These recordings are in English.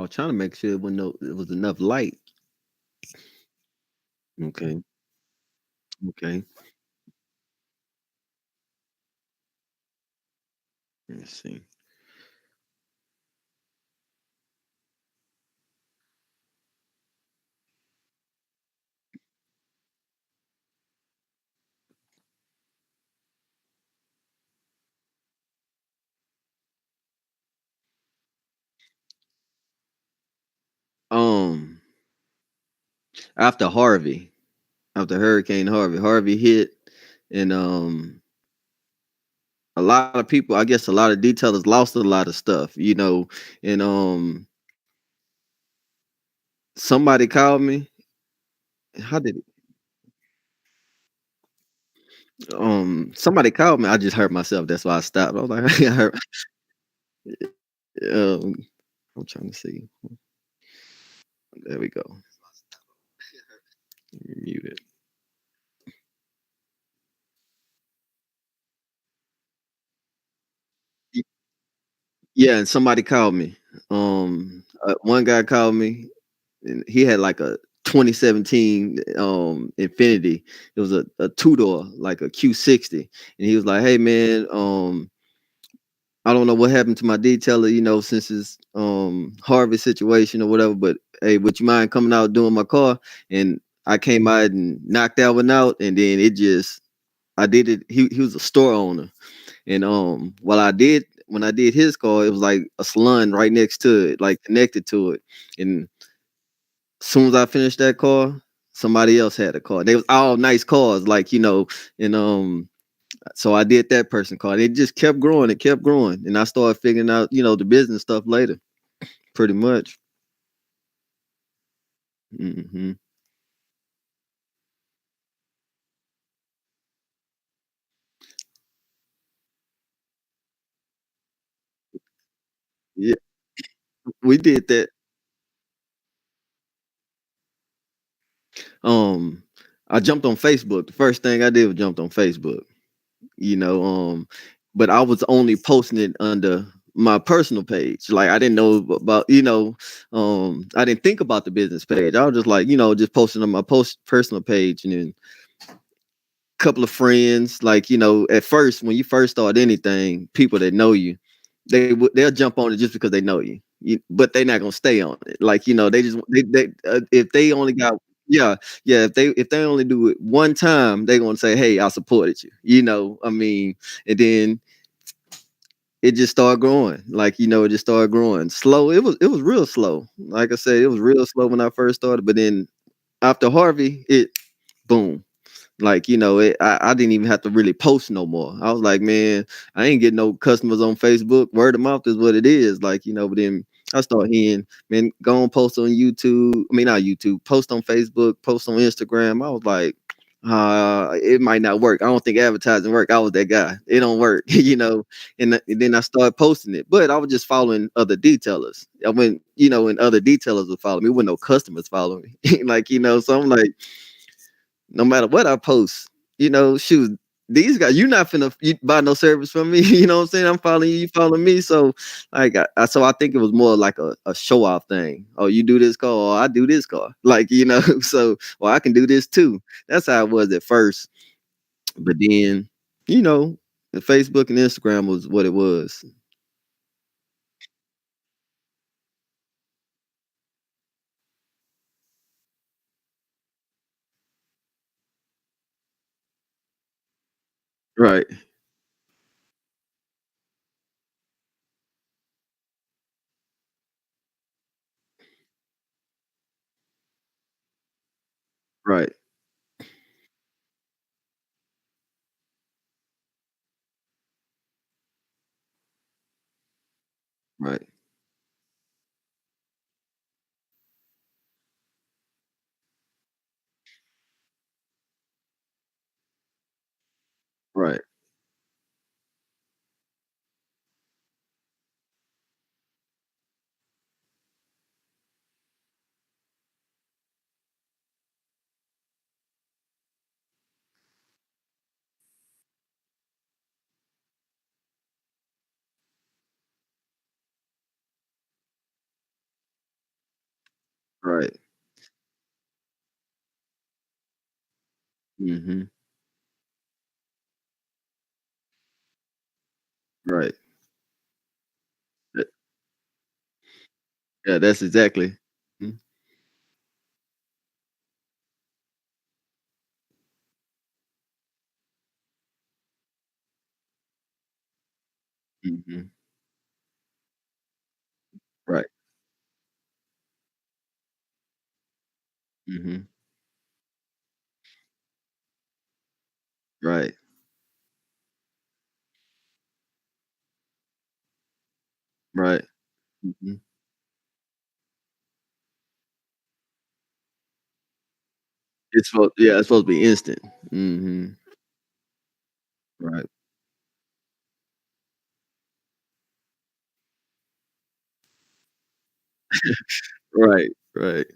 was trying to make sure it was enough light. Okay, okay. Let's see. Um, after Harvey, after Hurricane Harvey hit, and a lot of people, I guess, a lot of detailers lost a lot of stuff, and somebody called me. How did it? Somebody called me. I just hurt myself. That's why I stopped. I was like, I hurt. Um, I'm trying to see. There we go. Mute it. Y- Yeah, and somebody called me. One guy called me, and he had like a 2017 Infinity. It was a two door, like a Q60, and he was like, "Hey man, I don't know what happened to my detailer, since his Harvey situation or whatever, but hey, would you mind coming out doing my car?" And I came out and knocked that one out, and then it just I did it. He was a store owner, and while I did when I did his car, it was like a salon right next to it, like connected to it. And soon as I finished that car, somebody else had a car. They was all nice cars, like and so I did that person car. It just kept growing, it kept growing, and I started figuring out, the business stuff later, pretty much. Hmm. Yeah, we did that. Um, I jumped on Facebook. The first thing I did was jumped on Facebook. you know um but I was only posting it under my personal page. Like, I didn't know about, I didn't think about the business page. I was just like, just posting on my post personal page. And then a couple of friends, like, at first, when you first start anything, people that know you, they'll jump on it just because they know but they're not gonna stay on it. Like, they just if they only got, yeah, yeah, if they only do it one time, they're gonna say, "Hey, I supported you." I mean, and then it just started growing. Like, it just started growing slow. It was real slow. Like I said, it was real slow when I first started, but then after Harvey, it boom. Like, I didn't even have to really post no more. I was like, man, I ain't getting no customers on Facebook. Word of mouth is what it is. Like, but then I start hearing, man, go on, post on YouTube. I mean, not YouTube, post on Facebook, post on Instagram. I was like, it might not work. I don't think advertising work. I was that guy. It don't work, and then I started posting it. But I was just following other detailers. I went, and other detailers would follow me. When no customers follow me. Like, so I'm like, no matter what I post, shoot, these guys, you're not finna buy no service from me. You know what I'm saying? I'm following you, you follow me. So, like, I think it was more like a show off thing. Oh, you do this car, or I do this car. Like, so, well, I can do this too. That's how it was at first. But then, you know, the Facebook and Instagram was what it was. Right, right, right, right. Right. Mhm. Right. That yeah, that's exactly. Mm, mhm. Right. Mhm. Right. Right. Mhm. It's supposed to be instant. Mhm. Right. Right. Right.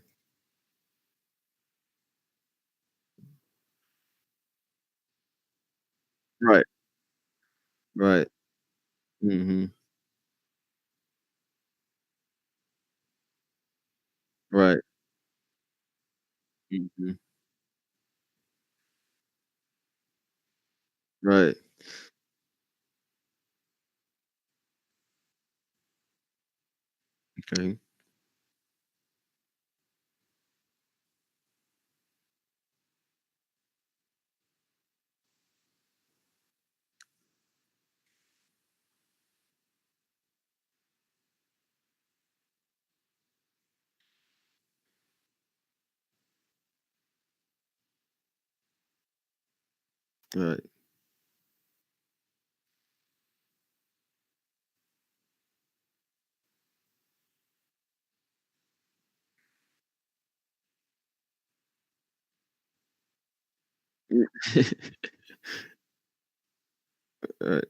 Right. Right. Mhm. Right. Mhm. Right. Okay. Right. Mm. Right.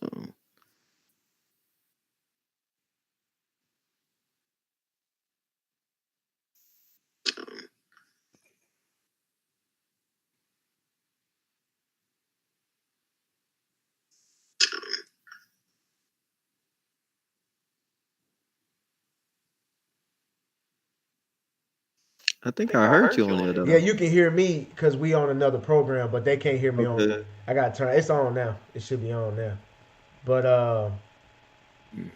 Um, I think I heard you on there Yeah, though. you can hear me because we on another program, but they can't hear me on. Okay. I got to turn. It's on now. It should be on now. But Mm,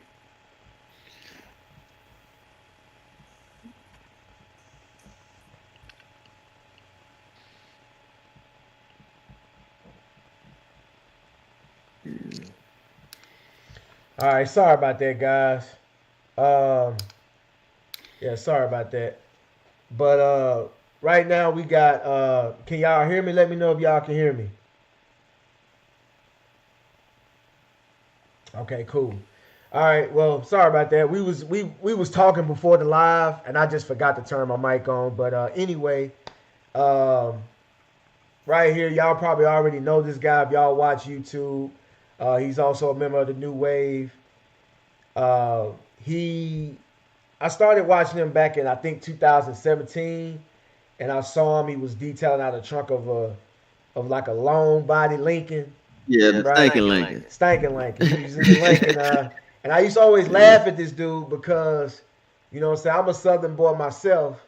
mm. all right, sorry about that, guys. Um, yeah, sorry about that. But right now we got. Can y'all hear me? Let me know if y'all can hear me. Okay, cool. All right. Well, sorry about that. We was talking before the live, and I just forgot to turn my mic on. But anyway, um, right here, y'all probably already know this guy if y'all watch YouTube. He's also a member of the New Wave. Uh, he, I started watching him back in I think 2017, and I saw him. He was detailing out the trunk of like a long body Lincoln, Yeah, the right? stinking Lincoln. Stankin' Lincoln. He was in the Lincoln. And I used to always Yeah. laugh at this dude because, you know what I'm saying, I'm a Southern boy myself,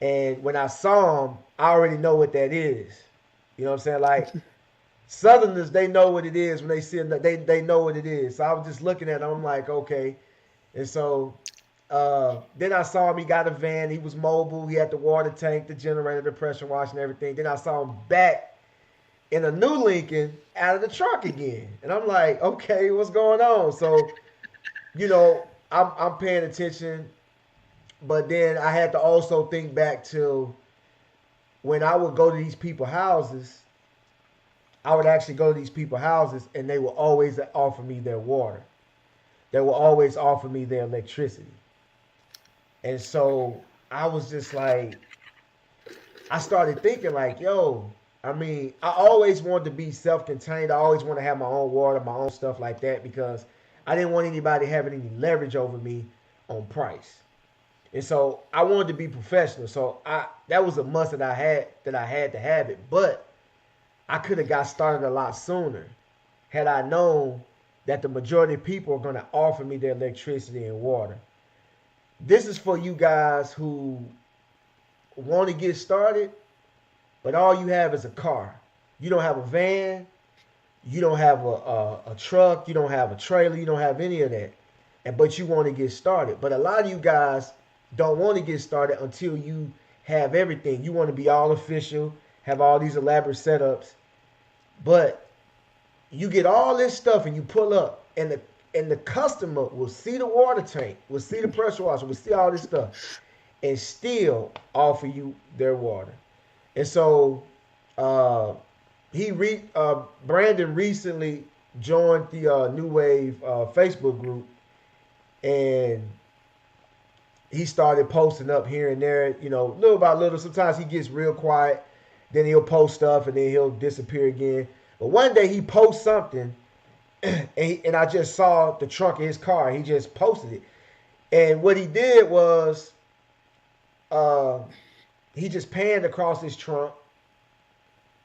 and when I saw him, I already know what that is. You know what I'm saying? Like Southerners, they know what it is when they see it. They know what it is. So I was just looking at him. I'm like, okay. And so then I saw him. He got a van. He was mobile. He had the water tank, the generator, the pressure wash, and everything. Then I saw him back in a new Lincoln out of the truck again. And I'm like, okay, what's going on? So, I'm paying attention, but then I had to also think back to when I would go to these people's houses. I would actually go to these people's houses, and they would always offer me their water. They will always offer me their electricity. And so I was just like, I started thinking like, yo, I mean, I always wanted to be self-contained. I always want to have my own water, my own stuff like that because I didn't want anybody having any leverage over me on price. And so I wanted to be professional. So I that was a must that I had to have it. But I could have got started a lot sooner had I known that the majority of people are going to offer me their electricity and water. This is for you guys who want to get started, but all you have is a car. You don't have a van, you don't have a truck, you don't have a trailer, you don't have any of that. But you want to get started. But a lot of you guys don't want to get started until you have everything. You want to be all official, have all these elaborate setups. But you get all this stuff and you pull up and the customer will see the water tank, will see the pressure washer, will see all this stuff and still offer you their water. And so uh, Brandon recently joined the New Wave Facebook group, and he started posting up here and there, little by little. Sometimes he gets real quiet, then he'll post stuff, and then he'll disappear again. But one day he posts something, and I just saw the trunk of his car. He just posted it, and what he did was uh, he just panned across his trunk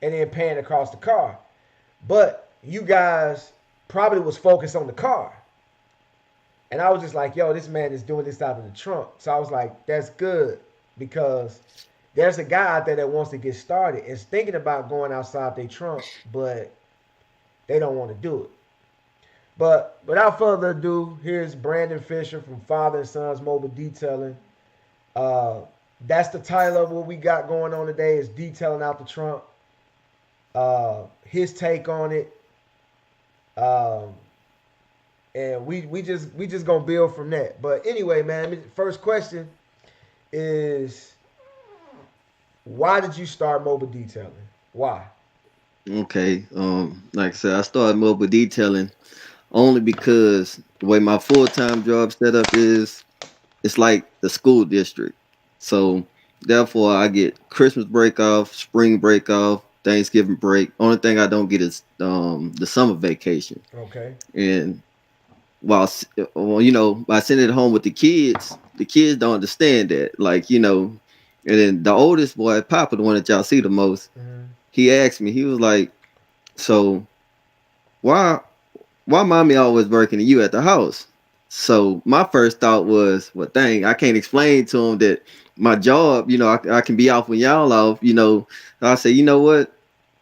and then panned across the car. But you guys probably was focused on the car. And I was just like, yo, this man is doing this out of the trunk. So I was like, that's good, because there's a guy out there that wants to get started, is thinking about going outside their trunk, but they don't want to do it. But without further ado, here's Brandon Fisher from Father and Sons Mobile Detailing. That's the title of what we got going on today, is detailing out the trunk. His take on it. And we just gonna build from that. But anyway, man, first question is, why did you start mobile detailing? Why? Okay. Like I said, I started mobile detailing only because the way my full time job setup is, it's like the school district. So therefore, I get Christmas break off, spring break off, Thanksgiving break. Only thing I don't get is the summer vacation. Okay. And by sending it home with the kids don't understand that. Like, and then the oldest boy, Papa, the one that y'all see the most, Mm-hmm. he asked me, he was like, so why mommy always working and you at the house? So my first thought was, well, dang, I can't explain to him that my job, I can be off when y'all off. I said, you know what?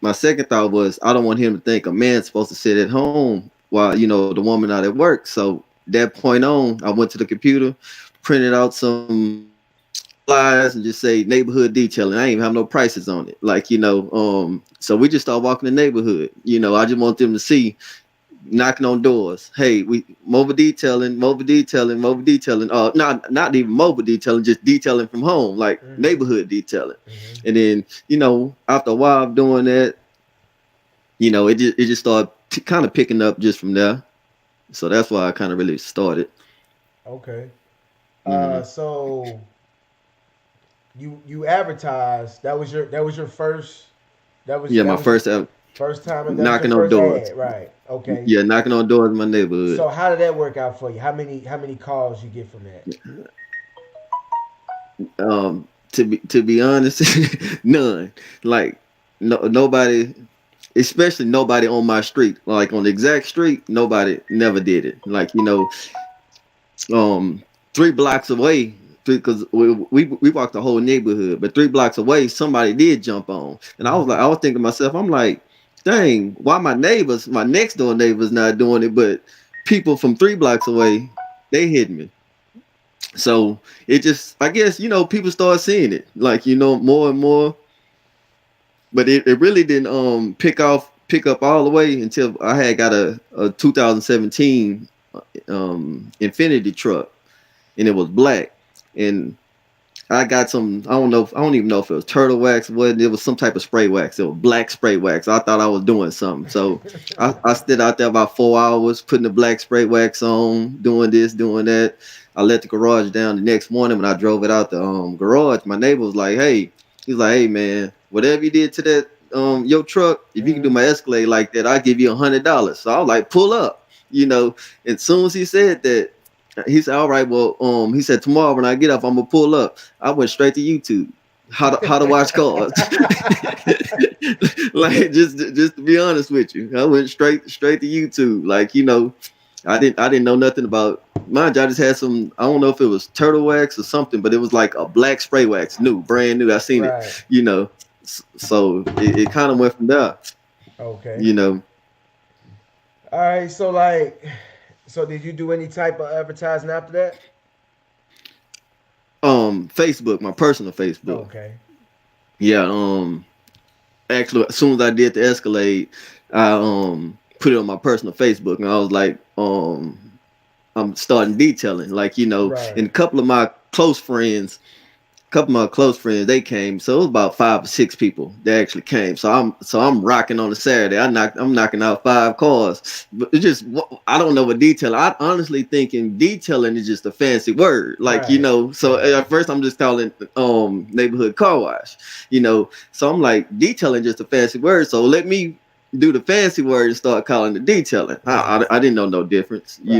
My second thought was, I don't want him to think a man's supposed to sit at home while, the woman out at work. So that point on, I went to the computer, printed out some flyers and just say neighborhood detailing. I ain't even have no prices on it. Like, so we just start walking the neighborhood. I just want them to see, knocking on doors. Hey, we mobile detailing, mobile detailing, mobile detailing. Not even mobile detailing, just detailing from home, like Mm-hmm. neighborhood detailing. Mm-hmm. And then, after a while of doing that, it just started kind of picking up just from there. So that's why I kind of really started. Okay. Hmm. So you advertised. That was your first. That was Yeah, that my was your first first time. That was your knocking on first doors. ad, right? Okay. Yeah, knocking on doors in my neighborhood. So how did that work out for you? How many calls you get from that? To be honest, none. Like, nobody, especially nobody on my street, like on the exact street, nobody never did it. Like, um 3 blocks away, because we walked the whole neighborhood, but 3 blocks away somebody did jump on, and Mm-hmm. I was thinking to myself, I'm like, dang, why my next door neighbors not doing it, but people from 3 blocks away, they hit me. So it just, I guess, people start seeing it, like, more and more. But it really didn't pick up all the way until I had got a 2017 Infinity truck, and it was black. And I got some, I don't even know if it was turtle wax, what it was, some type of spray wax. It was black spray wax. I thought I was doing something. So I stood out there about 4 hours putting the black spray wax on, doing this, doing that. I let the garage down the next morning. When I drove it out the garage, my neighbor was like, hey, he's like, hey man, whatever you did to that your truck, if you can do Mm-hmm. my Escalade like that, I'll give you $100. So I was like, pull up, And as soon as he said that, he said, all right, well, he said, tomorrow when I get up, I'm gonna pull up. I went straight to YouTube. how to wash cars. Like just to be honest with you, I went straight to YouTube. Like I didn't know nothing about. Mind you, I just had some. I don't know if it was turtle wax or something, but it was like a black spray wax, brand new. I seen it. Right. You know, so it kind of went from there. Okay. You know, All right. So like, so did you do any type of advertising after that? Facebook, my personal Facebook. Okay. Yeah. Actually, as soon as I did the Escalade, I put it on my personal Facebook, and I was like, I'm starting detailing. Like, Right. and a couple of my close friends, they came. So it was about 5 or 6 people that actually came. So I'm rocking on a Saturday. I'm knocking out 5 cars. But it's just I don't know what detailing. I honestly thinking detailing is just a fancy word. Like, Right. so Right. at first I'm just calling neighborhood car wash. So I'm like, detailing just a fancy word. So let me do the fancy word and start calling it detailing. Right. I didn't know no difference. Right.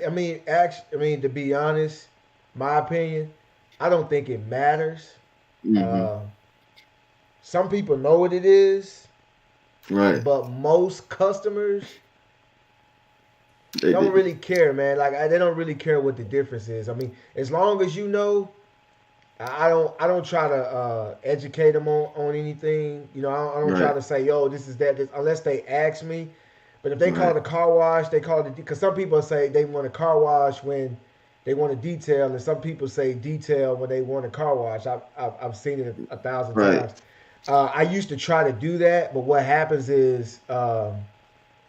I mean, actually, I mean, to be honest, my opinion, I don't think it matters. Hmm. Uh, some people know what it is, Right. but most customers They don't didn't. really care, man. Like they don't really care what the difference is. I mean, as long as you know, I don't try to educate them on anything. I don't try Right. to say, yo, this is that, this, unless they ask me. But if they call Right. it a car wash, they call it because some people say they want a car wash when they want a detail, and some people say detail when they want a car wash. I've seen it a thousand Right. times. I used to try to do that, but what happens is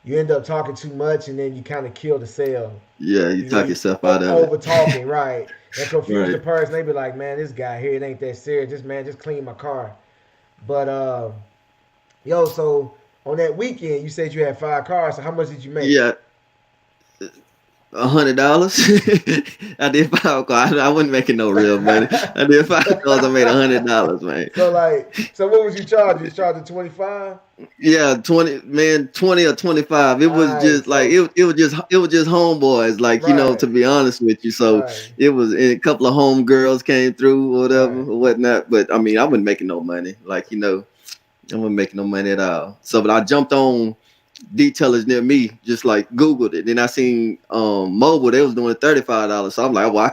you end up talking too much, and then you kind of kill the sale. Yeah, you talk You yourself out of over it. talking, right? And confuse the Right. person. They be like, man, this guy here, it ain't that serious. This man just cleaned my car. But yo, so on that weekend, you said you had 5 cars. So how much did you make? Yeah, $100. I did 5 calls. I wasn't making no real money. I did 5 calls. I made $100, man. So what was you charging? You was charging 25. Yeah, 20, man, 20 or 25. It All was right, just like so it was just homeboys, like, right, to be honest with you. So right, it was, and a couple of home girls came through or whatever right. or whatnot. But I mean, I wasn't making no money. Like, I wasn't making no money at all. So, but I jumped on detailers near me, just like Googled it. Then I seen mobile, they was doing $35. So I'm like, well,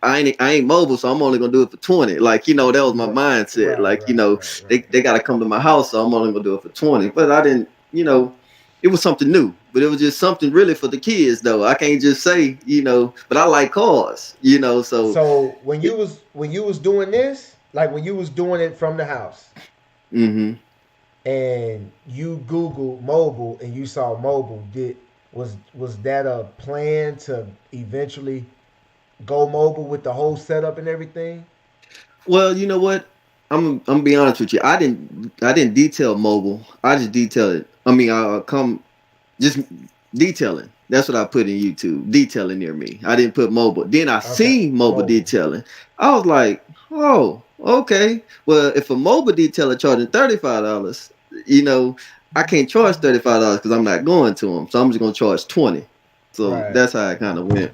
I ain't mobile, so I'm only gonna do it for 20. Like, that was my Right, mindset. right, Like, right, right, they gotta come to my house, so I'm only gonna do it for 20. But I didn't, it was something new. But it was just something really for the kids though. I can't just say, but I like cars, so So it, when you was doing this, like when you was doing it from the house, mm-hmm. and you Googled mobile and you saw mobile, was that a plan to eventually go mobile with the whole setup and everything? Well, you know what? I'm gonna be honest with you. I didn't detail mobile. I just detailed it. I mean, I come just detailing. That's what I put in YouTube. Detailing near me. I didn't put mobile. Then I Okay, seen mobile mobile. detailing. I was like, oh, okay. Well, if a mobile detailer charging $35, you know, I can't charge $35 because I'm not going to them. So I'm just gonna charge 20. So Right. that's how it kind of went.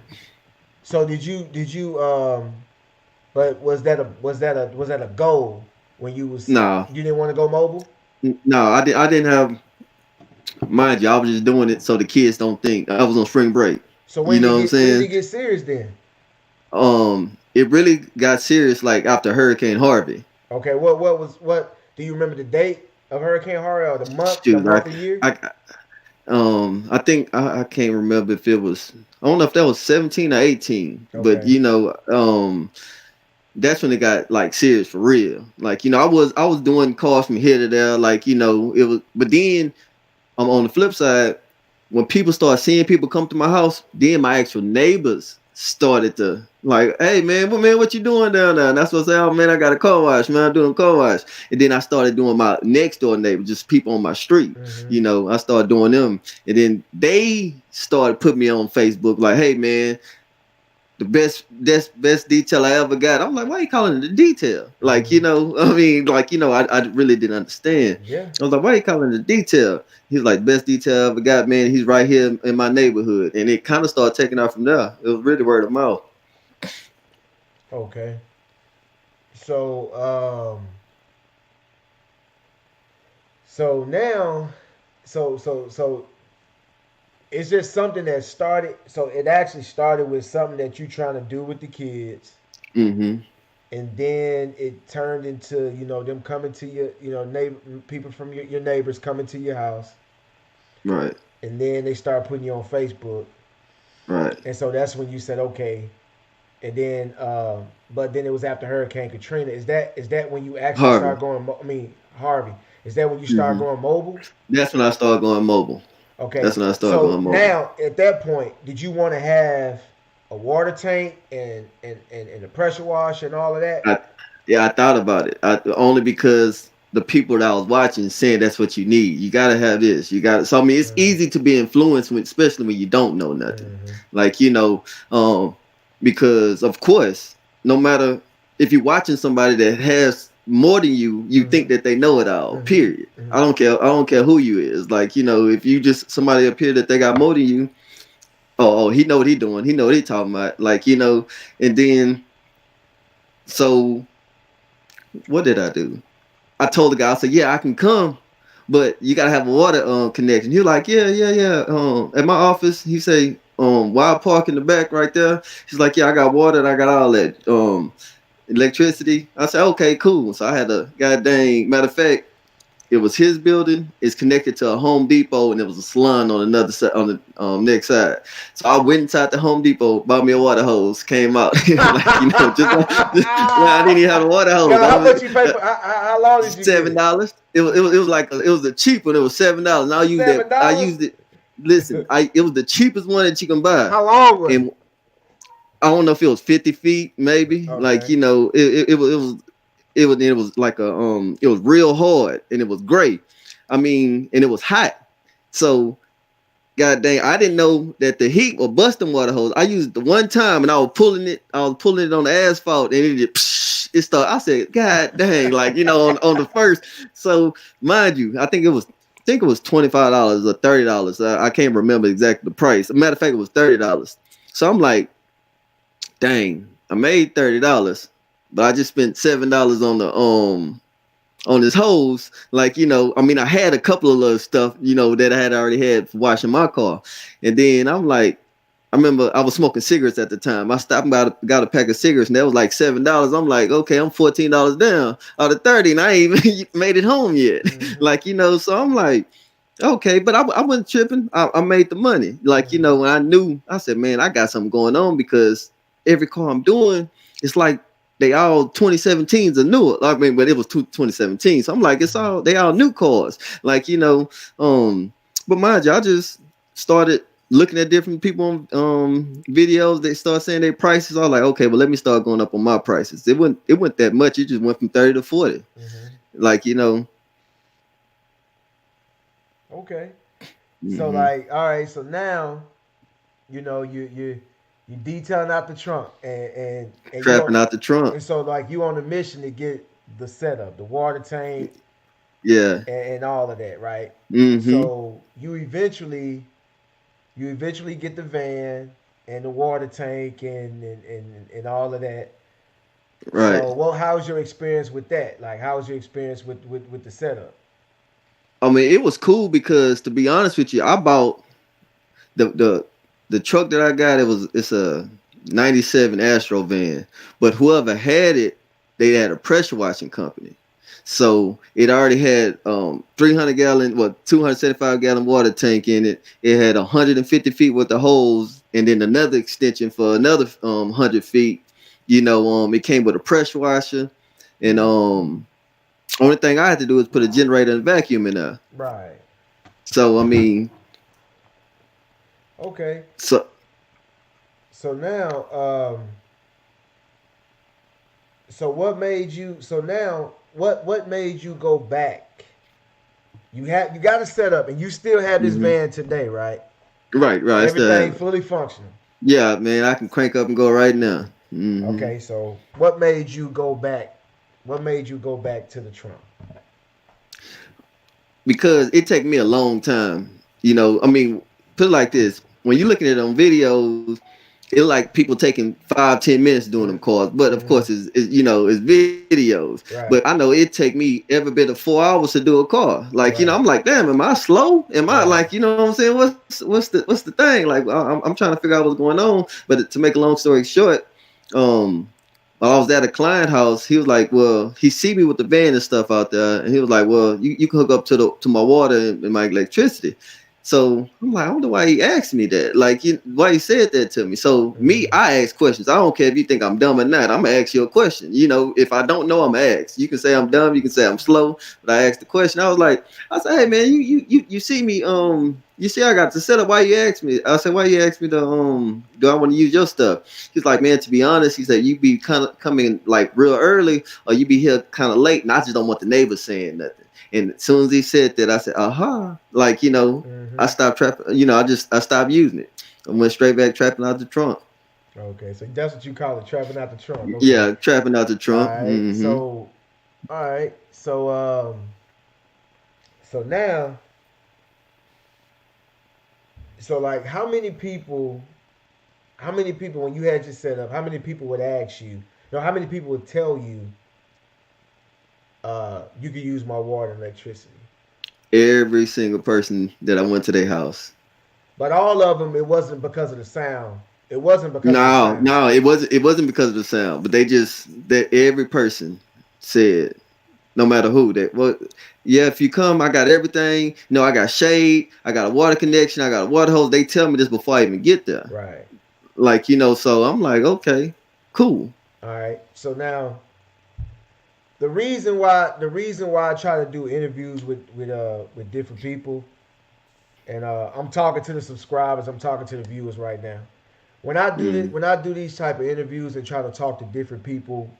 So did you but was that a goal when No, you didn't want to go mobile? no, I didn't have. Mind you, I was just doing it so the kids don't think I was on spring break. So You know what I'm when did saying? it get serious then? It really got serious like after Hurricane Harvey. Okay, what do you remember the date of Hurricane Harvey or the Shoot, month and year? I think I can't remember if it was. I don't know if that was 17 or 18, but Okay. that's when it got like serious for real. Like, I was doing calls from here to there, like, it was. But then on the flip side, when people start seeing people come to my house, then my actual neighbors started to like, hey man, what you doing down there? And that's what I say, oh man, I got a car wash, man, I'm doing car wash. And then I started doing my next door neighbor, just people on my street. Mm-hmm. I started doing them. And then they started putting me on Facebook, like, hey man, the best detail I ever got. I'm like, why are you calling it a detail? Like, Mm-hmm. I mean, like, I really didn't understand. Yeah. I was like, why are you calling it a detail? He's like, best detail I ever got, man. He's right here in my neighborhood. And it kind of started taking off from there. It was really word of mouth. Okay. So so now so it's just something that started. So it actually started with something that you trying to do with the kids, Mm-hmm. and then it turned into them coming to your neighbor people from your neighbors coming to your house, Right. and then they start putting you on Facebook, Right. and so that's when you said okay, and then but then it was after Hurricane Katrina. Is that when you actually Harvey. start going? I mean Harvey. Is that when you start Mm-hmm. going mobile? That's when I started going mobile. Okay, That's when I started so going mobile. now at that point, did you want to have a water tank and a pressure washer and all of that? I, yeah, I thought about it. Only because the people that I was watching saying that's what you need. You gotta have this. You got. So I mean, it's Mm-hmm. easy to be influenced, when, especially when you don't know nothing. Mm-hmm. Like um, because of course, no matter if you're watching somebody that has more than you Mm-hmm. think that they know it all. Mm-hmm. Period. Mm-hmm. I don't care. I don't care who you is. Like if you just somebody appear that they got more than you. He know what he doing. He know what he talking about. And then so what did I do? I told the guy, I said, yeah, I can come, but you gotta have a water connection. He was like, yeah, yeah, yeah. At my office, he say, why I park in the back right there? He's like, yeah, I got water and I got all that electricity. I said, okay, cool. So I had a goddamn matter of fact, it was his building. It's connected to a Home Depot, and there was a salon on another side, on the next side. So I went inside the Home Depot, bought me a water hose, came out just, I didn't even have a water hose. Yo, how much you pay for? How long did you get it? $7. It was like it was the cheap one. It was $7. And I used that. I $7. used it. Listen, it was the cheapest one that you can buy, How long was it? and I don't know if it was 50 feet, maybe. Like Okay. it was like it was real hard and it was gray. I mean, and it was hot. So god dang, I didn't know that the heat was busting water hose. I used it the one time and I was pulling it on the asphalt and it just it started. I said, God dang, like on the first. So mind you, I think it was $25 or $30. I can't remember exactly the price. As a matter of fact, it was $30. So I'm like, dang, I made $30, but I just spent $7 on this hose. I mean, I had a couple of little stuff, that I had already had for washing my car. And then I'm like, I remember I was smoking cigarettes at the time. I stopped and got a pack of cigarettes, and that was like $7. I'm like, okay, I'm $14 down out of 30, and I ain't even made it home yet. Mm-hmm. So I'm like, okay, but I wasn't tripping. I made the money. Mm-hmm. When I knew, I said, man, I got something going on because every car I'm doing, it's like they all 2017s are newer. I mean, but it was 2017. So I'm like, they all new cars. But mind you, I just started looking at different people on videos. They start saying their prices. I was like, okay, well, let me start going up on my prices. It went that much. It just went from 30 to 40. Mm-hmm. Like, Okay. So mm-hmm. like, all right. So now, you detailing out the trunk, and Trapping out the trunk. and so like you on a mission to get the setup, the water tank, Yeah. and all of that, right? Mm-hmm. So you eventually get the van and the water tank and all of that. Right. So, well, how's your experience with that? Like, how's your experience with the setup? I mean, it was cool because, to be honest with you, I bought the truck that I got. It's a '97 Astro van, but whoever had it, they had a pressure washing company. So it already had 300-gallon, 275-gallon water tank in it. It had 150 feet with the hose, and then another extension for another 100 feet. It came with a pressure washer, and only thing I had to do is put a generator and vacuum in there. Right. So I mean, Okay. so So now, so what made you? So now, what made you go back? You got to set up, and you still have this mhm. van today, right? Right, right. I still Everything have it. fully functional. Yeah, man, I can crank up and go right now. Okay. So what made you go back? What made you go back to the trunk? Because it take me a long time. I mean, put it like this: when you're looking at it on videos, it like people taking 5-10 minutes doing them calls, but of Mm-hmm. course it's videos. But I Right. know it take me every bit of 4 hours to do a call. Like I'm Right. like, damn, am I slow? Am I Right. like, what I'm saying? What's the thing? Like I'm trying to figure out what's going on. But to make a long story short, um, while I was at a client house, he was like, well, he see me with the van and stuff out there, and he was like, well, you can hook up to my water and my electricity. So I'm like, I wonder why he asked me that. Like, why he said that to me. So me, Mm-hmm. I ask questions. I don't care if you think I'm dumb or not. I'm gonna ask you a question. If I don't know, I'm gonna ask. You can say I'm dumb. You can say I'm slow. But I asked the question. I said, hey man, you see me. You see I got the setup. Why you ask me? I said, why you ask me to do I want to use your stuff? He's like, man, to be honest, he said you be kind of coming like real early, or you be here kind of late, and I just don't want the neighbors saying nothing. And as soon as he said that, I said, aha. Like, I Mm-hmm. stopped trapping, I stopped using it. I went straight back trapping out the trunk. Okay, so that's what you call it, trapping out the trunk. Okay. Yeah, trapping out the All trunk. right. Mm-hmm. So now, so like, how many people when you had your set up, how many people would ask you, how many people would tell you, you could use my water and electricity? Every single person that I went to their house. But all of them, it wasn't because of the sound. It wasn't because of the No, sound. no, it wasn't because of the sound, but that every person said, no matter who that what yeah, if you come, I got everything. I got shade, I got a water connection, I got a water hose. They tell me this before I even get there. Right. Like, so I'm like, okay, cool. All right. So now, the reason why I try to do interviews with different people, and I'm talking to the subscribers, I'm talking to the viewers right now. Mm, When I do these type of interviews and try to talk to different people,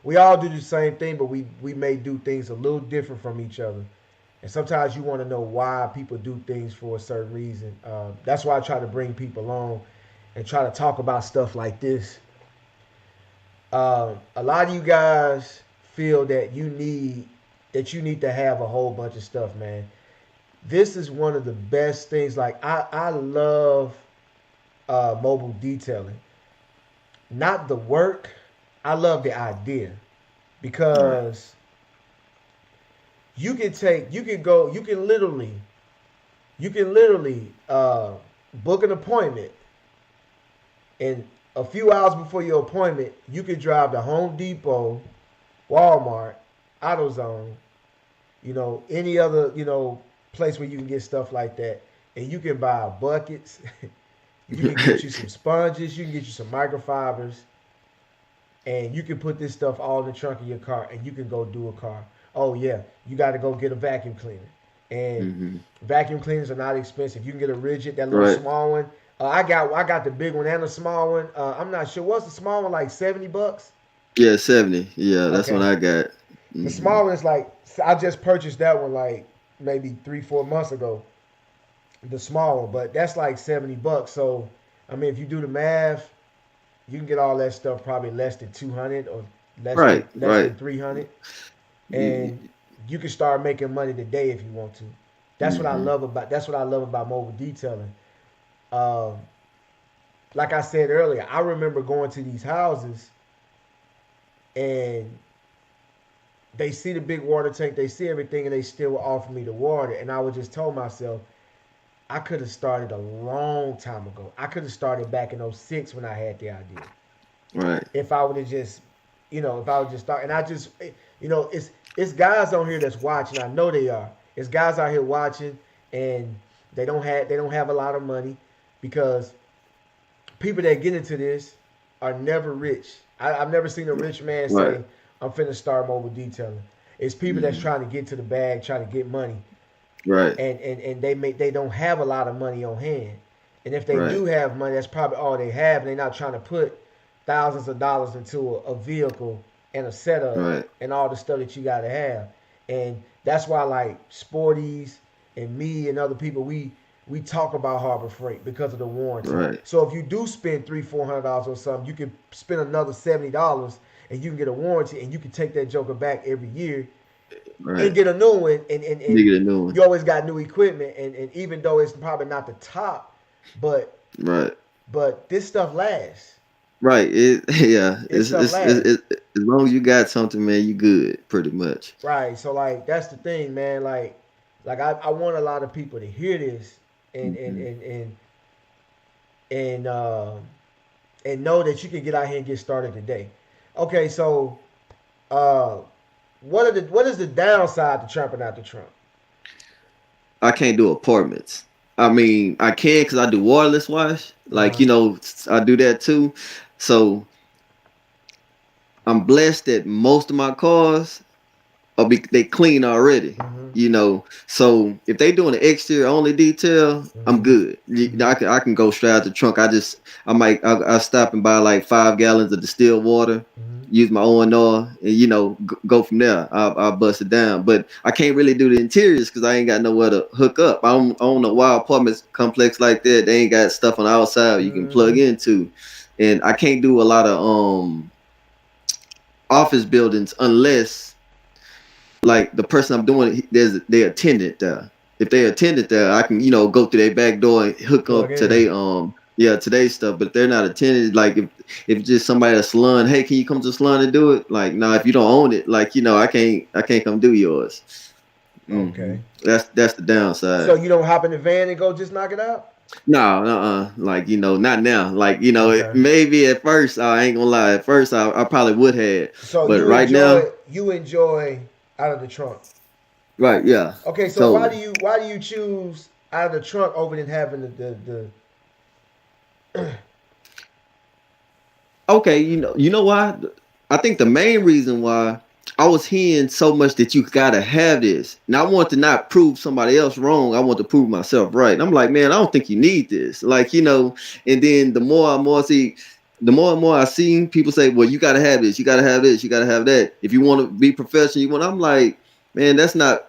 we all do the same thing, but we may do things a little different from each other. And sometimes you want to know why people do things for a certain reason. That's why I try to bring people on and try to talk about stuff like this. A lot of you guys feel that you need to have a whole bunch of stuff, man. This is one of the best things. Like I love mobile detailing, not the work. I love the idea right, because you can literally book an appointment, and a few hours before your appointment, you can drive to Home Depot, Walmart, AutoZone, any other, place where you can get stuff like that. And you can buy buckets, you can get you some sponges, you can get you some microfibers, and you can put this stuff all in the trunk of your car and you can go do a car. Oh yeah, you got to go get a vacuum cleaner. And hmm vacuum cleaners are not expensive. You can get a rigid, that little right. small one. I got the big one and the small one. I'm not sure, what's the small one, like $70? Yeah, 70. Yeah, that's what Okay. I got. The Hmm. small one is like, I just purchased that one like maybe 3-4 months ago. The small one, but that's like $70. So I mean, if you do the math, you can get all that stuff probably less than 200 or less than Right, less right. than 300, and you can start making money today if you want to. Mm-hmm. That's what I love about mobile detailing. Um, like I said earlier, I remember going to these houses and they see the big water tank, they see everything, and they still offer me the water. And I would just tell myself, I could have started a long time ago. I could have started back in '06 when I had the idea. Right, If I would have just, if I would just start, and I just, it's guys on here that's watching. I know they are. It's guys out here watching, and they don't have a lot of money because people that get into this are never rich. I've never seen a rich man right. say, "I'm finna start mobile detailing." It's people that's Hmm. trying to get to the bag, trying to get money, Right, and they don't have a lot of money on hand. And if they right, do have money, that's probably all they have, and they're not trying to put thousands of dollars into a vehicle and a setup right, and all the stuff that you got to have. And that's why, like, Sporties and me and other people, we talk about Harbor Freight because of the warranty. right, So if you do spend $300-400 on something, you can spend another $70 and you can get a warranty, and you can take that joker back every year and right. get a new one, and Nigga, the new you always got new equipment, and even though it's probably not the top, but one. Right. but this stuff lasts. Right. Yeah. This stuff lasts. As long as you got something, man, you good, pretty much. Right. So like that's the thing, man. Like I want a lot of people to hear this and and Mhm. and and and uh, and know that you can get out here and get started today. Okay, so uh, what is the downside to tramping out the trunk? I can't do apartments. I mean, I can because I do waterless wash. Uh Like, huh. I do that too. So I'm blessed that most of my cars they clean already. Mhm. So if they doing an exterior only detail, I'm Mhm. good. Mhm. I can go straight out the trunk. I stop and buy like 5 gallons of distilled water, Mhm. use my O&R, and go from there. I'll bust it down. But I can't really do the interiors because I ain't got nowhere to hook up. I don't know why apartments complex like that. They ain't got stuff on the outside you can plug Mhm. into, and I can't do a lot of office buildings unless like the person I'm doing it, they attendant there. If they attended there, I can go through their back door and hook Plug up to in. they today's stuff. But they're not attended. Like if just somebody at a salon, hey, can you come to the salon and do it? Like nah, if you don't own it, like I can't come do yours. Okay. That's the So downside. you don't hop in the van and go just knock it out? No, like not now. Like Okay. maybe at first I ain't gonna lie. At first I probably would have, So but right now, you enjoy out of the trunk. right, yeah. Okay, so So why do you choose out of the trunk over than having the okay, you know why? I think the main reason why I was hearing so much that you gotta have this. And I want to not prove somebody else wrong. I want to prove myself right. And I'm like, man, I don't think you need this. Like, and then the more and more I see people say, well, you gotta have this, you gotta have this, you gotta have that. If you want to be professional, I'm like, man, that's not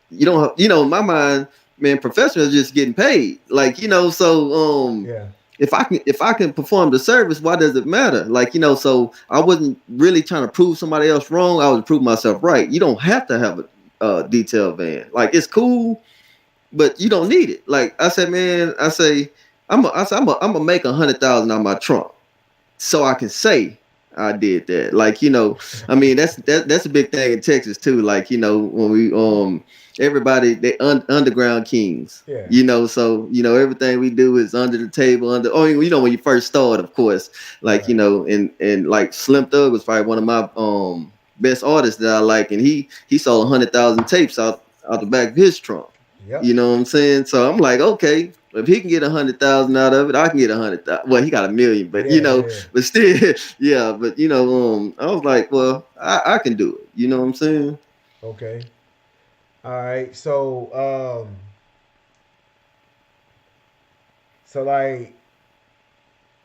you don't have, in my mind, man, professional is just getting paid. Like, so yeah. if I can perform the service, why does it matter? Like, so I wasn't really trying to prove somebody else wrong. I was prove myself right. You don't have to have a detailed van. Like it's cool, but you don't need it. Like I said, man, I'm gonna make 100,000 on my trunk so I can say I did that. Like, I mean that's a big thing in Texas too. Like, when we everybody they underground kings. Yeah. So everything we do is under the table, when you first start, of course. Like, Right. and like Slim Thug was probably one of my best artists that I like, and he sold 100,000 tapes out the back of his trunk. You Yep. know what I'm saying? So I'm like, okay, if he can get 100,000 out of it, I can get 100,000. Well, he got 1 million, but Yeah, yeah. but still, yeah. But I was like, well, I can do it. You know what I'm saying? Okay. All right. So like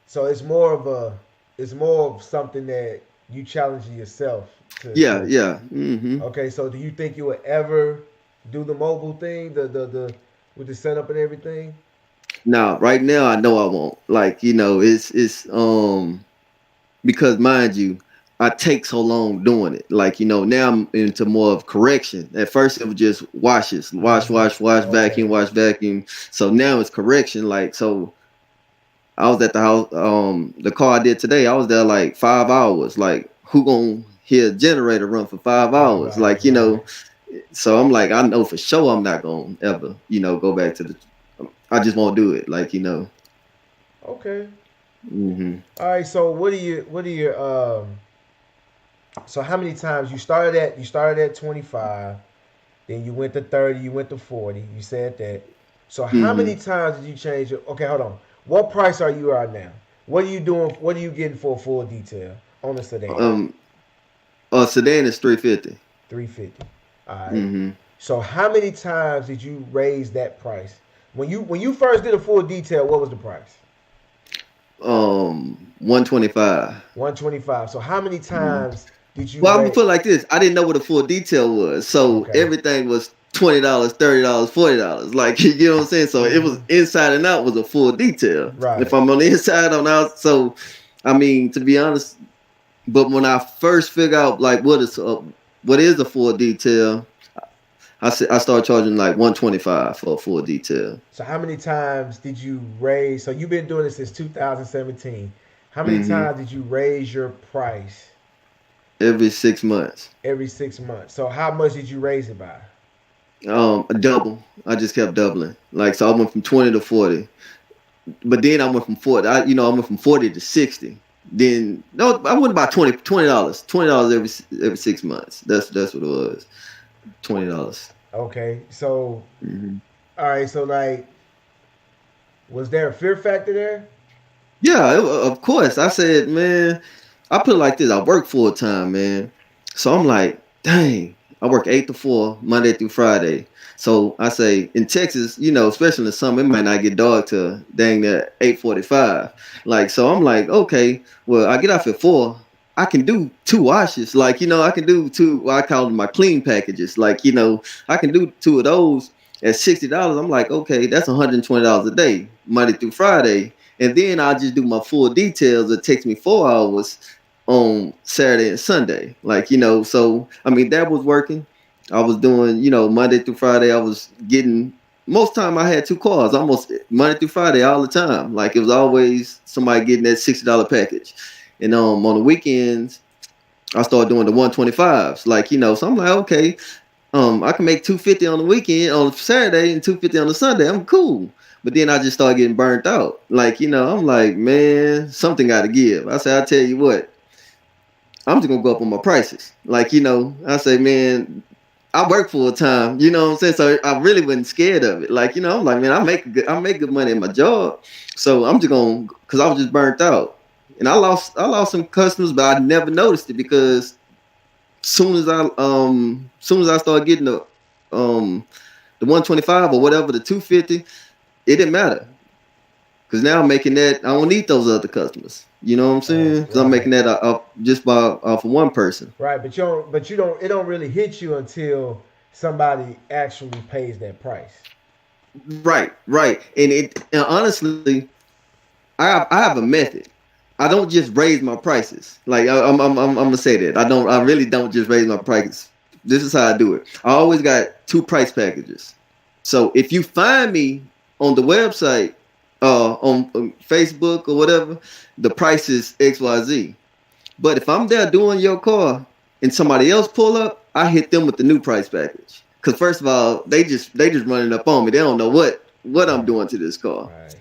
so it's more of something that you challenge yourself Yeah, to yeah. Hmm. okay, so do you think you would ever do the mobile thing, the with the setup and everything? Now, right now, I know I won't. Like, it's because mind you, I take so long doing it. Like, now I'm into more of correction. At first, it was just Mm-hmm. wash, Okay. vacuum, wash, vacuum. So now it's correction. Like, so I was at the house. The car I did today, I was there like 5 hours. Like, who gonna hear a generator run for five 5 hours? hours, Like, right? so I'm like, I know for sure I'm not gonna ever, go back to the. I just won't do it. Like, Okay. hmm All right. So what are your so how many times you started at 25, then you went to 30, you went to 40, you said that. So how many hmm times did you change it? Okay, hold on. What price are you at now? What are you doing? What are you getting for a full detail on the sedan? Um, sedan is 350. 350. All right. Mm-hmm. So how many times did you raise that price? When you first did a full detail, what was the price? 125. 125. So how many Mm-hmm. times did you Well, I'm gonna raise? put it like this. I didn't know what a full detail was, so Okay. everything was $20, $30, $40. Like you get what I'm saying. So it was Mm-hmm. inside and out was a full detail. If Right. I'm on the inside, on out. So, I mean, to be honest, but when I first figure out like what is a full detail, I started charging like 125 for a full detail. So how many times did you raise? So you've been doing this since 2017. How many Hmm. times did you raise your price Every 6 months. every 6 months? So how much did you raise it by? A double. I just kept doubling. Like so, I went from 20 to 40, but then I went from 40. I went from 40 to 60. Then no, I went about $20, $20 every 6 months. That's what it was. $20. Okay, so Hmm. all right, so like, was there a fear factor there? Yeah, of course. I said, man, I put it like this. I work full time, man. So I'm like, dang, I work 8 to 4, Monday through Friday. So I say in Texas, especially in the summer, it might not get dark till dang near 8:45. Like, so I'm like, okay, well, I get off at 4. I can do two washes. Like, I can do two, well, I call them my clean packages. Like, I can do two of those at $60. I'm like, okay, that's $120 a day, Monday through Friday. And then I'll just do my full details. It takes me 4 hours on Saturday and Sunday. Like, so I mean that was working. I was doing, Monday through Friday. I was getting most time I had two cars, almost Monday through Friday all the time. Like it was always somebody getting that $60 package. And on the weekends, I started doing the 125s. Like, so I'm like, okay, I can make 250 on the weekend on Saturday and 250 on the Sunday. I'm cool. But then I just started getting burnt out. Like, I'm like, man, something got to give. I say, I tell you what, I'm just gonna go up on my prices. Like, I say, man, I work full time. You know what I'm saying? So I really wasn't scared of it. Like, I'm like, man, I make good money in my job. So I'm just gonna, cause I was just burnt out, and I lost some customers, but I never noticed it because soon as I started getting the 125 or whatever, the 250, it didn't matter because now I'm making that. I don't need those other customers. You know what I'm Right, saying? Because I'm right, making that just by off of one person. right. But you don't. It don't really hit you until somebody actually pays that price. Right, right. And honestly, I have a method. I don't just raise my prices. Like I'm gonna say that I really don't just raise my prices. This is how I do it. I always got two price packages. So if you find me on the website, on Facebook or whatever, the price is XYZ. But if I'm there doing your car and somebody else pull up, I hit them with the new price package. Cause first of all, they just running up on me. They don't know what I'm Right, doing to this car. right,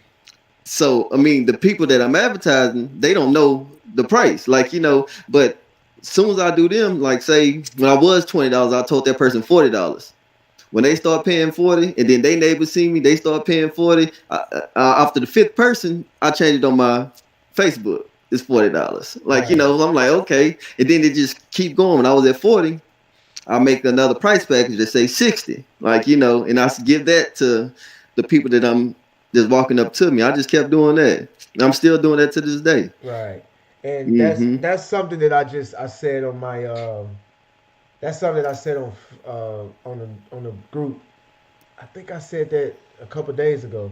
So I mean, the people that I'm advertising, they don't know the price. Like but as soon as I do them, like say when I was $20, I told that person $40. When they start paying 40, and then they neighbors see me, they start paying 40. After the fifth person, I changed it on my Facebook. It's $40. Like right, I'm like okay, and then it just keep going. When I was at 40, I make another price package that say 60. Like and I give that to the people that I'm just walking up to me. I just kept doing that. And I'm still doing that to this day. right. And Hmm. that's something that I said on my that's something that I said on the group. I think I said that a couple days ago.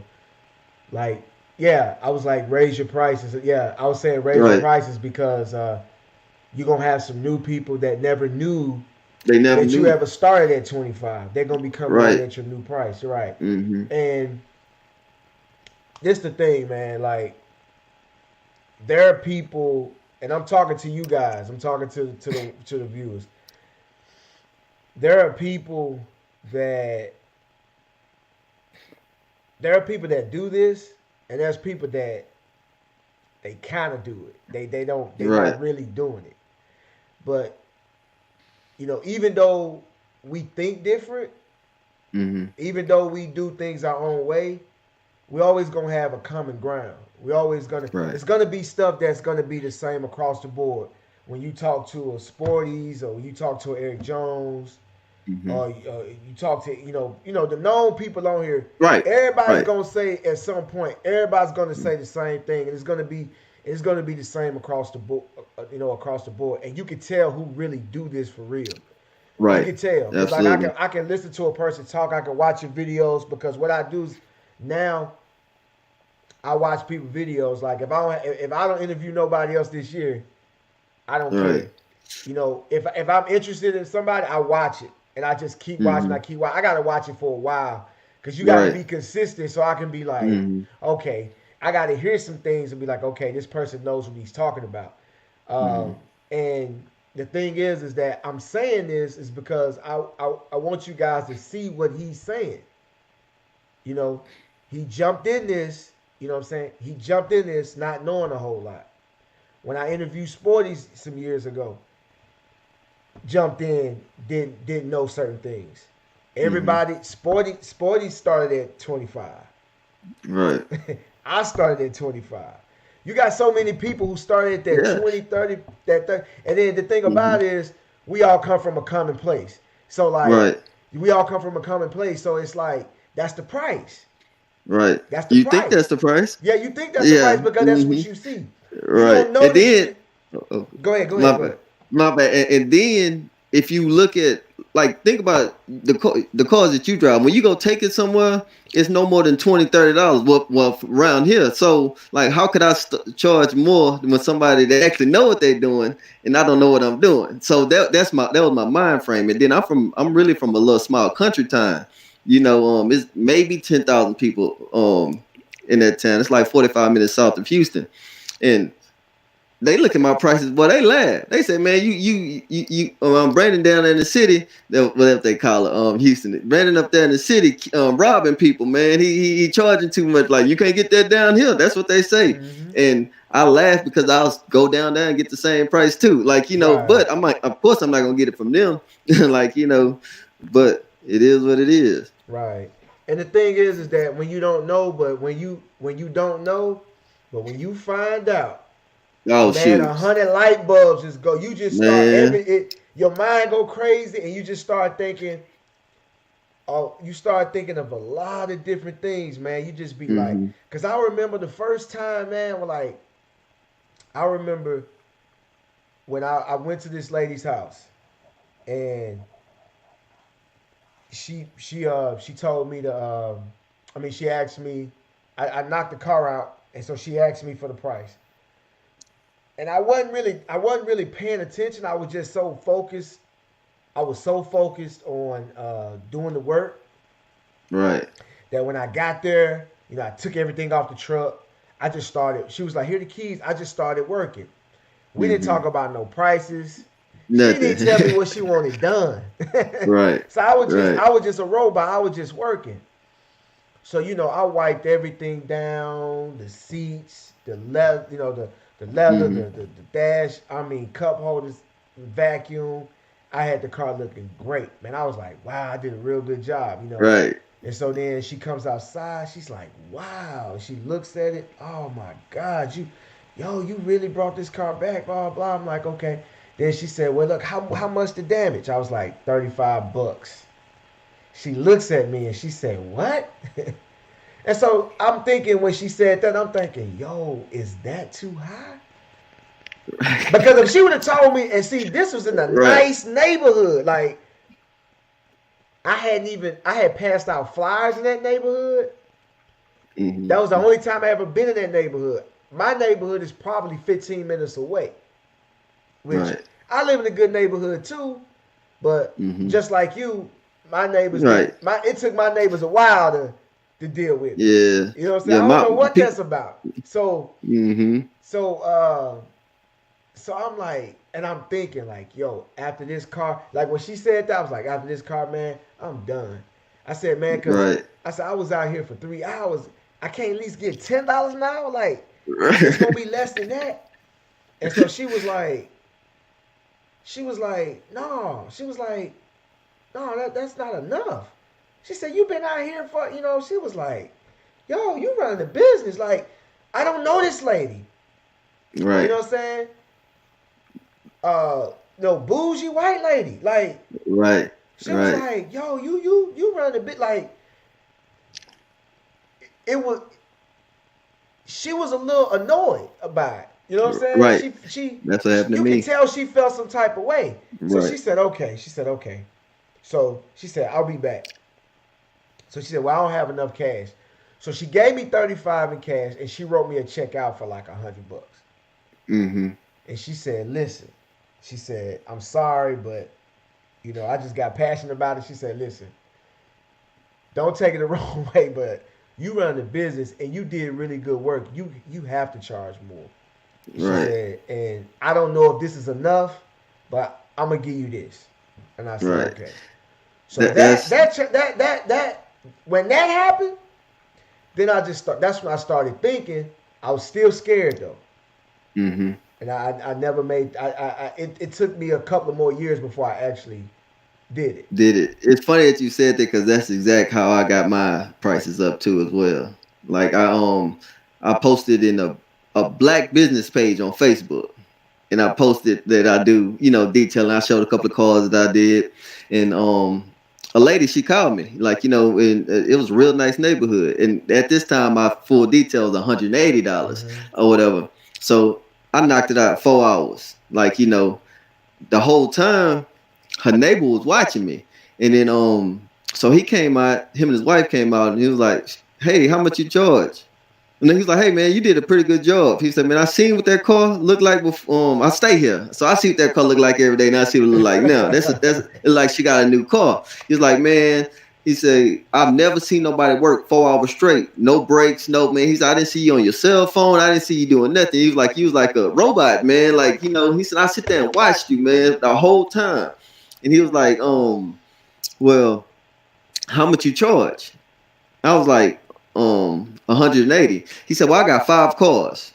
Like, yeah, I was like, raise your prices. Yeah, I was saying raise your Right. prices because you're gonna have some new people that never knew They never that you knew. ever started at 25. They're gonna be coming in Right. at your new price, right? Hmm. And this the thing, man. Like, there are people, and I'm talking to you guys. I'm talking to the viewers. There are people that do this, and there's people that they kind of do it. They're Right. not really doing it. But even though we think different, Hmm. even though we do things our own way, we always gonna have a common ground. We always gonna Right. It's gonna be stuff that's gonna be the same across the board. When you talk to a Sporties or you talk to Eric Jones, Hmm. you talk to the known people on here. Right. Everybody's Right. gonna say at some point. Everybody's gonna say the same thing, and it's gonna be the same across the board. Across the board, and you can tell who really do this for real. You Right. can tell because like I can Absolutely. I can listen to a person talk. I can watch your videos because what I do is now I watch people videos. Like if I don't interview nobody else this year, I don't care. Right. If I'm interested in somebody, I watch it. and I just keep watching. Mm-hmm. I keep watching. I gotta watch it for a while because you gotta Right. be consistent so I can be like, Mm-hmm. okay, I gotta hear some things and be like, okay, this person knows what he's talking about. Mm-hmm. And the thing is that I'm saying this is because I want you guys to see what he's saying. You know, he jumped in this. You know what I'm saying? He jumped in this not knowing a whole lot. When I interviewed Sporty some years ago, jumped in, didn't know certain things. Mm-hmm. Everybody, Sporty started at 25. Right. I started at 25. You got so many people who started at that Yeah. 20, 30, that 30. And then the thing Mm-hmm. about it is, we all come from a common place. So, like, Right. we all come from a common place. So, it's like, that's the price. Right. That's the You think price. that's the price? Yeah, you think that's the Yeah. price because that's Mm-hmm. what you see. You Right. don't And notice then, it. oh, Go ahead, go ahead, my go bad, ahead. my bad. And then if you look at, like, think about the cars that you drive. When you go take it somewhere, it's no more than $20, $30. Well, around here. So, like, how could I charge more when somebody that actually know what they're doing and I don't know what I'm doing? So that was my mind frame. And then I'm really from a little small country town. It's maybe 10,000 people in that town. It's like 45 minutes south of Houston, and they look at my prices, boy, they laugh. They say, man, Brandon down there in the city, whatever they call it, Houston. Brandon up there in the city, robbing people, man. He charging too much. Like, you can't get that down here. That's what they say. Mm-hmm. And I laugh because I'll go down there and get the same price too. Like, Right, but I'm like, of course I'm not gonna get it from them. Like, but it is what it is. right. And the thing is that when you don't know, but when you don't know, but when you find out, Oh man, shoot, 100 light bulbs just go. You just start man. your mind go crazy, and you just start thinking. Oh, you start thinking of a lot of different things, man. You just be like, Hmm. cause I remember the first time, man. Like, I remember when I went to this lady's house, and she told me to. She asked me. I knocked the car out, and so she asked me for the price. And I wasn't really paying attention. I was just so focused. I was so focused on doing the work Right. that when I got there, I took everything off the truck. I just started. She was like, "Here are the keys." I just started working. We didn't talk Hmm. about no prices. She didn't tell me Nothing. what she wanted done. Right. So I was just Right. I was just a robot. I was just working. So I wiped everything down, the seats, the leather, the leather, Hmm. the dash. Cup holders, vacuum. I had the car looking great, man. I was like, wow, I did a real good job. Right. And so then she comes outside. She's like, wow. She looks at it. Oh my God, you really brought this car back. Blah blah. I'm like, okay. Then she said, well, look, how much the damage? I was like, $35. She looks at me and she said, what? And so I'm thinking when she said that, I'm thinking, yo, is that too high? Because if she would have told me, and see, this was in a Right. nice neighborhood. Like, I had passed out flyers in that neighborhood. That was the Hmm. only time I ever been in that neighborhood. My neighborhood is probably 15 minutes away, which Right. I live in a good neighborhood too. But Hmm. just like you, my neighbors didn't. Right. It took my neighbors a while to deal with me. Yeah. You know what I'm saying? Yeah. I don't know My what people. that's about. So Hmm. so uh so I'm like, and I'm thinking like, yo, after this car, like when she said that, I was like, after this car, man, I'm done. I said, man, cause Right. I said I was out here for 3 hours. I can't at least get $10 an hour. Like, it's gonna Right. be less than that. And so she was like, no. She was like, no, that's not enough. She said, you been out here for, she was like, yo, you running the business. Like, I don't know this lady. You Right. know what I'm saying? No bougie white lady. Like, Right. she was Right. like, yo, you run a bit like it was. She was a little annoyed about it. You know what I'm saying? Right. She That's what happened to you can me. tell she felt some type of way. So Right. she said, okay. She said, okay. So she said, I'll be back. So she said, well, I don't have enough cash. So she gave me 35 in cash, and she wrote me a check out for like $100. Hmm. And she said, listen, she said, I'm sorry, but I just got passionate about it. She said, "Listen, don't take it the wrong way, but you run the business and you did really good work. You have to charge more." She Right. said, "And I don't know if this is enough, but I'm gonna give you this." And I said, Right. "Okay." So that That's that that when that happened, then I just start. That's when I started thinking. I was still scared though, mm-hmm. and I never made. It took me a couple of more years before I actually did it. Did it. It's funny that you said that because that's exact how I got my prices up too as well. Like I posted in a black business page on Facebook, and I posted that I do, detailing. I showed a couple of cars that I did, and a lady, she called me, like, and it was a real nice neighborhood, and at this time my full detail was $180 Mm-hmm. or whatever. So I knocked it out 4 hours, like, the whole time her neighbor was watching me. And then so he came out, him and his wife came out, and he was like, "Hey, how much you charge?" And then he's like, "Hey man, you did a pretty good job." He said, "Man, I seen what that car looked like before. I stay here, so I see what that car look like every day, and I see what it look like now. That's it's like she got a new car." He's like, "Man," he said, "I've never seen nobody work 4 hours straight, no breaks, no man." He said, "I didn't see you on your cell phone. I didn't see you doing nothing." He was like, "You was like a robot, man. Like, he said, I sit there and watched you, man, the whole time." And he was like, "Well, how much you charge?" I was like, 180. He said, "Well, I got 5 cars.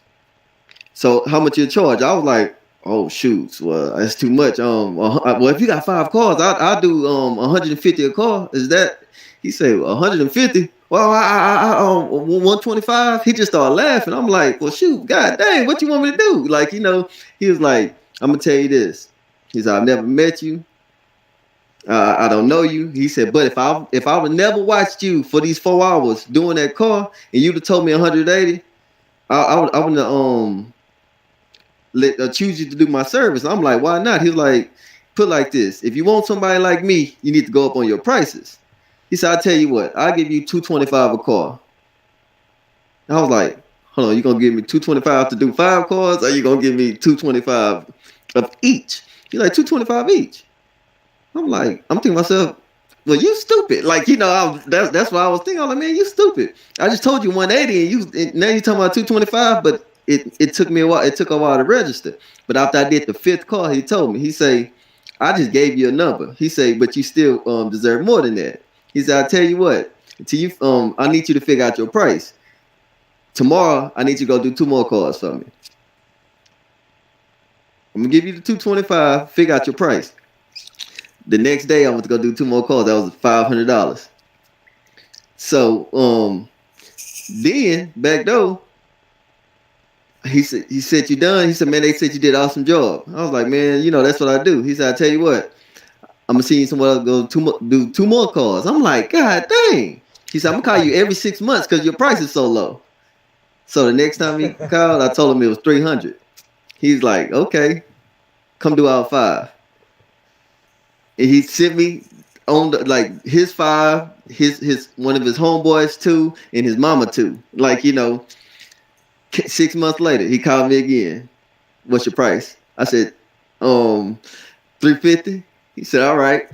So how much you charge?" I was like, "Oh shoots, well that's too much." Well, if you got 5 cars, I'll do 150 a car. Is that? He said 150. Well, I 125. He just started laughing. I'm like, "Well, shoot, god dang, what you want me to do?" Like, he was like, "I'm gonna tell you this." He said, "I've never met you. I don't know you." He said, "But if I would never watched you for these 4 hours doing that car, and you'd have told me 180, I would choose you to do my service." I'm like, "Why not?" He's like, "Put like this: if you want somebody like me, you need to go up on your prices." He said, "I tell you what, I'll give you 225 a car." I was like, "Hold on, you gonna give me 225 to do 5 cars, or you gonna give me 225 of each?" He's like, "225 each." I'm thinking to myself, "Well, you stupid." Like, that's what I was thinking. I was like, "Man, you stupid. I just told you 180, and now you talking about 225." But it took me a while. It took a while to register. But after I did the fifth call, he told me. He say, "I just gave you a number." He say, "But you still deserve more than that." He said, "I tell you what. Until you I need you to figure out your price. Tomorrow, I need you to go do 2 more calls for me. I'm gonna give you the 225. Figure out your price." The next day, I went to go do 2 more calls. That was $500. So then back though, he said, "You done?" He said, "Man, they said you did an awesome job." I was like, "Man, that's what I do." He said, "I tell you what, I'm gonna see you somewhere else, go do 2 more calls." I'm like, "God dang." He said, "I'm gonna call you every 6 months because your price is so low." So the next time he called, I told him it was 300. He's like, "Okay, come do all 5." And he sent me on like his 5, his one of his homeboys 2, and his mama 2. Like, 6 months later, he called me again. "What's your price?" I said, 350. He said, "All right."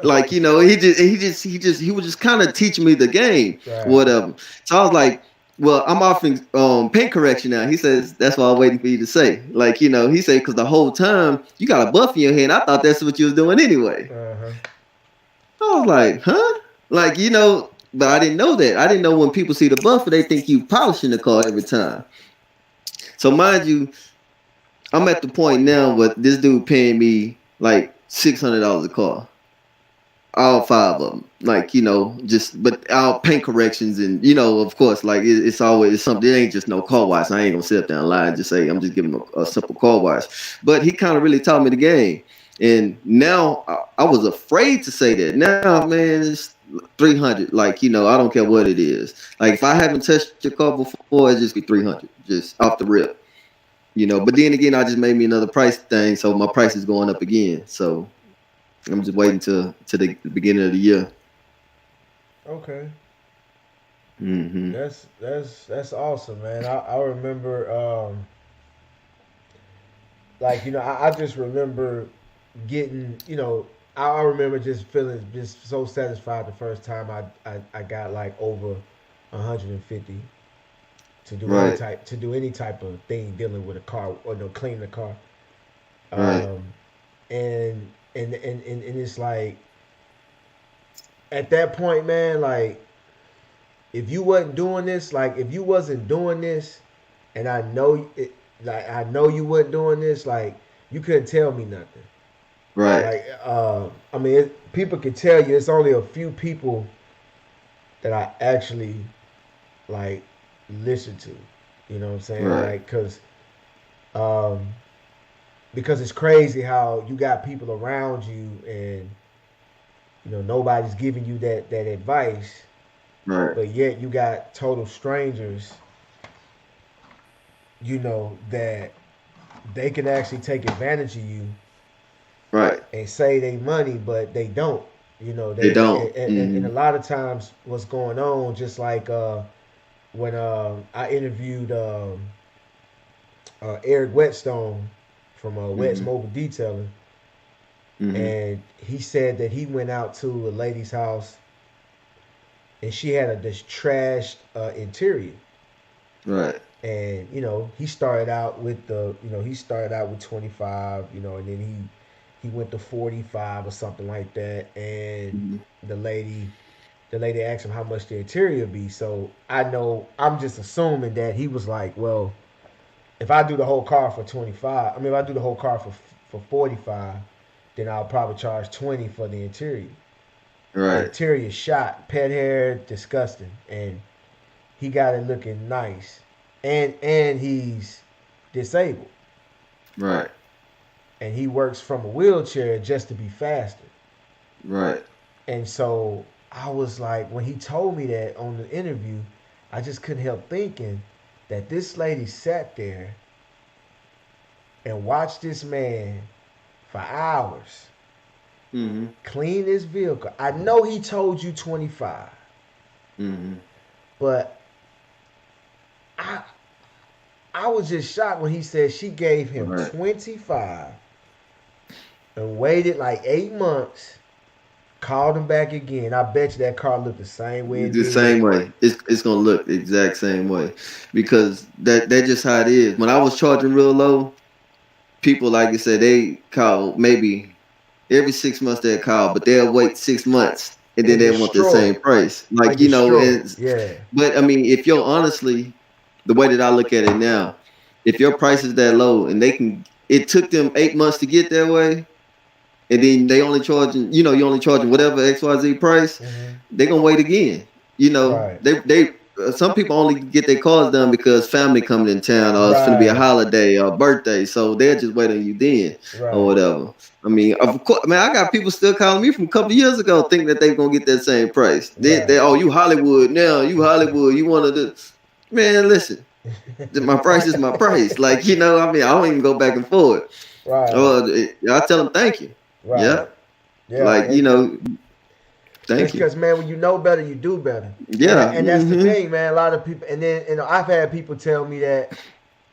Like, he was just kind of teaching me the game, Right. whatever. So I was like, "Well, I'm offering paint correction now." He says, "That's what I was waiting for you to say." Like, he said, "Because the whole time you got a buff in your hand. I thought that's what you was doing anyway." Uh-huh. I was like, "Huh?" Like, but I didn't know that. I didn't know when people see the buffer, they think you polishing the car every time. So mind you, I'm at the point now where this dude paying me like $600 a car, all 5 of them. Like, just but all paint corrections, and of course, like it's always something. It ain't just no car wash. I ain't gonna sit up there and lie and just say I'm just giving a simple car wash. But he kind of really taught me the game, and now I was afraid to say that. Now, man, it's 300. Like, I don't care what it is. Like, if I haven't touched your car before, it's just be 300, just off the rip. But then again, I just made me another price thing, so my price is going up again. So I'm just waiting to the beginning of the year. Okay. Hmm. That's awesome, man. I remember like I just remember getting I remember just feeling just so satisfied the first time I got like over 150 Right. to do any type of thing dealing with a car or no cleaning the car. Right. Um, and it's like at that point, man, like if you wasn't doing this, like if you wasn't doing this, and I know it, like I know you wasn't doing this, like you couldn't tell me nothing. Right. Like I mean, people could tell you. It's only a few people that I actually like listen to. You know what I'm saying? Right. Like, um, because it's crazy how you got people around you and nobody's giving you that advice, Right. but yet you got total strangers, that they can actually take advantage of you Right. and say they money, but they don't. They They don't. and a lot of times what's going on, just like when I interviewed Eric Whetstone from Wets Mm-hmm. Mobile Detailing, Mm-hmm. and he said that he went out to a lady's house and she had this trashed interior. Right. And he started out with he started out with 25, and then he went to 45 or something like that. And Mm-hmm. the lady the lady asked him how much the interior be. So I know, I'm just assuming that he was like, well, if I do the whole car for 25, I mean, if I do the whole car for 45, then I'll probably charge 20 for the interior. The Right. interior shot, pet hair, disgusting, and he got it looking nice, and he's disabled, Right. and he works from a wheelchair just to be faster. Right. And so I was like, when he told me that on the interview, I just couldn't help thinking that this lady sat there and watched this man for hours Mm-hmm. clean his vehicle. I know he told you 25, Mm-hmm. but I I was just shocked when he said she gave him Right. 25 and waited like 8 months, called him back again. I bet you that car looked the same way it The did. same way. It's gonna look the exact same way, because that just how it is. When I was charging real low, people like I said they call maybe every 6 months they call, but they'll wait 6 months and then And they want the destroy same it. price. Like Like destroy it. and Yeah. but I mean, if you're honestly the way that I look at it now, if your price is that low and it took them 8 months to get that way, and then they only charging, you only charging whatever XYZ price, Mm-hmm. they gonna wait again. Right. Some people only get their cars done because family coming in town or it's gonna be a Right. holiday or birthday, so they'll just wait on you then or Right. whatever. I mean, of course, man, I got people still calling me from a couple of years ago thinking that they gonna get that same price. They Right. oh, you Hollywood now, you Hollywood, you want to do, man, listen, my price is my price. Like, I mean, I don't even go back and forth. Right. Oh, I tell them thank you. Right. Yeah, Yeah. like, It's thank you. because, man, when you know better, you do better, Yeah. and that's the Mm-hmm. thing, man. A lot of people, and then I've had people tell me that.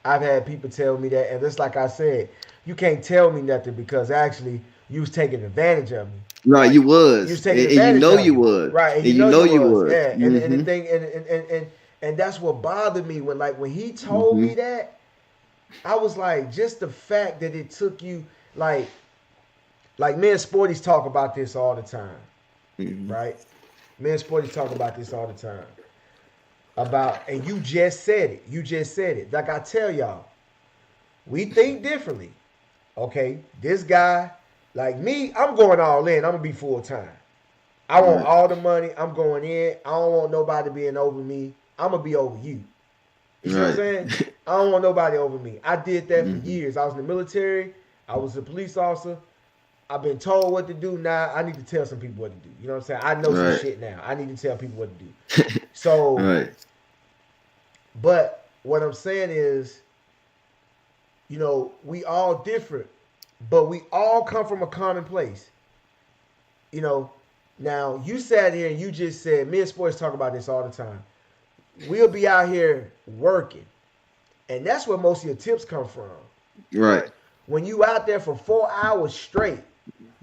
I've had people tell me that, and just like I said, you can't tell me nothing because actually you was taking advantage of me. Right, you You was was, taking and you advantage know of you me, was, right? And and you you know know you you was, was. yeah. And the Mm-hmm. thing, and that's what bothered me when he told Mm-hmm. me that. I was like, just the fact that it took you, like me and Sporties talk about this all the time, Mm-hmm. right? Me and Sporties talk about this all the time. And you just said it. You just said it. Like I tell y'all, we think differently. Okay, this guy, like me, I'm going all in. I'm gonna be full time. I want Right, all the money. I'm going in. I don't want nobody being over me. I'm gonna be over you. You see what I'm right. saying? I don't want nobody over me. I did that for Mm-hmm. years. I was in the military. I was a police officer. I've been told what to do. Now I need to tell some people what to do. You know what I'm saying? I know some Right, shit now. I need to tell people what to do. So, right, but what I'm saying is, we all different, but we all come from a common place. You know, now you sat here and you just said, me and Sports talk about this all the time. We'll be out here working, and that's where most of your tips come from. right, When you out there for 4 hours straight,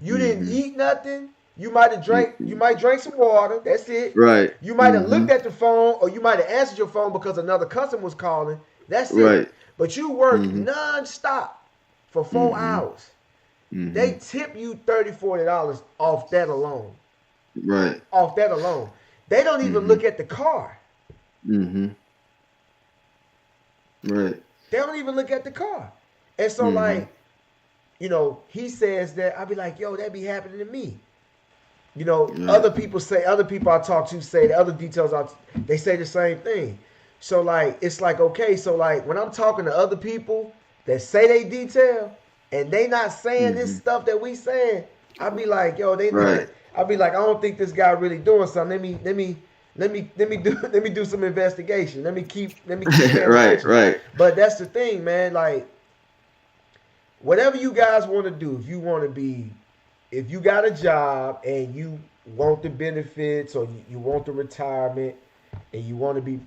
You didn't eat nothing. You might have drank. You might drink some water. That's it. Right. You might have looked at the phone, or you might have answered your phone because another customer was calling. That's it. Right. But you work non-stop for 4 hours. They tip you $30, $40 off that alone. Right. Off that alone. They don't even look at the car. Right. They don't even look at the car. And so, like, you know, he says that. I be like, yo, that be happening to me. You know, other people I talk to say, the other details, they say the same thing. So, like, it's like, okay, so, like, when I'm talking to other people that say they detail, and they not saying this stuff that we saying, I be like, yo, they not. I be like, I don't think this guy really doing something. Let me do some investigation. Let me keep right. But that's the thing, man. Like, whatever you guys want to do, if you got a job and you want the benefits, or you want the retirement, and you want to be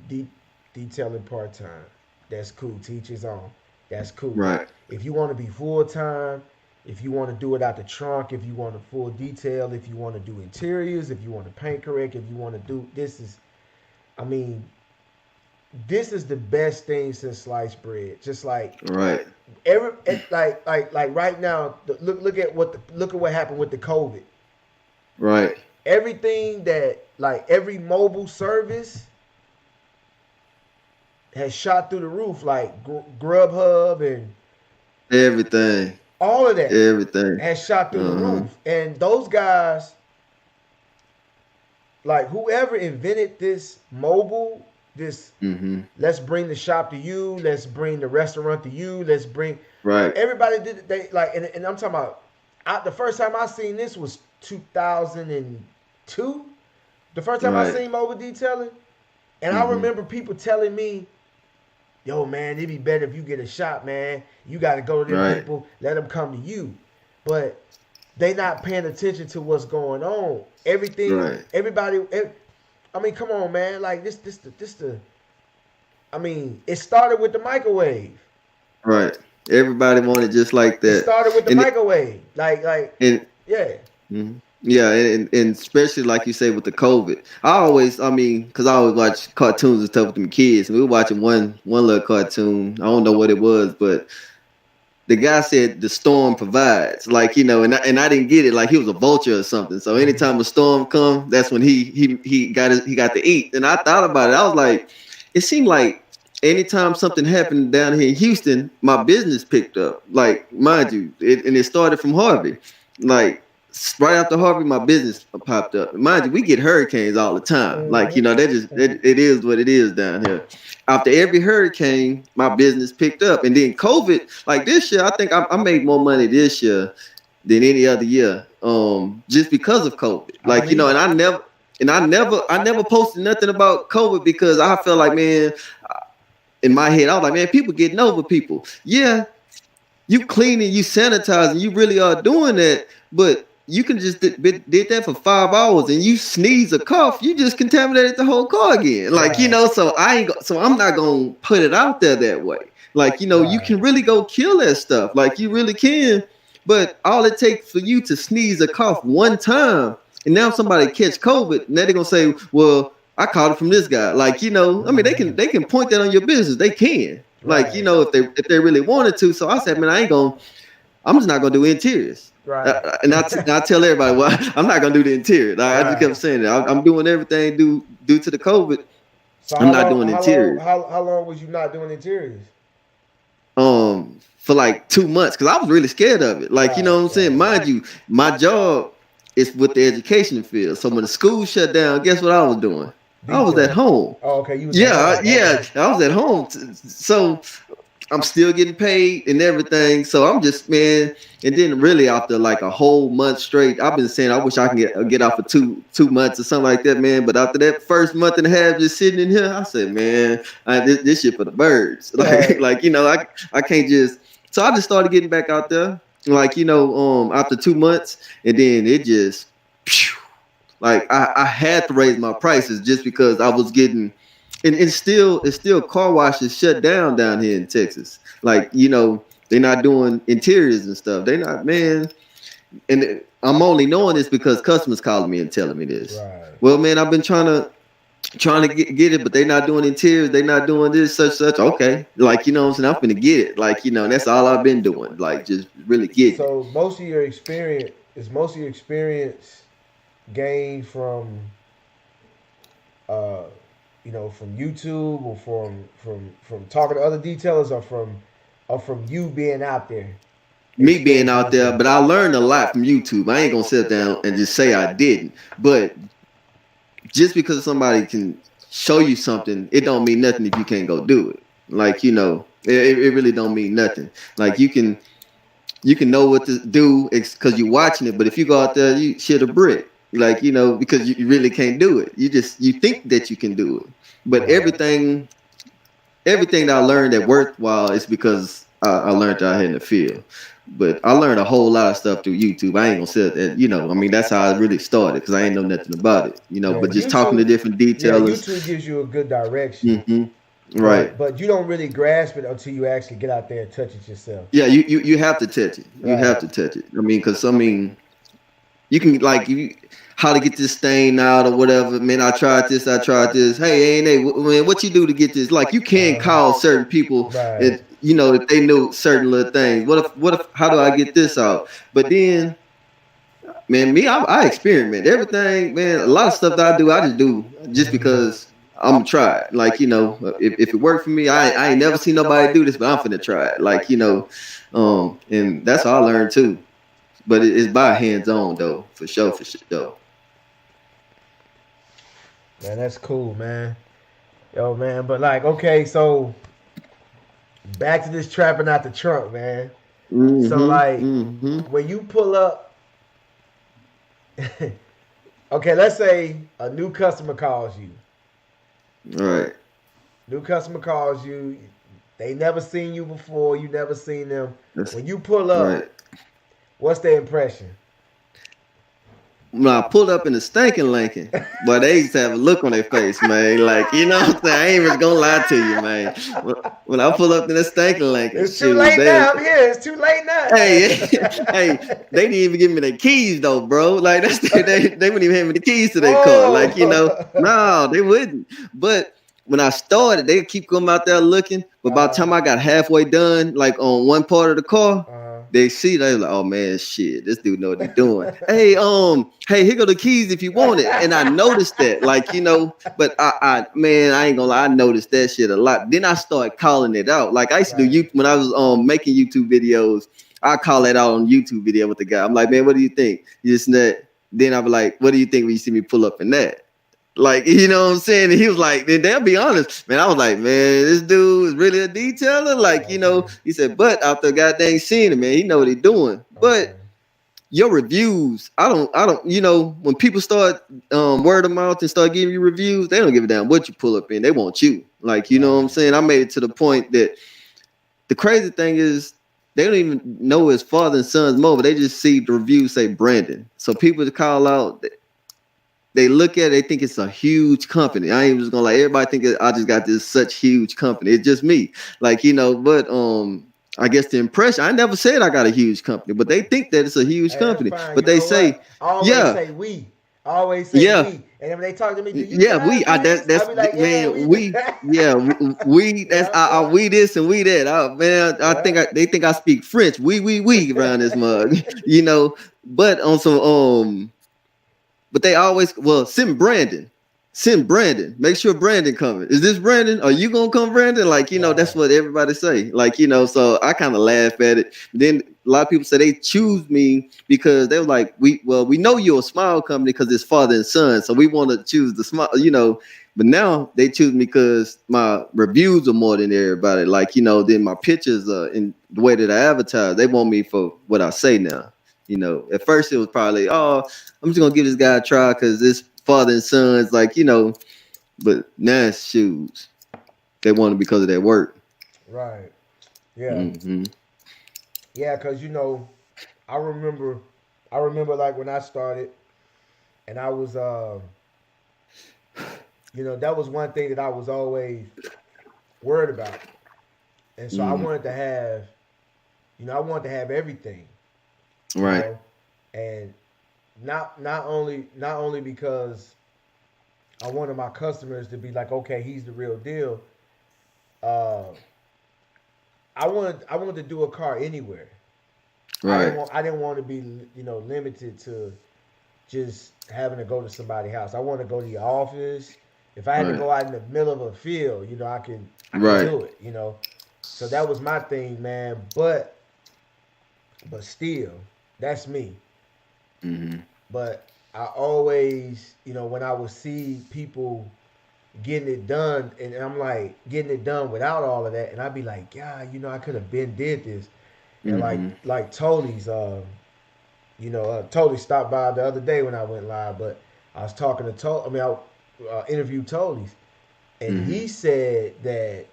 detailing part time, that's cool. Teach his own. That's cool. Right. If you want to be full time, if you want to do it out the trunk, if you want a full detail, if you want to do interiors, if you want to paint correct, if you want to do this is the best thing since sliced bread. Just like like right now, look at what happened with the COVID. Right. Everything that, like, every mobile service has shot through the roof, like Grubhub and everything. All of that. Everything has shot through the roof. And those guys, like, whoever invented this mobile, let's bring the shop to you, let's bring the restaurant to you, let's bring everybody did it. They like, and I'm talking about, the first time I seen this was 2002. The first time I seen mobile detailing, and I remember people telling me, yo, man, it'd be better if you get a shop, man. You got to go to them people, let them come to you. But they not paying attention to what's going on. Everybody. I mean, come on, man. Like, I mean, it started with the microwave. Right. Everybody wanted just like that. It started with the microwave. Yeah, and especially like you say with the COVID. Because I always watch cartoons and stuff with them kids. And we were watching one little cartoon. I don't know what it was, but the guy said the storm provides. Like, you know, and I didn't get it. Like, he was a vulture or something. So anytime a storm comes, that's when he got to eat. And I thought about it. I was like, it seemed like anytime something happened down here in Houston, my business picked up. Like, mind you, it started from Harvey. Like, right after Harvey, my business popped up. Mind you, we get hurricanes all the time. Like, you know, it is what it is down here. After every hurricane, my business picked up. And then COVID, like this year, I think I made more money this year than any other year. Just because of COVID. Like, you know, and I never posted nothing about COVID because I felt like, man, in my head, I was like, man, people getting over people. Yeah, you cleaning, you sanitizing, you really are doing that, but you can just did that for 5 hours and you sneeze or cough, you just contaminated the whole car again. Like, you know, so I'm not gonna put it out there that way. Like, you know, you can really go kill that stuff. Like, you really can. But all it takes for you to sneeze or cough one time, and now somebody catch COVID, now they're gonna say, well, I caught it from this guy. Like, you know, I mean, they can point that on your business. They can. Like, you know, if they really wanted to. So I said, man, I'm just not gonna do interiors. Right. And I tell everybody, well, I'm not gonna do the interior. I just kept saying that. I'm doing everything due to the COVID. So I'm not doing interiors. How long was you not doing interiors? For like 2 months, because I was really scared of it. Like, you know what I'm saying? Mind you, my job is with the education field. So when the school shut down, guess what I was doing? I was at home. Oh, okay. You was I was at home. So I'm still getting paid and everything. So I'm just, man. And then really after like a whole month straight, I've been saying I wish I can get off for two months or something like that, man. But after that first month and a half just sitting in here, I said, man, this shit for the birds. Like, you know, I can't just. So I just started getting back out there, like, you know, after 2 months, and then it just, like, I had to raise my prices just because I was getting. And it's still car washes shut down here in Texas. Like, you know, they're not doing interiors and stuff. They're not, man. and I'm only knowing this because customers calling me and telling me this. Right. Well, man, I've been trying to get it, but they not doing interiors, they not doing this, such. Okay, like you know what I'm saying, I'm finna get it, like you know, and that's all I've been doing, like just really getting it. So most of your experience gained from uh from YouTube or from talking to other detailers or from you being out there Me being experiencing out this there, stuff. but I learned a lot from YouTube. I ain't gonna sit down and just say I didn't, but just because somebody can show you something, it don't mean nothing if you can't go do it. Like you know, it really don't mean nothing. Like you can know what to do because you're watching it, but if you go out there, you shit a brick. Like you know, because you really can't do it. You think that you can do it, but everything that I learned that worthwhile is because I learned out here in the field. But I learned a whole lot of stuff through YouTube. I ain't gonna say that, you know. I mean, that's how I really started because I ain't know nothing about it, you know. Yeah, But just talking to different detailers, YouTube gives you a good direction, hmm right? but you don't really grasp it until you actually get out there and touch it yourself. Yeah, you have to touch it. You have Right. to touch it. I mean, because I mean, you can like how to get this stain out or whatever. Man, I tried this. I tried this. Hey, man, what you do to get this? Like, you can call certain people, Right. and you know if they knew certain little things. What if? How do I get this out? But then, man, I experiment everything. Man, a lot of stuff that I do, I just do just because I'm gonna try it. Like, you know, if it worked for me, I ain't never seen nobody do this, but I'm finna try it. Like, you know, and that's all I learned too. But it's by hands on though, for sure. Man, that's cool, man. Yo, man, but like, okay, so back to this trapping out the trunk, man. So like, Mm-hmm. when you pull up, okay, let's say a new customer calls you. All right. New customer calls you. They never seen you before. You never seen them. That's When you pull right. up, what's their impression? When I pulled up in the stinking Lincoln, but they used to have a look on their face, man. Like, you know what I'm saying? I ain't even gonna lie to you, man. When I pull up in the stinking Lincoln, It's too shoot, late now. I'm here. It's too late now. hey, hey, they didn't even give me their keys though, bro. Like they wouldn't even hand me the keys to their car. Like, you know, Whoa. no, they wouldn't. But when I started, they keep coming out there looking. But by the time I got halfway done, like on one part of the car, they like, oh man, shit, this dude know what he's doing. Hey, here go the keys if you want it. And I noticed that, like, you know, but man, I ain't gonna lie, I noticed that shit a lot. Then I started calling it out. Like I used to do you when I was making YouTube videos. I call it out on YouTube video with the guy. I'm like, man, what do you think? This and that. Then I be like, what do you think when you see me pull up in that? Like, you know what I'm saying? And he was like, then they'll be honest. Man, I was like, man, this dude is really a detailer. Like, you know, he said, but after goddamn seeing him, man, he know what he's doing. But your reviews, I don't, you know, when people start word of mouth and start giving you reviews, they don't give a damn what you pull up in. They want you. Like, you know what I'm saying? I made it to the point that the crazy thing is they don't even know his father and son's mobile. They just see the reviews say Brandon. So people to call out, they look at it, they think it's a huge company. I ain't just gonna like everybody think I just got this such huge company. It's just me. Like, you know, but I guess the impression, I never said I got a huge company, but they think that it's a huge Hey, that's company. fine. But You they know what? say, Always yeah, say we. Always say yeah, we. And when they talk to me, do you yeah, guys do this? I that's be like, yeah, man, we do. we that's Yeah, yeah, we this and we that. Man, I think yeah. they think I speak French. We around this mug, you know. But on some but they always send Brandon. Send Brandon. Make sure Brandon coming. Is this Brandon? Are you gonna come, Brandon? Like, you know, that's Right. what everybody say. Like, you know, so I kind of laugh at it. Then a lot of people say they choose me because they were like, we know you're a smile company because it's father and son. So we want to choose the smile, you know. But now they choose me because my reviews are more than everybody. Like, you know, then my pictures in the way that I advertise, they want me for what I say now. You know, at first it was probably, oh, I'm just gonna give this guy a try because this father and sons, like, you know, but now it's shoes. They want it because of their work. Right. Yeah. Mm-hmm. Yeah, because, I remember, like when I started and I was, that was one thing that I was always worried about. And so I Mm-hmm. wanted to have, I wanted to have everything, you Right. know. and not only because I wanted my customers to be like, okay, he's the real deal. Uh, I wanted to do a car anywhere. Right. I didn't want to be limited to just having to go to somebody's house. I want to go to your office. If I had to Right. go out in the middle of a field, I can Right. do it. So that was my thing, man. But still, that's me. Mm-hmm. But I always, when I would see people getting it done, and I'm like getting it done without all of that, and I'd be like, yeah, I could have been did this, and Mm-hmm. like Tony's, Totally stopped by the other day when I went live, but I was talking to I interviewed Tony's, and Mm-hmm. he said that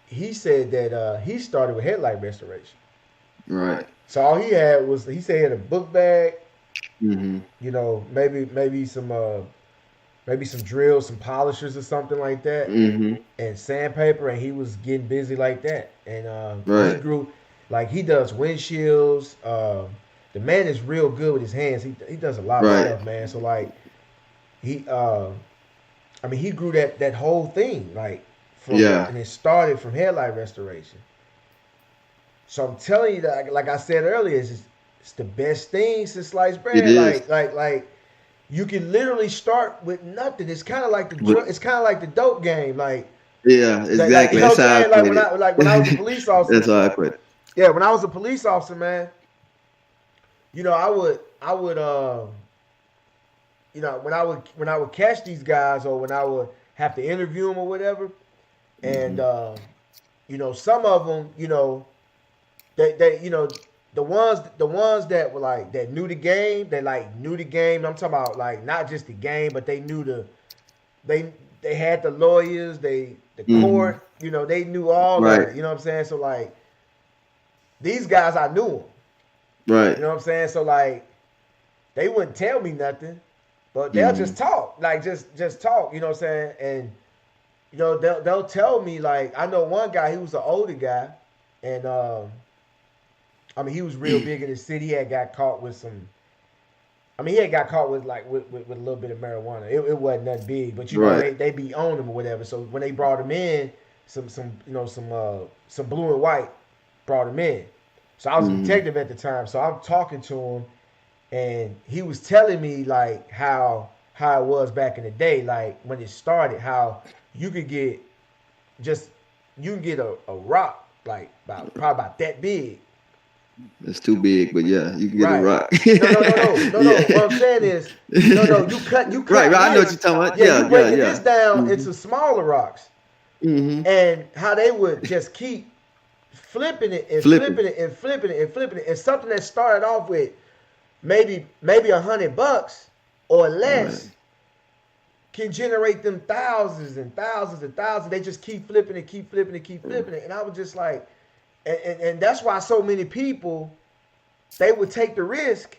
he started with headlight restoration. Right. So all he said he had a book bag, Mm-hmm. maybe some drills, some polishers or something like that, Mm-hmm. and sandpaper, and he was getting busy like that. And he Right. grew, like he does windshields. The man is real good with his hands. He does a lot of Right. stuff, man. So like he, I mean, he grew that whole thing Yeah. and it started from headlight restoration. So I'm telling you that, like I said earlier, it's the best thing since sliced It bread. is. Like you can literally start with nothing. It's kind of like the But drug. It's kind of like the dope game. yeah, Like you exactly. know That's what I'm how I saying? Like put when it. I was a police officer. That's how I put it. Yeah, when I was a police officer, man. I would when I would catch these guys, or when I would have to interview them or whatever, and Mm-hmm. some of them, they the ones that were like that knew the game, they like knew the game. I'm talking about like not just the game, but they knew they they had the lawyers, the Mm-hmm. court, they knew all of Right. it. You know what I'm saying? So like these guys, I knew them. Right. You know what I'm saying? So like they wouldn't tell me nothing, but they'll Mm-hmm. just talk, like just talk. You know what I'm saying? And they'll tell me, like, I know one guy, he was an older guy, and I mean he was real big in the city. He had got caught with some. I mean, he had got caught with like with a little bit of marijuana. It wasn't that big, but Right. they be on him or whatever. So when they brought him in, some blue and white brought him in. So I was a Mm-hmm. detective at the time. So I'm talking to him, and he was telling me like how it was back in the day, like when it started, how you could get just you can get a rock like probably about that big. It's too big, but yeah, you can get a Right. rock. No. Yeah. What I'm saying is, no. You Right, cut right. I know what this. you're talking about. Yeah, you Yeah, yeah, breaking yeah. this down Mm-hmm. into smaller rocks, Mm-hmm. and how they would just keep flipping it and Flipping. flipping it and flipping it and flipping it, and something that started off with maybe $100 or Right. less can generate them thousands and thousands and thousands. They just keep flipping it, keep flipping it, keep flipping it, and I was just like, and that's why so many people they would take the risk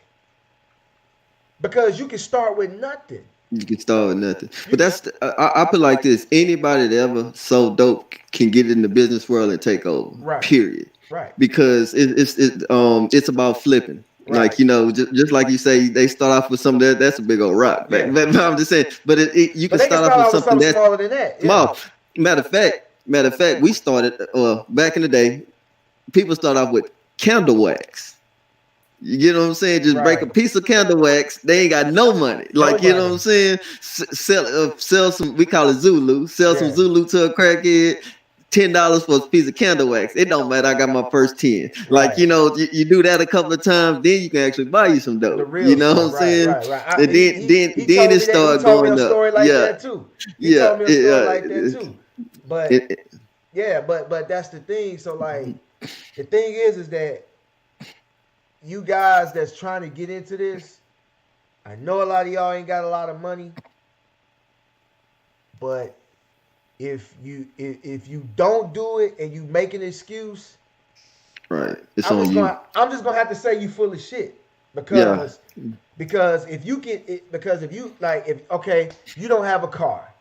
because you can start with nothing. You can start with nothing. You But can, I put it like this: anybody that ever so dope can get in the business world and take over. right, Period. right, Because it's about flipping. right. Like just like you say, they start off with something that's a big old rock. Yeah. But I'm just saying, but you But can they can start off start with out with something something that's smaller than that. Yeah. small. Matter of fact, we started back in the day. People start off with candle wax. You get what I'm saying? Just break a Right. piece of candle wax. They ain't got no money. No Like you know what money. I'm saying? Sell some. We call it Zulu. Sell some Yeah. Zulu to a crackhead. $10 for a piece of candle wax. It don't matter. I got my first 10. Like Right. you do that a couple of times, then you can actually buy you some The dope. You real know what stuff. I'm Right. saying? Right. Right. And then it He start told me a going up. story like Yeah, that too. He yeah, told me a story yeah. like that too. But It, yeah, but that's the thing. So like the thing is that you guys that's trying to get into this, I know a lot of y'all ain't got a lot of money, but if you don't do it and you make an excuse, right. It's on you. I'm just gonna have to say you full of shit Yeah. because if you like if okay you don't have a car,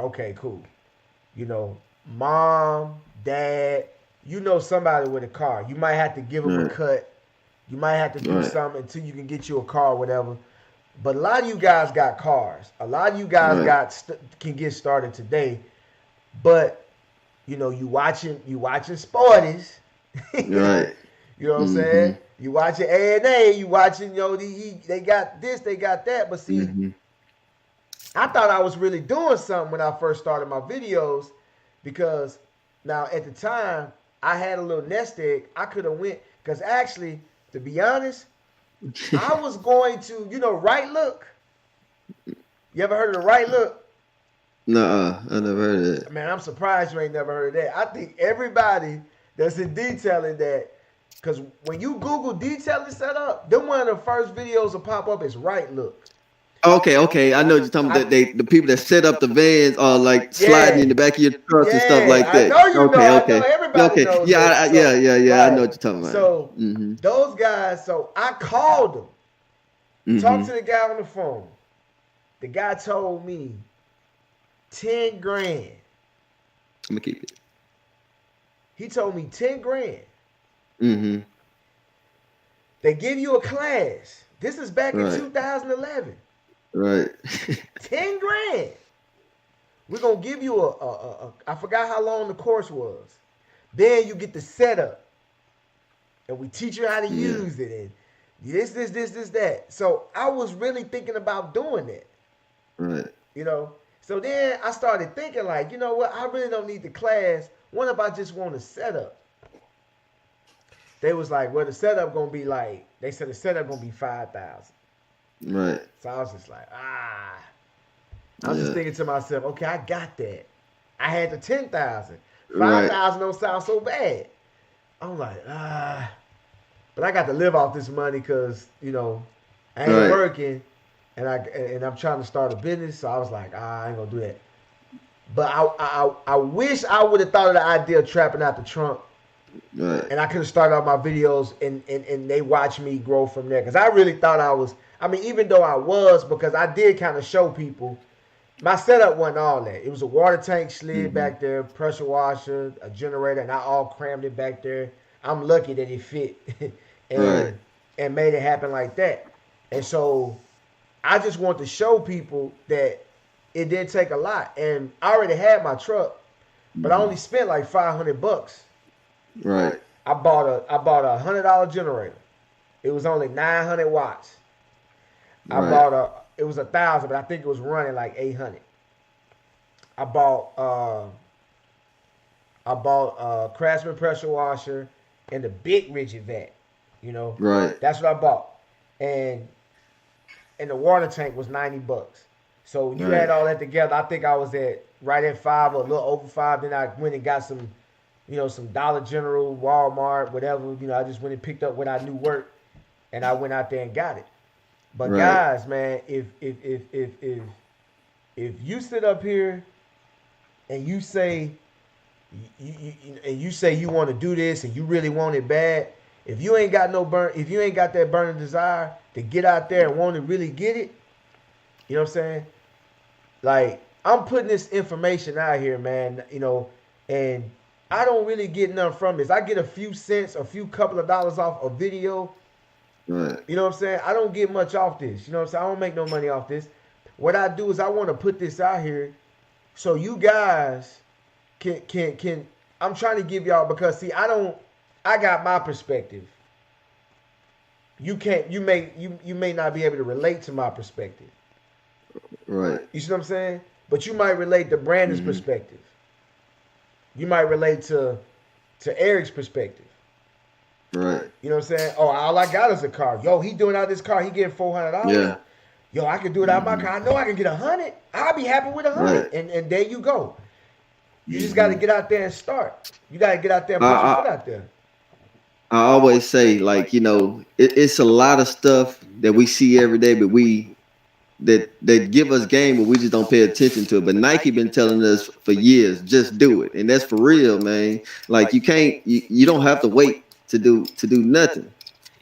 okay, cool, you know, mom, dad, you know somebody with a car. You might have to give them a Right. cut. You might have to do Right. something until you can get you a car or whatever. But a lot of you guys got cars. A lot of you guys Right. can get started today. But you watching Sporties. Right. You know what I'm Mm-hmm. saying? You watching A&A. You watching they got this, they got that. But see, Mm-hmm. I thought I was really doing something when I first started my videos because now at the time I had a little nest egg. I could have went because actually, to be honest, I was going to right look. You ever heard of the right look? Nuh-uh. I never heard of that. Man, I'm surprised you ain't never heard of that. I think everybody that's in detailing that, because when you Google detailing setup, then one of the first videos will pop up is right look. Okay, okay. I know what you're talking I, about. The people that set up the vans are like sliding in yeah, the back of your trucks and stuff yeah. like I that. know you know. Okay, I know okay. Yeah, everybody okay. knows Yeah, that. yeah, So yeah, yeah. I know right. what you're talking about. So Mm-hmm. those guys. So I called them. Talked Mm-hmm. to the guy on the phone. The guy told me 10 grand. I'm gonna keep it. He told me 10 grand. Mm-hmm. They give you a class. This is back in Right. 2011. Right. 10 grand. We're gonna give you I forgot how long the course was. Then you get the setup. And we teach you how to Yeah. use it and this, that. So I was really thinking about doing that. Right. You know. So then I started thinking like, you know what, I really don't need the class. What if I just want a setup? They was like, well, the setup gonna be like, they said the setup gonna be 5,000. Right. So I was just like, I was just Yeah. thinking to myself, okay, I got that. I had the 10,000. Right. 5,000 don't sound so bad. I'm like, but I got to live off this money because I ain't Right. working, and I'm trying to start a business. So I was like, I ain't gonna do that. But I wish I would have thought of the idea of trapping out the trunk, Right. and I could have started out my videos, and they watch me grow from there. Because I really thought I was. I mean, even though I was, because I did kind of show people. My setup wasn't all that. It was a water tank slid Mm-hmm. back there, pressure washer, a generator, and I all crammed it back there. I'm lucky that it fit Right. and made it happen like that. And so I just want to show people that it did take a lot. And I already had my truck, but I Mm-hmm. only spent like $500. Right. I bought a $100 generator. It was only 900 watts. I Right. bought it was 1,000, but I think it was running like 800. I bought a Craftsman pressure washer and the big rigid vat. Right. That's what I bought, and the water tank was $90. So when you Right. add all that together, I think I was right at 5 or a little over 5. Then I went and got some, some Dollar General, Walmart, whatever. I just went and picked up what I knew worked, and I went out there and got it. But Right. guys, man, if you sit up here and you say you want to do this and you really want it bad, if you ain't got that burning desire to get out there and want to really get it, you know what I'm saying? Like, I'm putting this information out here, man, and I don't really get nothing from this. I get a few cents, a few couple of dollars off a video. Right. You know what I'm saying? I don't get much off this. You know what I'm saying? I don't make no money off this. What I do is I want to put this out here so you guys can I'm trying to give y'all, because see, I got my perspective. You may not be able to relate to my perspective. Right. You see what I'm saying? But you might relate to Brandon's Mm-hmm. perspective. You might relate to Eric's perspective. Right. You know what I'm saying? Oh, all I got is a car. Yo, he doing out this car. He getting $400. Yeah. Yo, I can do it out my Mm-hmm. car. I know I can get 100. I'll be happy with 100. Right. And there you go. You just Mm-hmm. got to get out there and start. You got to get out there and put your foot out there. I always say, like, it's a lot of stuff that we see every day, but that give us game, but we just don't pay attention to it. But Nike been telling us for years, just do it, and that's for real, man. Like, you don't have to wait to do nothing.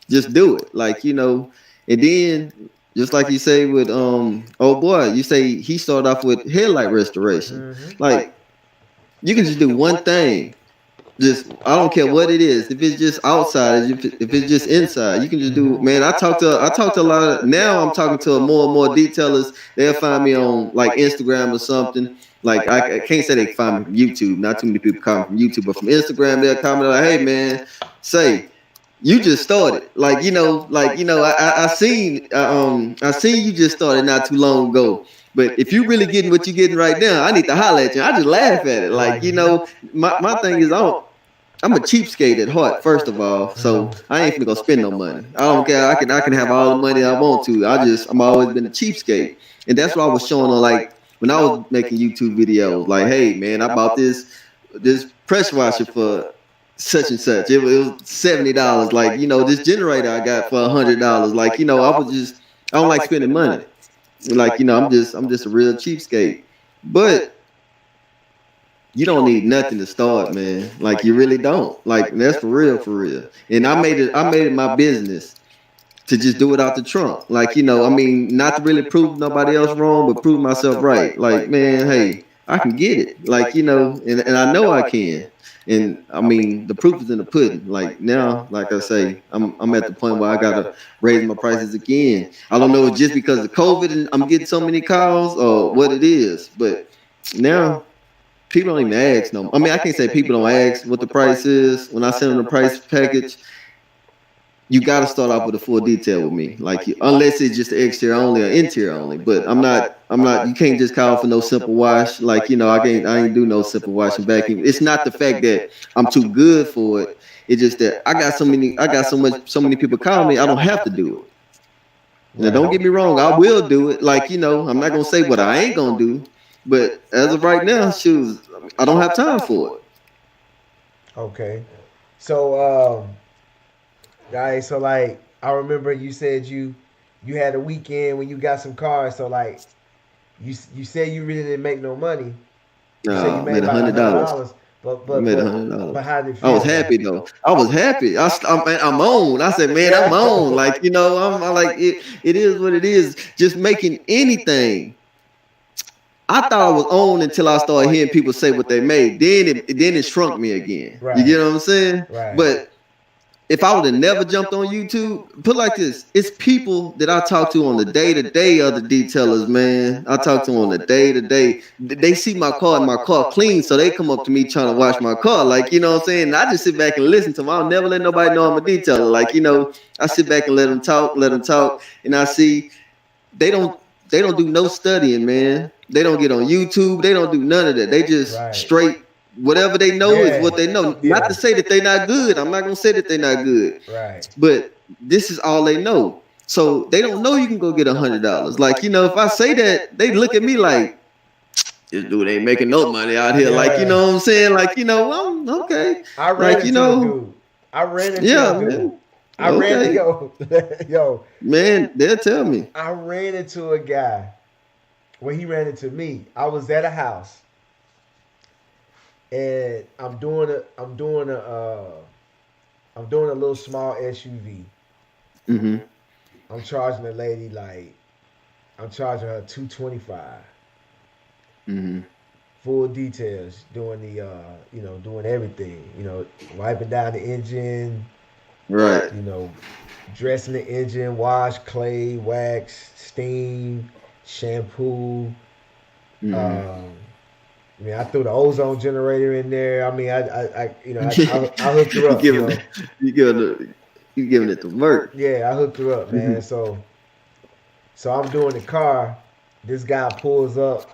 Just do it, like, and then just like you say with oh boy, you say he started off with headlight restoration. Mm-hmm. Like, you can just do one thing Just I don't care what it is. If it's just outside, if it's just inside, you can just do. Man, I talk to a lot of. Now I'm talking to more and more detailers. They'll find me on like Instagram or something. Like I can't say they can find me from YouTube. Not too many people comment from YouTube, but from Instagram they'll comment like, "Hey man, say you just started." I seen you just started not too long ago. But if you really getting what you're getting right now, I need to holler at you. I just laugh at it. Like, my thing is I'm a cheapskate at heart, first of all. So I ain't finna go spend no money. I don't care. I can have all the money I want to. I'm always been a cheapskate. And that's what I was showing on, like, when I was making YouTube videos, like, hey man, I bought this pressure washer for such and such. It was $70. Like, this generator I got for $100. Like, I don't like spending money. Like, I'm just a real cheapskate. But you don't need nothing to start, man. Like, you really don't. Like, that's for real, for real. And I made it my business to just do it out the trunk. Like, not to really prove nobody else wrong, but prove myself right. Like, man, hey, I can get it. Like, and I know I can. And the proof is in the pudding. Like, now, like I say, I'm at the point where I gotta raise my prices again. I don't know if it's just because of COVID and I'm getting so many calls or what it is, but now people don't even ask no more. I can't say people don't ask what the price is. When I send them the price package, you got to start off with a full detail with me. Like, unless it's just the exterior only or interior only. But I'm not. You can't just call for no simple wash. Like, I ain't do no simple wash and vacuum. It's not the fact that I'm too good for it. It's just that I got so many people call me. I don't have to do it. Now, don't get me wrong. I will do it. Like, I'm not gonna say what I ain't gonna do. But as of right now, shoes, I don't have time for it. Okay. So, guys, so like I remember you said you had a weekend when you got some cars. So like you said you really didn't make no money. You said you No, made made about $100. $100, but I but made but $100. but how did it I was feel? happy though. I was happy. I'm on. I said, man, I'm on. Like, I like it. It is what it is. Just making anything. I thought I was on until I started hearing people say what they made. Then it shrunk me again. You Right. get what I'm saying? Right. But if I would have never jumped on YouTube, put like this, it's people that I talk to on the day to day of the detailers, man. I talk to them on the day to day. They see my car and my car clean, so they come up to me trying to wash my car. Like, you know what I'm saying? And I just sit back and listen to them. I'll never let nobody know I'm a detailer. Like, I sit back and let them talk, and I see they don't they don't do no studying, man. They don't get on YouTube. They don't do none of that. They just Right. straight whatever they know is what they know. Not Yeah. to say that they're not good. I'm not gonna say that they're not good, Right. but this is all they know. So they don't know you can go get $100. Like, if I say that, they look at me like, this dude ain't making no money out here. Like, you Yeah. know what I'm saying? Like, well, okay. I ran Like, into a dude. I ran into yeah, a dude. man. I ran Okay. yo, Man, they'll tell me. I ran into a guy. Well, he ran into me. I was at a house and I'm doing a little small SUV. Mm-hmm. I'm charging the lady like I'm charging her 225. Mm-hmm. Full details, doing the doing everything, wiping down the engine, Right. dressing the engine, wash, clay, wax, steam, shampoo. Mm-hmm. I threw the ozone generator in there. I hooked her you up. giving you giving it to work. Yeah, I hooked her up, man. So I'm doing the car. This guy pulls up.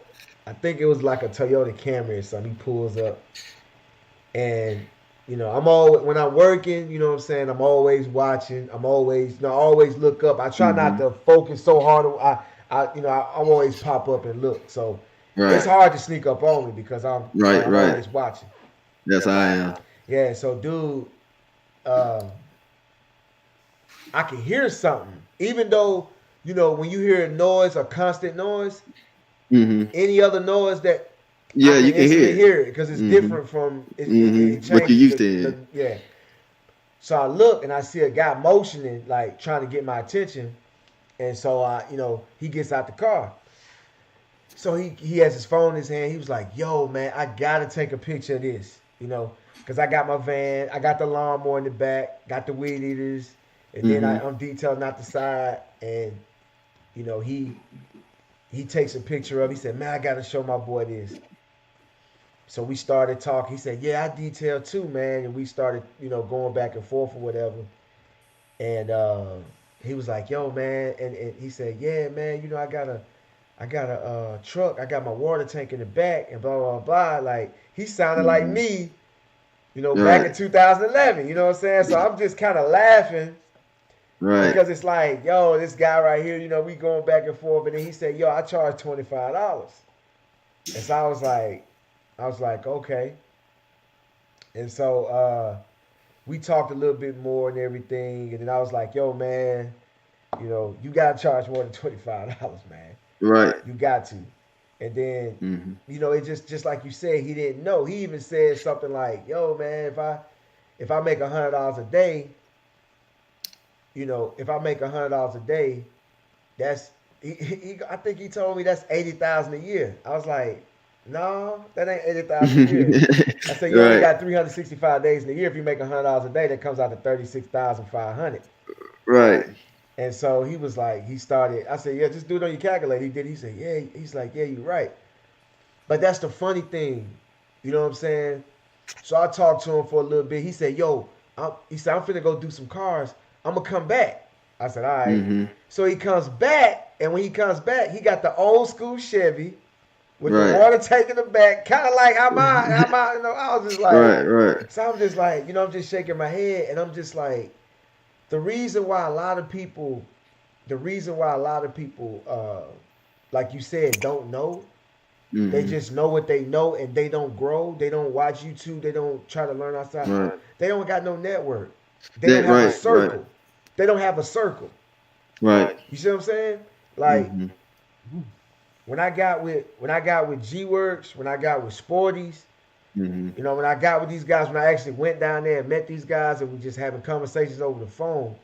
I think it was like a Toyota Camry or something. He pulls up, and I'm always when I'm working. You know what I'm saying? I'm always watching. I'm always, I always look up. I try not Mm-hmm. to focus so hard. I'm always pop up and look. So it's Right. hard to sneak up on me because Right. I'm Right. always watching. That's how I am. Yeah. So, dude, uh, I can hear something, even though when you hear a noise, a constant noise, Mm-hmm. any other noise that I Yeah, can you can instantly hear it. hear it because it's Mm-hmm. different from it Mm-hmm. What you changes used to. yeah. So I look and I see a guy motioning, like trying to get my attention, and so he gets out the car. So he has his phone in his hand. He was like, "Yo, man, I gotta take a picture of this." you know, because I got my van, I got the lawnmower in the back, got the weed eaters, and then Mhm. I'm detailing out the side, and you know he takes a picture of. He said, "Man, I gotta show my boy this." So we started talking. He said, "Yeah, I detail too, man," and we started, going back and forth or whatever. And he was like, "Yo, man," and he said, "Yeah, man, I got a truck. I got my water tank in the back, and blah blah blah." Like he sounded like Mhm. me, back in Right. 2011. You know what I'm saying? So I'm just kind of laughing Right. because it's like, yo, this guy right here, we going back and forth, and then he said, "Yo, I charge $25," and so I was like, okay, and so we talked a little bit more and everything, and then I was like, "Yo, man, you gotta charge more than $25, man. Right. You got to." And then, Mhm. it just like you said, he didn't know. He even said something like, "Yo, man, if I make $100 a day, if I make $100 a day, that's I think he told me that's 80,000 a year." I was like, "No, that ain't 80,000 a year." I said, "You only Right. got 365 days in a year. If you make $100 a day, that comes out to 36,500." Right. And so he was like, he started. I said, "Yeah, just do it on your calculator." He did. He said, "Yeah." He's like, "Yeah, you're right." But that's the funny thing. You know what I'm saying? So I talked to him for a little bit. He said, "Yo," he said, "I'm finna go do some cars. I'm gonna come back." I said, "All right." Mhm. So he comes back, and when he comes back, he got the old school Chevy with the Right. water tank in the back, kind of like how my. I was just like, Right. Right. so I'm just like, I'm just shaking my head, and I'm just like, the reason why a lot of people, the reason why a lot of people, like you said, don't know. They Mhm. just know what they know, and they don't grow. They don't watch YouTube. They don't try to learn outside. Right. They don't got no network. They don't That have a right. Right. circle. They don't have a circle. Right. You see what I'm saying? Like Mhm. when I got with G Works, when I got with Sporties, Mhm. when I got with these guys, when I actually went down there and met these guys, and we just having conversations over the phone.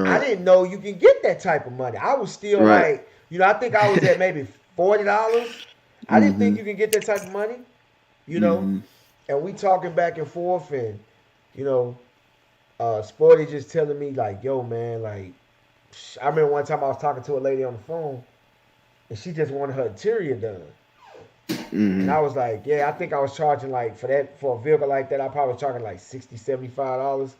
I Right. didn't know you can get that type of money. I was still Right. like, I think I was at maybe $40. I didn't think Mhm. you can get that type of money, you know. Mhm. And we talking back and forth, and you know, Sporty just telling me like, "Yo, man, like, I remember one time I was talking to a lady on the phone, and she just wanted her interior done." And I Mhm. was like, "Yeah, I think I was charging like for a vehicle like that. I probably was charging like $60, $75,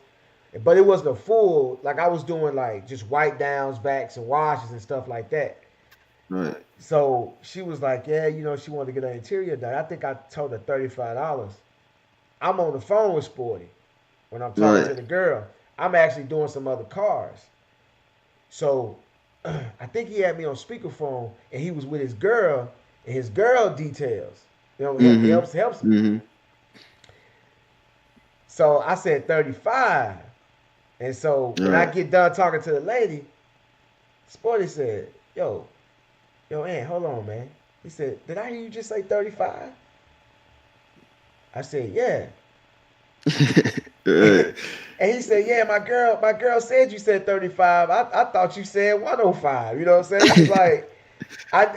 but it wasn't a full. Like I was doing like just wipe downs, backs, and washes and stuff like that." Right. So she was like, "Yeah, she wanted to get her interior done." I think I told her $35. I'm on the phone with Sporty when I'm talking Right. to the girl. I'm actually doing some other cars. So I think he had me on speakerphone, and he was with his girl, and his girl details. Mhm. Helps him. Mhm. So I said 35. And so when I Right. get done talking to the lady, Sporty said, yo, Aunt, hold on, man. He said, "Did I hear you just say 35?" I said, "Yeah." Right. And he said, "Yeah, my girl said you said 35. I thought you said 105." You know what I'm saying? He was like,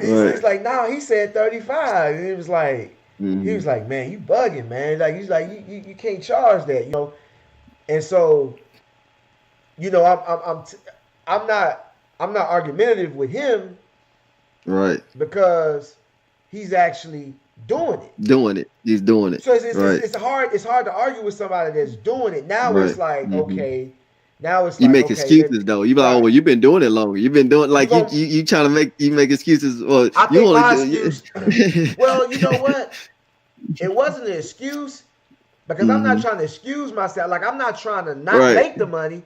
he's Right. like, "No, he said 35." And he was Mhm. like, "Man, you bugging, man. Like, he's like, you can't charge that." And so, you know, I'm not argumentative with him Right. because he's actually doing it. Doing it. He's doing it. So it's, Right. it's hard it's hard to argue with somebody that's doing it. Now it's Right. like, Mhm. okay, now it's You like, make okay, let me, excuses though. You be like, oh right. well, you've been doing it longer. You've been doing You like you going you, you trying to make excuses. Or I you think only my do. excuse well, you know what? It wasn't an excuse because I'm not Mhm. trying to excuse myself. Like I'm not trying to not Right. make the money.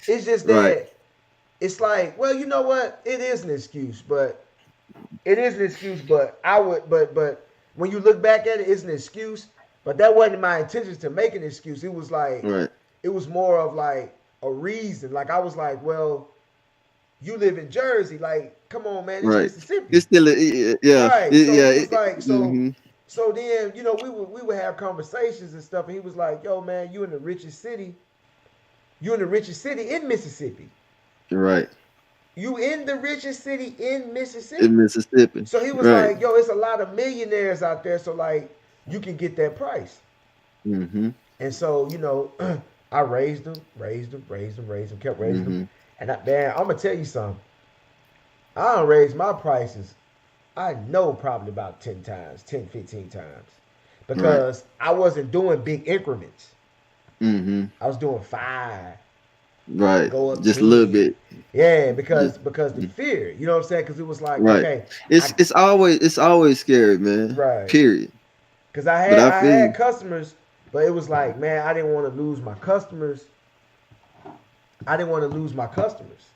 It's just Right. that it's like, well, you know what? It is an excuse, but I would but when you look back at it, it's an excuse. But that wasn't my intention to make an excuse. It was like Right. it was more of like a reason. Like I was like, well, you live in Jersey, like, come on, man, it's Right. Mississippi. It's still yeah. Right. So Yeah. he was like, Mhm. so then, we would have conversations and stuff, and he was like, "Yo, man, you in the richest city in Mississippi. Right. You in the richest city in In Mississippi." Mississippi. So he was Right. like, "Yo, it's a lot of millionaires out there, so like you can get that price." Mm-hmm. And so, I raised them, kept raising them. Mm-hmm. And man, I'm gonna tell you something. I don't raise my prices. I know probably about 10 times, 10, 15 times. Right. Because I wasn't doing big increments. Mm-hmm. I was doing five, Right. go up Just a little 10. bit. Yeah, Just because the fear, you know what I'm saying? Because it was like, right. okay, I It's always scary, man. right. Period. Because I But had I I feel had you. customers, but it was like, man, I didn't want to lose my customers. I didn't want to lose my customers,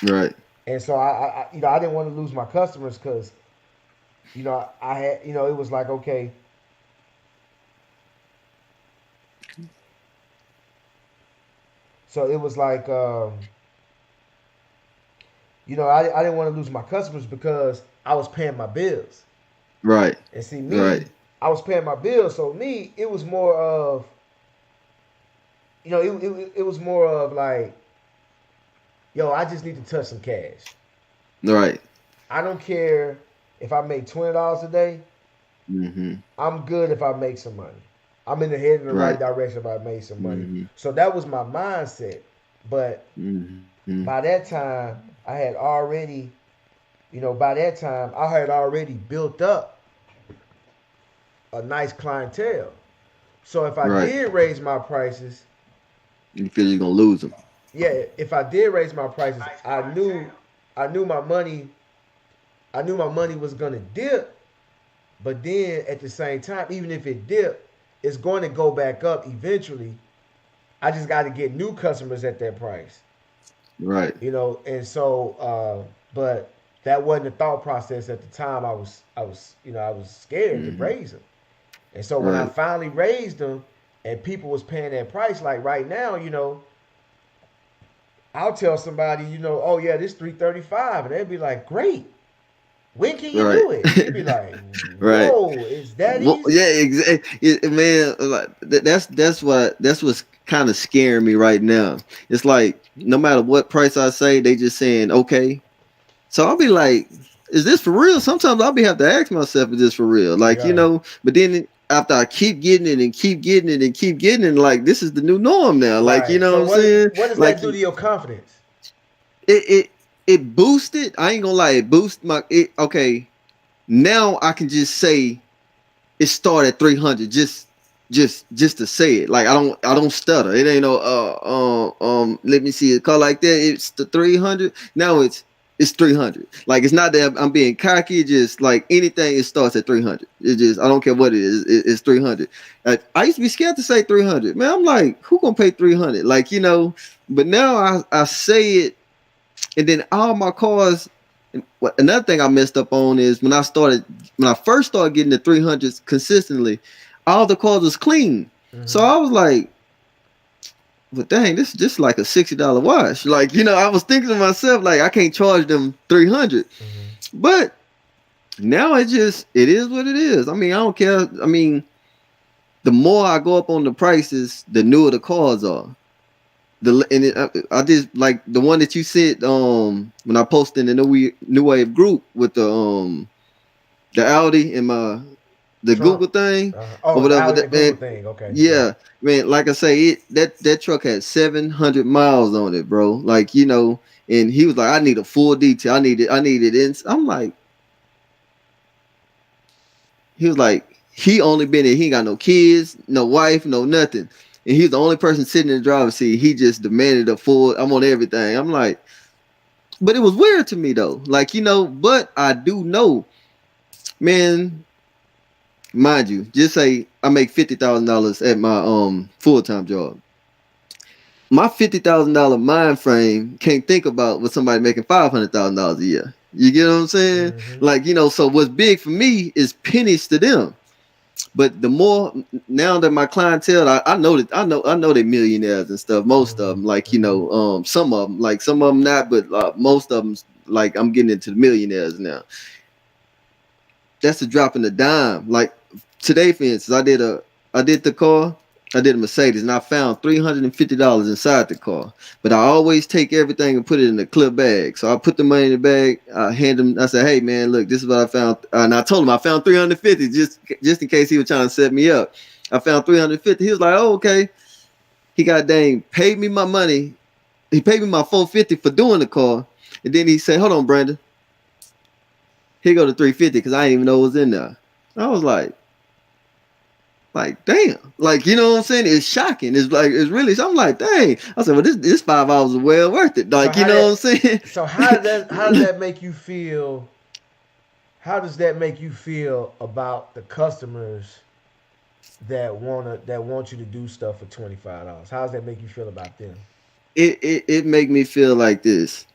Right. and so I didn't want to lose my customers because I had it was like, okay, so it was like I didn't want to lose my customers because I was paying my bills, Right. and see Right. me, I was paying my bills, so me it was more of it was more of like, yo, I just need to touch some cash. Right. I don't care if I make $20 a day. Mm-hmm. I'm good if I make some money. I'm in the head in the right Right. direction if I made some money. Mm-hmm. So that was my mindset. But Mm-hmm. by that time, I had already, by that time, I had already built up a nice clientele. So if I Right. did raise my prices, You feel you're gonna lose them. yeah, if I did raise my prices, I knew my money, I knew my money was gonna dip. But then at the same time, even if it dipped, it's going to go back up eventually. I just got to get new customers at that price, Right. And so, but that wasn't the thought process at the time. I was scared to Mm-hmm. raise them, and so when I Right. finally raised them, and people was paying that price, like right now, I'll tell somebody, oh yeah, this 335, and they'd be like, great. When can you Right. do it? And you'd be like, Right. whoa, is that Well, easy? yeah, exactly. Man, like, that's what's kind of scaring me right now. It's like no matter what price I say, they just saying okay. So I'll be like, is this for real? Sometimes I'll be have to ask myself, is this for real? Like, Yeah. but then after I keep getting it and keep getting it and keep getting it, like this is the new norm now. Like, you Right. know So what I'm saying? what does that Like do to your confidence? it it boosted. I ain't gonna lie, it boost my it okay. Now I can just say it started at 300 just to say it. Like I don't stutter. It ain't no let me see it call like that. It's the 300. Now it's 300. Like it's not that I'm being cocky. It's just like anything, it starts at 300. It just I don't care what it is. It's 300. I used to be scared to say 300. Man, I'm like, who gonna pay 300? Like but now I say it, and then all my cars. Another thing I messed up on is when I first started getting the 300s consistently, all the cars was clean. So Mm-hmm. I was like, but dang, this is just like a $60 wash. Like, I was thinking to myself, like, I can't charge them 300. Mm-hmm. But now it is what it is. I mean, I don't care. I mean, the more I go up on the prices, the newer the cars are. I just like the one that you said when I posted in the new wave group with the Audi and the Trump. Google thing or Oh, the whatever out in the that Google man. thing. Okay. Yeah. Yeah, man, like I say, that truck had 700 miles on it, bro. Like, and he was like, I need a full detail. I need it in. I'm like, he was like, he only been in, he ain't got no kids, no wife, no nothing. And he's the only person sitting in the driver's seat. He just demanded a full, I'm on everything. I'm like, but it was weird to me though. Like, but I do know, man, mind you, just say I make $50,000 at my full time job. My $50,000 mind frame can't think about what somebody making $500,000 a year. You get what I'm saying? Mm-hmm. Like, so what's big for me is pennies to them. But the more now that my clientele, I know they're millionaires and stuff. Most of Mm-hmm. them, like Mm-hmm. some of them not, but most of them, like I'm getting into the millionaires now. That's a drop in the dime. Like today, for instance, I did the car. I did a Mercedes, and I found $350 inside the car. But I always take everything and put it in a clip bag. So I put the money in the bag. I hand him. I said, "Hey man, look, this is what I found." And I told him I found 350 just in case he was trying to set me up. I found 350. He was like, oh, okay. He got dang paid me my money. He paid me my 450 for doing the car. And then he said, hold on, Brandon. Here go to 350 because I didn't even know it was in there. I was like, damn. Like, you know what I'm saying? It's shocking. It's like, it's really, I'm like, dang. I said, well, this 5 hours is well worth it. So Like, you know what I'm saying? So how does that make you feel? How does that make you feel about the customers that want you to do stuff for $25? How does that make you feel about them? It make me feel like this.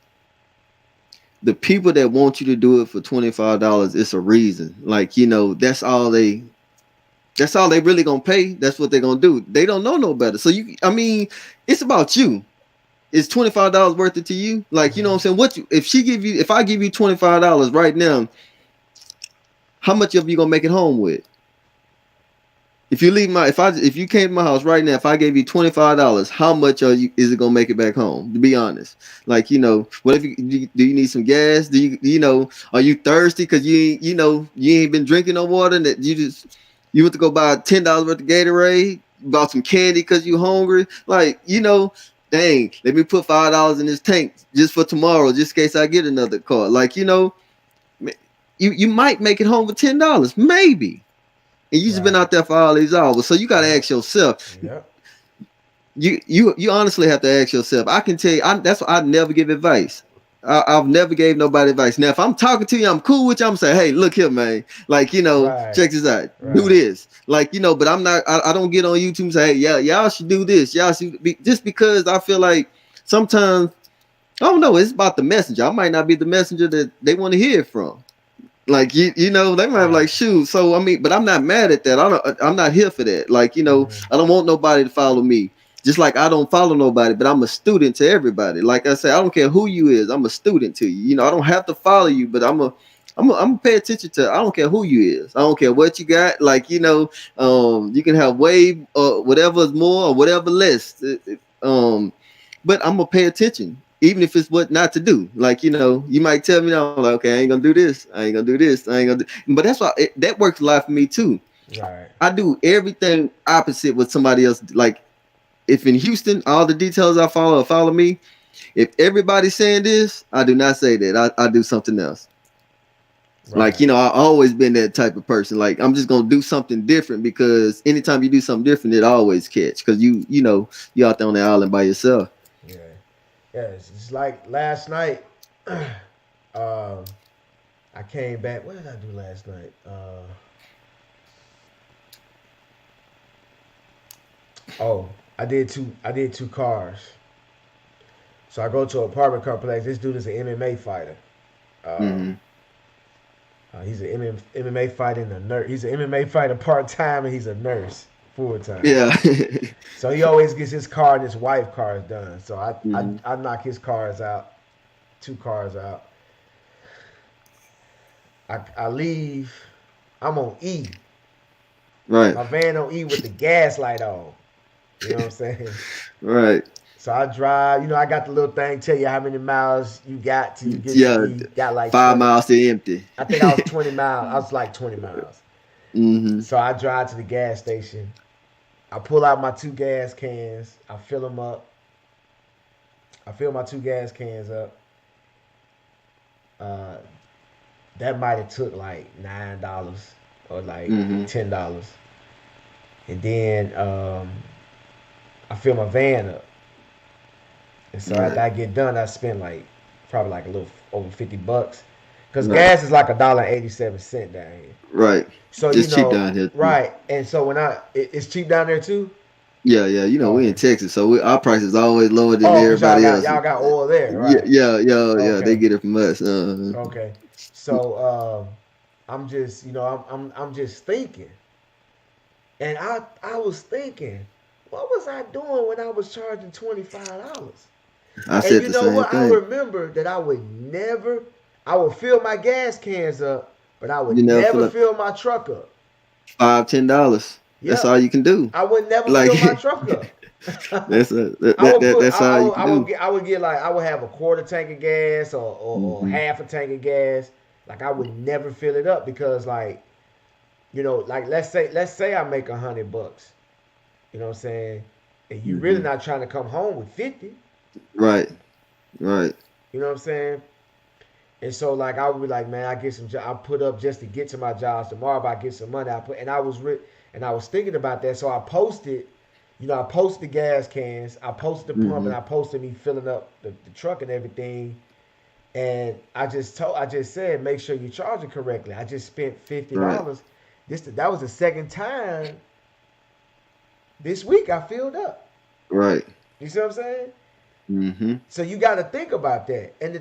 The people that want you to do it for $25, it's a reason. Like, that's all they really gonna pay. That's what they're gonna do. They don't know no better. So I mean, it's about you. Is $25 worth it to you? Like, you know what I'm saying? If I give you $25 right now, how much of you gonna make it home with? If you if you came to my house right now, if I gave you $25, how much is it gonna make it back home? To be honest, like, what if do you need some gas? Are you thirsty because you ain't been drinking no water and that you went to go buy $10 worth of Gatorade, bought some candy because you hungry? Like, dang, let me put $5 in this tank just for tomorrow, just in case I get another car. Like, you might make it home with $10, maybe. And you just been Right. out there for all these hours. So you gotta Yep. ask yourself. Yep. You honestly have to ask yourself. I can tell you, that's why I never give advice. I've never gave nobody advice. Now, if I'm talking to you, I'm cool with you. I'm saying, hey, look here, man. Like, Right. check this out. Do Right. this. Like, but I'm not. I don't get on YouTube and say, hey, yeah, y'all should do this. Y'all should be, just because I feel like sometimes I don't know. It's about the messenger. I might not be the messenger that they want to hear from. Like, they might have Right. like, shoot. So I mean, but I'm not mad at that. I'm not here for that. Like, Mm-hmm. I don't want nobody to follow me. Just like I don't follow nobody, but I'm a student to everybody. Like I said, I don't care who you is. I'm a student to you. I don't have to follow you, but I'm pay attention to. I don't care who you is. I don't care what you got. Like, you can have way whatever is more or whatever less. But I'm gonna pay attention, even if it's what not to do. Like, you might tell me now, like, okay, I ain't gonna do this. I ain't gonna do this. I ain't gonna do. But that's why that works a lot for me too. Right. I do everything opposite what somebody else. Like, if in Houston, all the details I follow me. If everybody's saying this, I do not say that. I do something else. Like, Right. I always been that type of person. Like, I'm just gonna do something different because anytime you do something different, it always catch. Because you out there on the island by yourself. Yeah. Yeah. It's like last night. um, I came back. What did I do last night? Oh, I did two cars. So I go to an apartment complex. This dude is an MMA fighter. Um, Hmm. he's an MMA fighter and a nurse. He's an MMA fighter part time, and he's a nurse full time. Yeah. So he always gets his car and his wife cars done. So I, I Hmm. I knock his cars out, two cars out. I leave. I'm on E. Right. My van on E with the gas light on. You know what I'm saying? Right. So I drive. I got the little thing tell you how many miles you got till you get to Yeah. E. Got like 20. 5 miles to empty. I think I was 20 miles. I was like 20 miles. Hmm. So I drive to the gas station. I pull out my two gas cans. I fill them up. I fill my two gas cans up. Uh, that might have took like $9 or like Hmm. $10. And then I fill my van up. And so after Right. I get done, I spend like probably like a little over $50. Cause Right. gas is like $1.87 down here. Right. So It's cheap down here too. right. And so it's cheap down there too. Yeah, yeah. We in Okay. Texas, so our price is always lower than Oh, cause everybody else. y'all got oil there, Yeah, right? yeah, yeah, yeah. They Okay. get it from us. Okay. So I'm just I'm just thinking, and I was thinking, what was I doing when I was charging $25? I And said you the know same what? I thing. remember that I would fill my gas cans up, but I would You never feel never like fill my truck up. $5, $10. That's all Yep. you can do. I would never Like fill my truck up. that, that's all you can do. I would get like I would have a quarter tank of gas or Hmm. half a tank of gas. Like I would never fill it up because like You know, like let's say I make $100. You know what I'm saying? And you really Mm-hmm. not trying to come home with 50. Right. Right. You know what I'm saying? And so like I would be like, man, I get some. I put up just to get to my jobs tomorrow. If I get some money, I put. And I was thinking about that. So I posted. You know, I posted the gas cans. I posted the pump, Mm-hmm. and I posted me filling up the truck and everything. And I just said, make sure you charge it correctly. I just spent Right. $50. That was the second time this week I filled up. Right. You see what I'm saying? Mm-hmm. So you got to think about that. And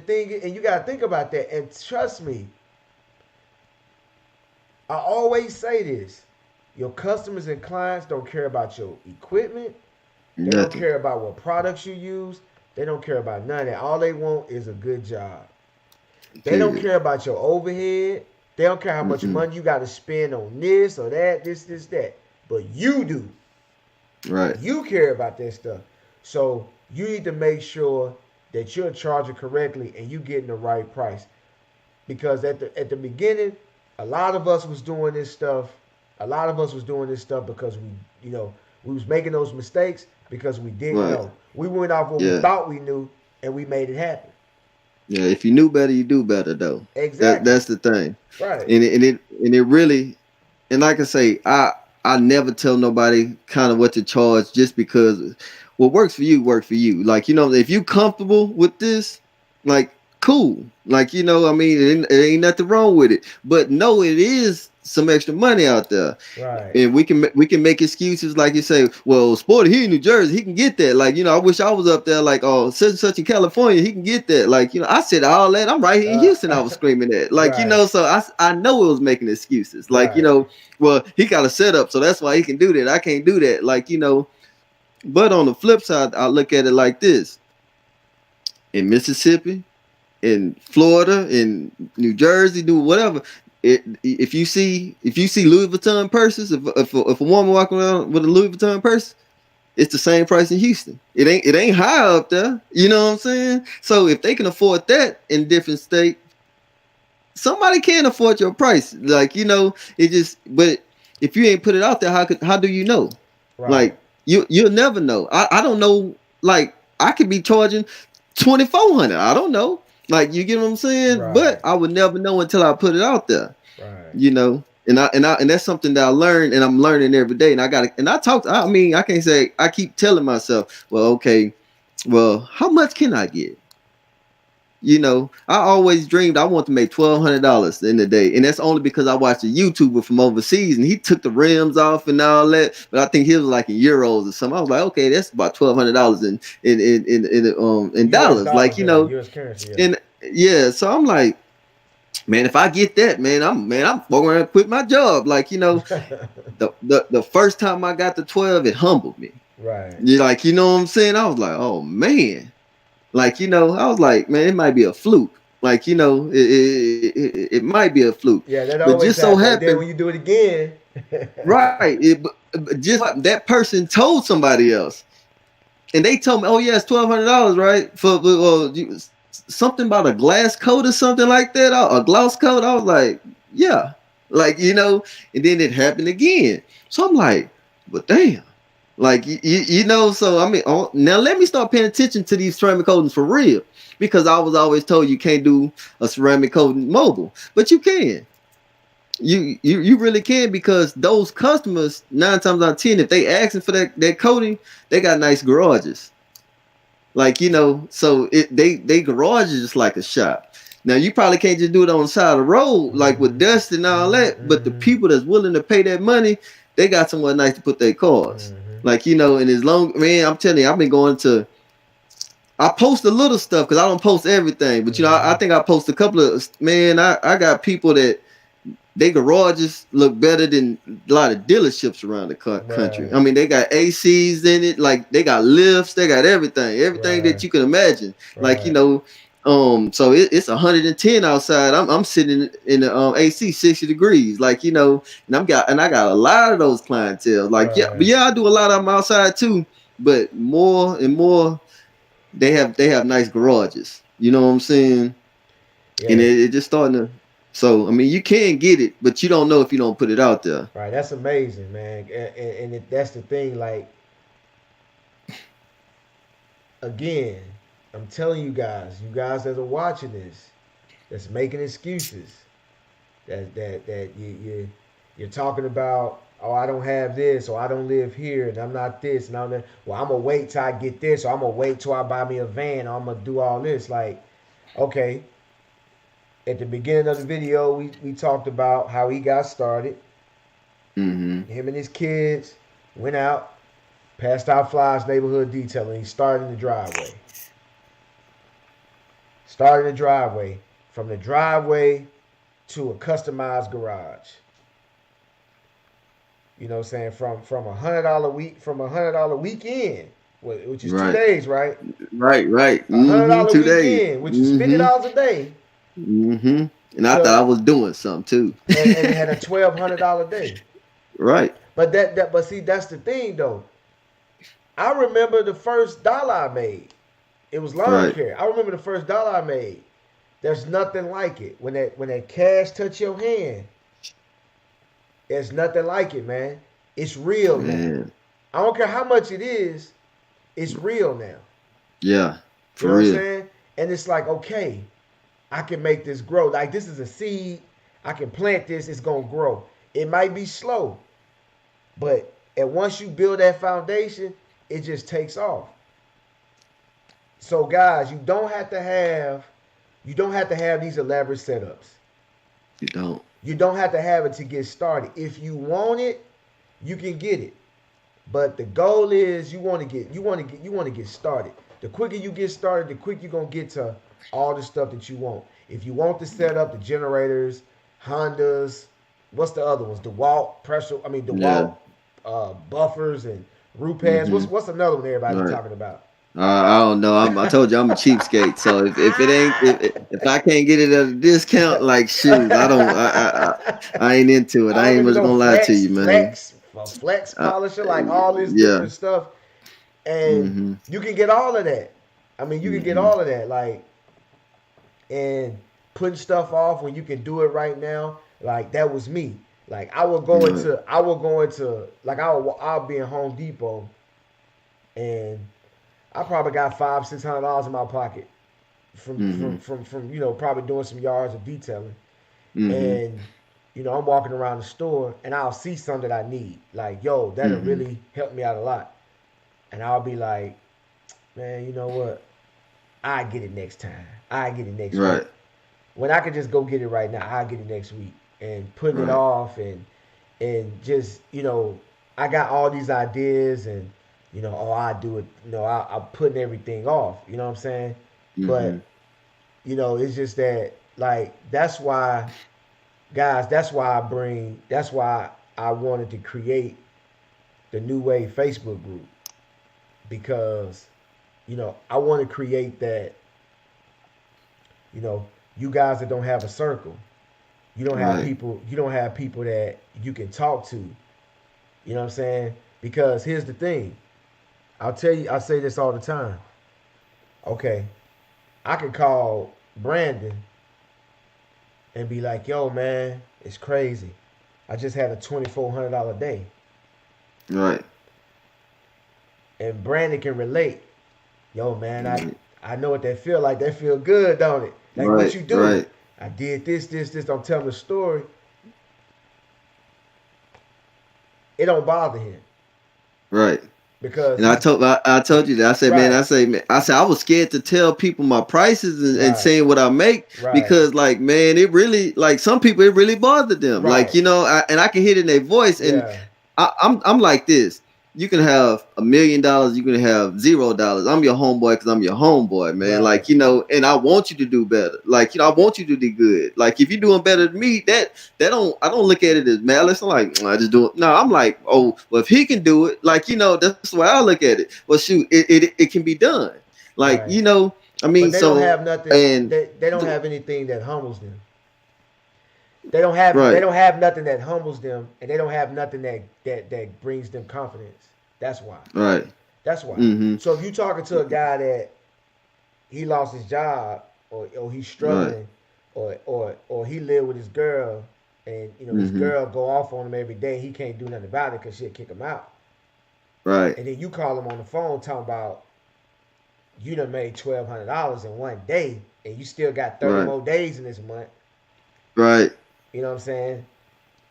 you got to think about that. And trust me, I always say this. Your customers and clients don't care about your equipment. They don't Nothing. care about what products you use. They don't care about none of that. All they want is a good job. They don't Period. care about your overhead. They don't care how much Mm-mm. money you got to spend on this or that, this, that. But you do. Right. You care about that stuff. So you need to make sure that you're charging correctly and you getting the right price. Because at the beginning, a lot of us was doing this stuff. A lot of us was doing this stuff because we was making those mistakes because we didn't Right. know. We went off what we Yeah. thought we knew and we made it happen. Yeah. If you knew better, you do better though. Exactly. That's the thing. Right. And it really, and like I say, I never tell nobody kind of what to charge just because what works for you work for you. Like, if you comfortable with this, like, cool. Like, I mean, it ain't nothing wrong with it. But no, it is some extra money out there. Right. And we can make excuses like you say, well, Sporty, he in New Jersey, he can get that. Like, I wish I was up there, like, oh, such and such in California, he can get that. Like, I said all that. I'm right here in Uh, Houston, I was screaming that. Like, right. so I know it was making excuses. Like, Right. well, he got a setup, so that's why he can do that. I can't do that. Like, but on the flip side, I look at it like this. In Mississippi, in Florida, in New Jersey, do whatever. If you see Louis Vuitton purses, if a woman walking around with a Louis Vuitton purse, it's the same price in Houston. It ain't high up there. You know what I'm saying? So if they can afford that in different states, somebody can afford your price. Like, it just. But if you ain't put it out there, how do you know? Right. Like, you'll never know. I don't know. Like, I could be charging 2,400. I don't know. Like, you get what I'm saying? But Right. I would never know until I put it out there. Right. And that's something that I learned, and I'm learning every day. And I talk. I mean, I can't say. I keep telling myself, well, okay, well, how much can I get? I always dreamed I want to make $1,200 in the day, and that's only because I watched a YouTuber from overseas, and he took the rims off and all that. But I think he was like in euros or something. I was like, okay, that's about $1,200 in U.S. dollars, like, dollars, yeah. U.S. currency, yeah. and yeah. So I'm like, man, if I get that, I'm going to quit my job. Like, the first time I got to 12, it humbled me. Right. Like, you know what I'm saying? I was like, oh man. Like, I was like, man, it might be a fluke. Like, it might be a fluke. Yeah, that But always just so happens. Then happened, when you do it again, right? But just that person told somebody else, and they told me, oh yeah, it's $1,200, right? For something about a glass coat or something like that, a gloss coat. I was like, yeah, like, and then it happened again. So I'm like, but damn. Like, so I mean, now let me start paying attention to these ceramic coatings for real, because I was always told you can't do a ceramic coating mobile, but you can. You really can, because those customers 9 times out of 10, if they asking for that coating, they got nice garages. Like, so they garage is just like a shop. Now you probably can't just do it on the side of the road like with hmm dust and all that, but the hmm people that's willing to pay that money, they got somewhere nice to put their cars. hmm Like, and as long, man, I'm telling you, I've been going to. I post a little stuff because I don't post everything, but I hmm think I post a couple of, man. I got people that they garages look better than a lot of dealerships around the country. Right. I mean, they got ACs in it, like they got lifts, they got everything that Right. you can imagine. Like, Right. so it's 110 outside. I'm sitting in the AC 60 degrees, like, and I got a lot of those clientele. Like, yeah, but Right. yeah, I do a lot of them outside too, but more and more they have nice garages. You know what I'm saying? And Yeah. it just starting to. So I mean, you can get it, but you don't know if you don't put it out there. Right, that's amazing, man. That's the thing. Like, again, I'm telling you guys that are watching this, that's making excuses, that you're talking about. Oh, I don't have this, or I don't live here, and I'm not this, and I'm that. Well, I'm gonna wait till I get this, or I'm gonna wait till I buy me a van, or I'm gonna do all this. Like, okay, at the beginning of the video, we talked about how he got started. Mm-hmm. Him and his kids went out, passed out flyers, neighborhood detailing. He started in the driveway. Started in the driveway. From the driveway to a customized garage. You know what I'm saying? From $100 weekend, which is two Right. days, right? Right. A hundred Mm-hmm. dollar 2 days. weekend, which is Mm-hmm. $50 a day, Mm-hmm. And I thought I to was doing something too. and it had a $1,200 day. Right. But see, that's the thing though. I remember the first dollar I made. It was lawn Right. care. I remember the first dollar I made. There's nothing like it. When that cash touch your hand, there's nothing like it, man. It's real now. Man. I don't care how much it is, it's real now. Yeah. You For know what I'm real. saying? And it's like, okay, I can make this grow. Like, this is a seed. I can plant this, it's gonna grow. It might be slow, but and once you build that foundation, it just takes off. So guys, you don't have to have these elaborate setups. You don't. You don't have to have it to get started. If you want it, you can get it. But the goal is you want to get started. The quicker you get started, the quicker you're gonna get to all the stuff that you want. If you want to set up the generators, Hondas, what's the other ones? DeWalt pressure. I mean Yeah. DeWalt buffers and roof pads. Mm-hmm. What's another one everybody's Right. talking about? I don't know. I told you I'm a cheapskate. So if it ain't if I can't get it at a discount, like shoot, I don't. I ain't into it. I I don't ain't even much know gonna lie to you, man. flex Uh, polisher, like all this yeah. different stuff, and Mm-hmm. you can get all of that. I mean, you can get Mm-hmm. all of that, like, and putting stuff off when you can do it right now. Like that was me. Like Right. I'll be in Home Depot, and I probably got $500-600 in my pocket Mm-hmm. from probably doing some yards of detailing. Mm-hmm. And I'm walking around the store and I'll see something that I need. Like, yo, that'll Mm-hmm. really help me out a lot. And I'll be like, man, you know what? I get it next time. I get it next week. Right. When I can just go get it right now, I get it next week. And putting it Right. off and just I got all these ideas and oh, I do it. I'm putting everything off. You know what I'm saying? Mm-hmm. But it's just that, like, that's why, guys, that's why I wanted to create the New Wave Facebook group, because I want to create that. you know you guys that don't have a circle, Right. you don't have people that you can talk to. You know what I'm saying? Because here's the thing. I say this all the time. Okay, I could call Brandon and be like, yo, man, it's crazy. I just had a $2,400 day. Right. And Brandon can relate. Yo, man, Right. I know what that feel like. That feel good, don't it? Like, what Right. you do? Right. I did this. I'm telling the story. It don't bother him Right. because And I told you that. I said, man, right, I was scared to tell people my prices and right, saying what I make right, because like, man, it really like some people it really bothered them. Like, right. and I can hear it in their voice. And Yeah, I'm like this. You can have $1 million, you can have $0. I'm your homeboy because I'm your homeboy, man. right, Like, and I want you to do better. Like, I want you to do good. Like, if you're doing better than me, I don't look at it as malice. I'm like, I just do it. No, I'm like, oh, well, if he can do it, like, that's the way I look at it. Well, shoot, it can be done. Like, right. I mean, But they don't so have nothing. and They don't have anything that humbles them. They right, don't have nothing that humbles them, and they don't have nothing that brings them confidence. That's why. right, That's why. mm-hmm, So if you talking to a guy that he lost his job or he's right, struggling, or he live with his girl, and his Mm-hmm. girl go off on him every day. He can't do nothing about it because she'll kick him out. Right. And then you call him on the phone talking about you done made $1,200 in one day, and you still got 30 Right. more days in this month. Right. You know what I'm saying?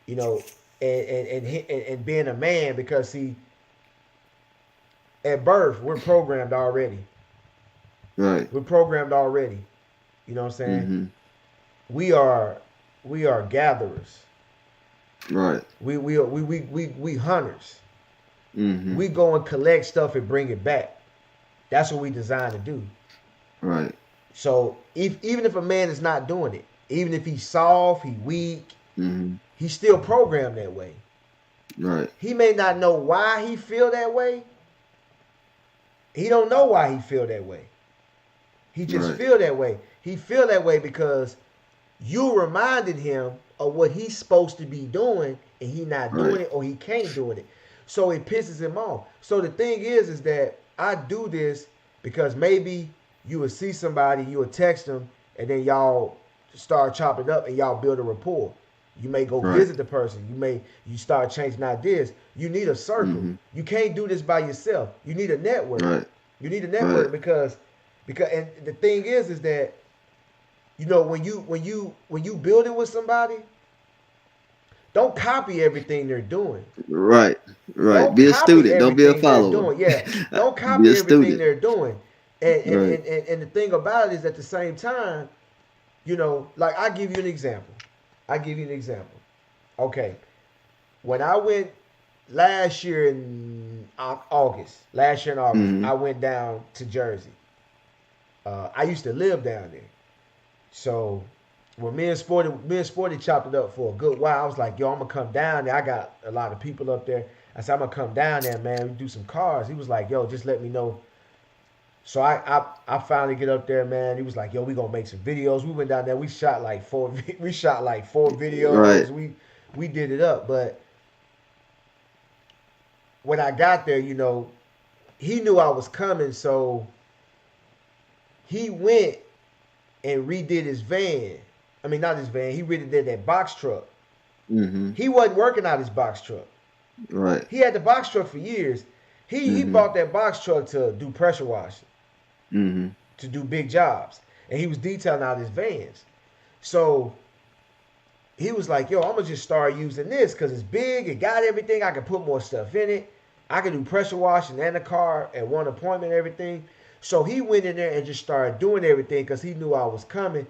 You know, and being a man, because see, at birth we're programmed already. Right. We're programmed already. You know what I'm saying? Mm-hmm. We are we are gatherers. Right. We hunters. Mm-hmm. We go and collect stuff and bring it back. That's what we designed to do. Right. So even if a man is not doing it, even if he's soft, he weak, Mm-hmm. he's still programmed that way. Right. He may not know why he feel that way. He don't know why he feel that way. He just Right. feel that way. He feel that way because you reminded him of what he's supposed to be doing, and he not Right. doing it, or he can't doing it. So it pisses him off. So the thing is that I do this because maybe you will see somebody, you will text them, and then y'all start chopping it up and y'all build a rapport. You may go Right. visit the person. You start changing ideas. You need a circle. Mm-hmm. You can't do this by yourself. You need a network. Right. You need a Right. network because and the thing is that when you build it with somebody, don't copy everything they're doing. Right. Right. Don't Be a copy student. Don't be a everything they're follower. doing. Yeah, don't Be copy a everything student. they're doing. And and, Right. and, and and the thing about it is, at the same time, like I give you an example. I give you an example. Okay, when I went last year in August, Mm-hmm. I went down to Jersey. I used to live down there. So when me and Sporty chopped it up for a good while, I was like, yo, I'm gonna come down there. I got a lot of people up there. I said, I'm gonna come down there, man. We do some cars. He was like, yo, just let me know. So I finally get up there, man. He was like, yo, we gonna make some videos. We went down there. We shot like four. We shot like four Right. videos. We did it up. But when I got there, he knew I was coming, so he went and redid his van. I mean, not his van. He redid that box truck. Mm-hmm. He wasn't working out his box truck. Right. He had the box truck for years. He Mm-hmm. bought that box truck to do pressure washing, Mm-hmm. to do big jobs, and he was detailing out his vans. So he was like, "Yo, I'm gonna just start using this because it's big. It got everything. I can put more stuff in it. I can do pressure washing and the car at one appointment, and everything." So he went in there and just started doing everything because he knew I was coming.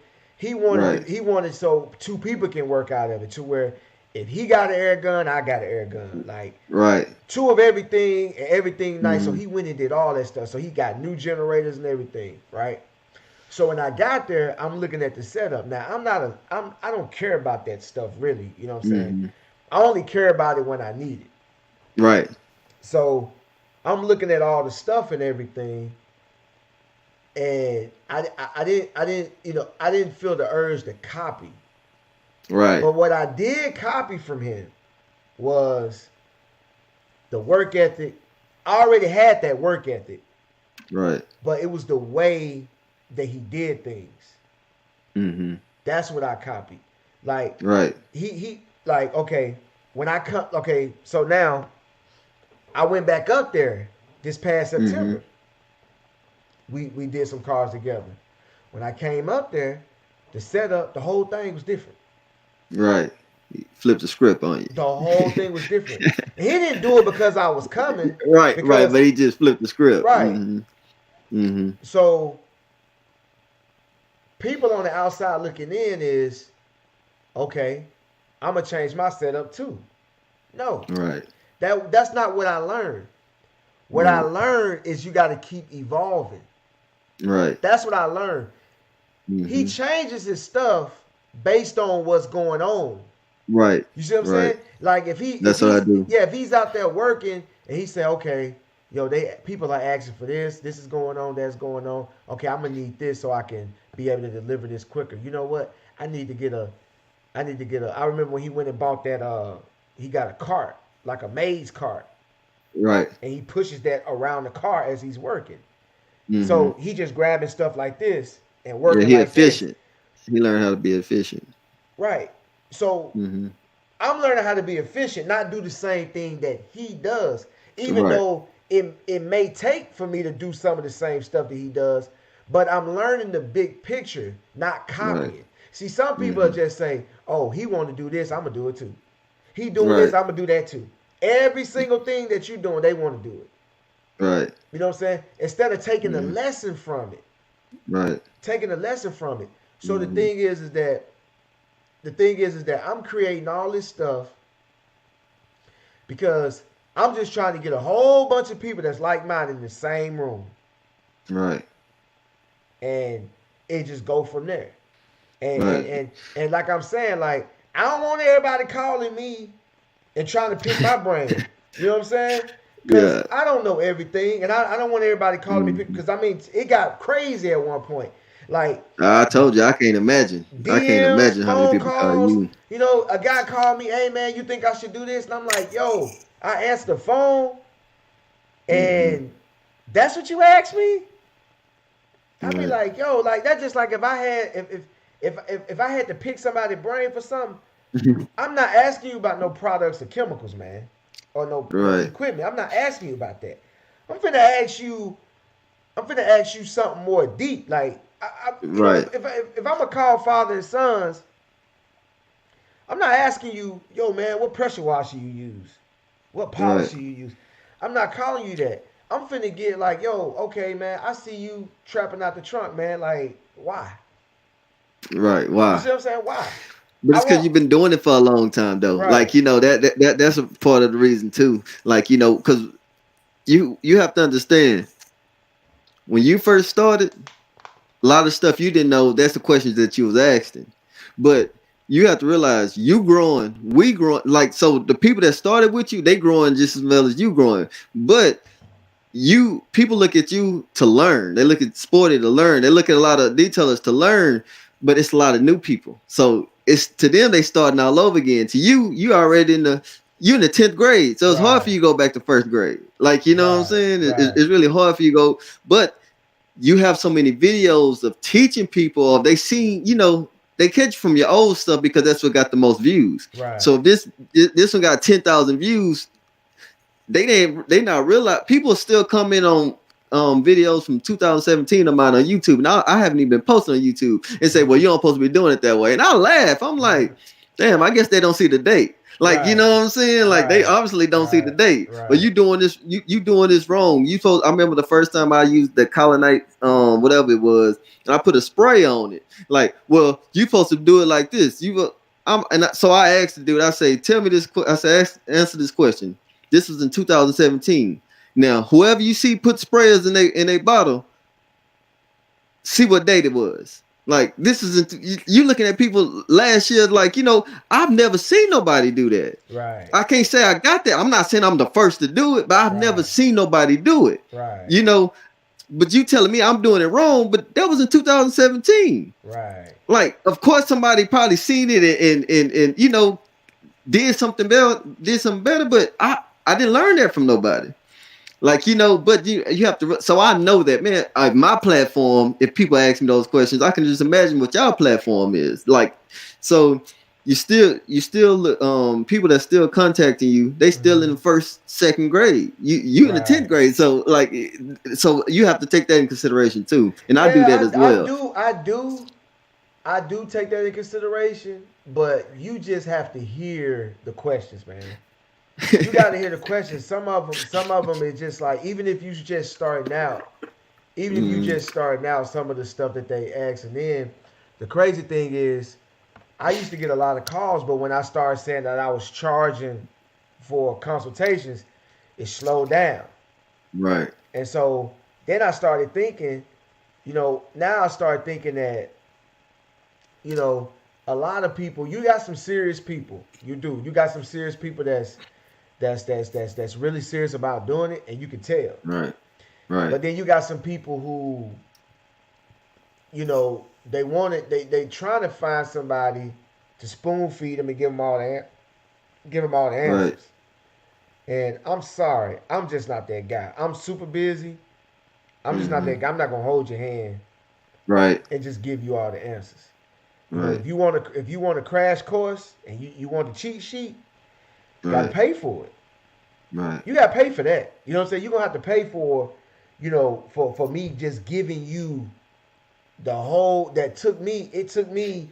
Right. He wanted so two people can work out of it, to where if he got an air gun, I got an air gun. Like Right. two of everything and everything nice. So Mm-hmm. he went and did all that stuff. So he got new generators and everything, right? So when I got there, I'm looking at the setup. Now I don't care about that stuff really. You know what I'm saying? Mm-hmm. I only care about it when I need it. Right. So I'm looking at all the stuff and everything, and I didn't feel the urge to copy. Right. But what I did copy from him was the work ethic. I already had that work ethic, Right. but it was the way that he did things. Mm-hmm. That's what I copied. Like Right. he like, okay, when I come, okay, so now I went back up there this past Mm-hmm. September. We did some cars together. When I came up there, the setup, the whole thing was different. Right. He flipped the script on The you. whole thing was different. And he didn't do it because I was coming, Right. Right. because But he just flipped the script. right. Mm-hmm. Mm-hmm. So people on the outside looking in is, okay, I'm gonna change my setup too. No, Right. that's not what I learned. What I Right. learned is you got to keep evolving. Right. That's what I learned. He Mm-hmm. changes his stuff based on what's going on. Right. You see what I'm Right. saying? Like if That's what I he's do. yeah, if he's out there working and he say, okay, yo, people are asking for this. This is going on. That's going on. Okay, I'm gonna need this so I can be able to deliver this quicker. You know what? I need to get a. I remember when he went and bought that. He got a cart, like a maze cart, Right. and he pushes that around the car as he's working. Mm-hmm. So he just grabbing stuff like this and Yeah. working He like this. efficient. He learned how to be efficient. Right. So Hmm. I'm learning how to be efficient, not do the same thing that he does, even Right. though it may take for me to do some of the same stuff that he does, but I'm learning the big picture, not Right. copying. See, some people Hmm. just say, "Oh, he want to do this, I'm gonna do it too. He doing this, Right. I'm gonna do that too." Every single thing that you're doing, they want to do it. Right. You know what I'm saying? Instead of taking a Hmm. lesson from it, Right. taking a lesson from it. So Hmm. the thing is that I'm creating all this stuff because I'm just trying to get a whole bunch of people that's like minded in the same room, Right. and it just go from there. And and Right. and and like I'm saying, like I don't want everybody calling me and trying to pick my brain. You know what I'm saying? Because Yeah. I don't know everything, and I don't want everybody calling me Hmm. because I mean it got crazy at one point. Like I told you I can't imagine. I can't DMs, imagine how many phone people call calls. you. You know, a guy called me, "Hey man, you think I should do this?" And I'm like, "Yo," I answered the phone, Hmm. and that's what you asked me. I'd be Right. like, "Yo, like that's just like if I had if I had to pick somebody's brain for something, I'm not asking you about no products or chemicals, man, or no Right. equipment. I'm not asking you about that. I'm finna ask you. I'm finna ask you something more deep. Like, you know, Right. if I'm gonna call father and sons, I'm not asking you, yo, man, what pressure washer you use, what Right. polisher you use. I'm not calling you that. I'm finna get like, yo, okay, man, I see you trapping out the trunk, man. Like, why? Right. You Why? see what I'm saying? Why? But I it's because want you've been doing it for a long time, though. right, Like that's a part of the reason too. Like because you have to understand when you first started, a lot of stuff you didn't know. That's the questions that you was asking, but you have to realize you growing, we growing. Like so, the people that started with you, they growing just as well as you growing. But you people look at you to learn. They look at Sporty to learn. They look at a lot of detailers to learn, but it's a lot of new people. So it's to them they starting all over again. To you, you in the 10th grade. So it's hard for right, you to go back to first grade. Like you know what I'm right, saying? right, It's really hard for you to go, but you have so many videos of teaching people, of they seen, they catch from your old stuff because that's what got the most views. right, So if this one got 10,000 views, they not realize people still come in on videos from 2017 of mine on YouTube, and I haven't even been posting on YouTube and say, mm-hmm, well, you're not supposed to be doing it that way. And I laugh. I'm mm-hmm. like, damn, I guess they don't see the date. Like, you Right, know what I'm saying? Like they right, obviously don't see the right, date. But right. you doing this wrong. You supposed I remember the first time I used the colonite whatever it was, and I put a spray on it. Like, well, you supposed to do it like this. So I asked the dude, I say, tell me this I say, answer this question. This was in 2017. Now, whoever you see put sprayers in a bottle, see what date it was. Like this is you looking at people last year. Like I've never seen nobody do that. Right, I can't say I got that. I'm not saying I'm the first to do it, but I've never right, seen nobody do it. right, You know, but you telling me I'm doing it wrong, but that was in 2017. right. Like, of course, somebody probably seen it and did something better, but I didn't learn that from nobody. Like but you have to. So I know that, man. My platform. If people ask me those questions, I can just imagine what y'all platform is like. So you still people that still contacting you. They still in Mm-hmm. the first, second grade. You in the Right. 10th grade. So like, so you have to take that in consideration too. And I do that Yeah, as well. I do take that in consideration, but you just have to hear the questions, man. You got to hear the questions. Some of them is just like even if you just starting out, even if you Mm, just starting out, some of the stuff that they ask, and then the crazy thing is, I used to get a lot of calls, but when I started saying that I was charging for consultations, it slowed down, right. and so then I started thinking, now I started thinking that you know, a lot of people. You got some serious people. You do. You got some serious people that's really serious about doing it, and you can tell. Right. Right. But then you got some people who, they want it. They trying to find somebody to spoon feed them and give them all the Right. answers. And I'm sorry, I'm just not that guy. I'm super busy. I'm just not Hmm. that guy. I'm not gonna hold your hand Right. and just give you all the answers. You know, Right. if you want a crash course and you want the cheat sheet, you got to Right. pay for it. Right. You got to pay for that. You know what I'm saying? You're gonna have to pay for, for me just giving you the whole that took me. It took me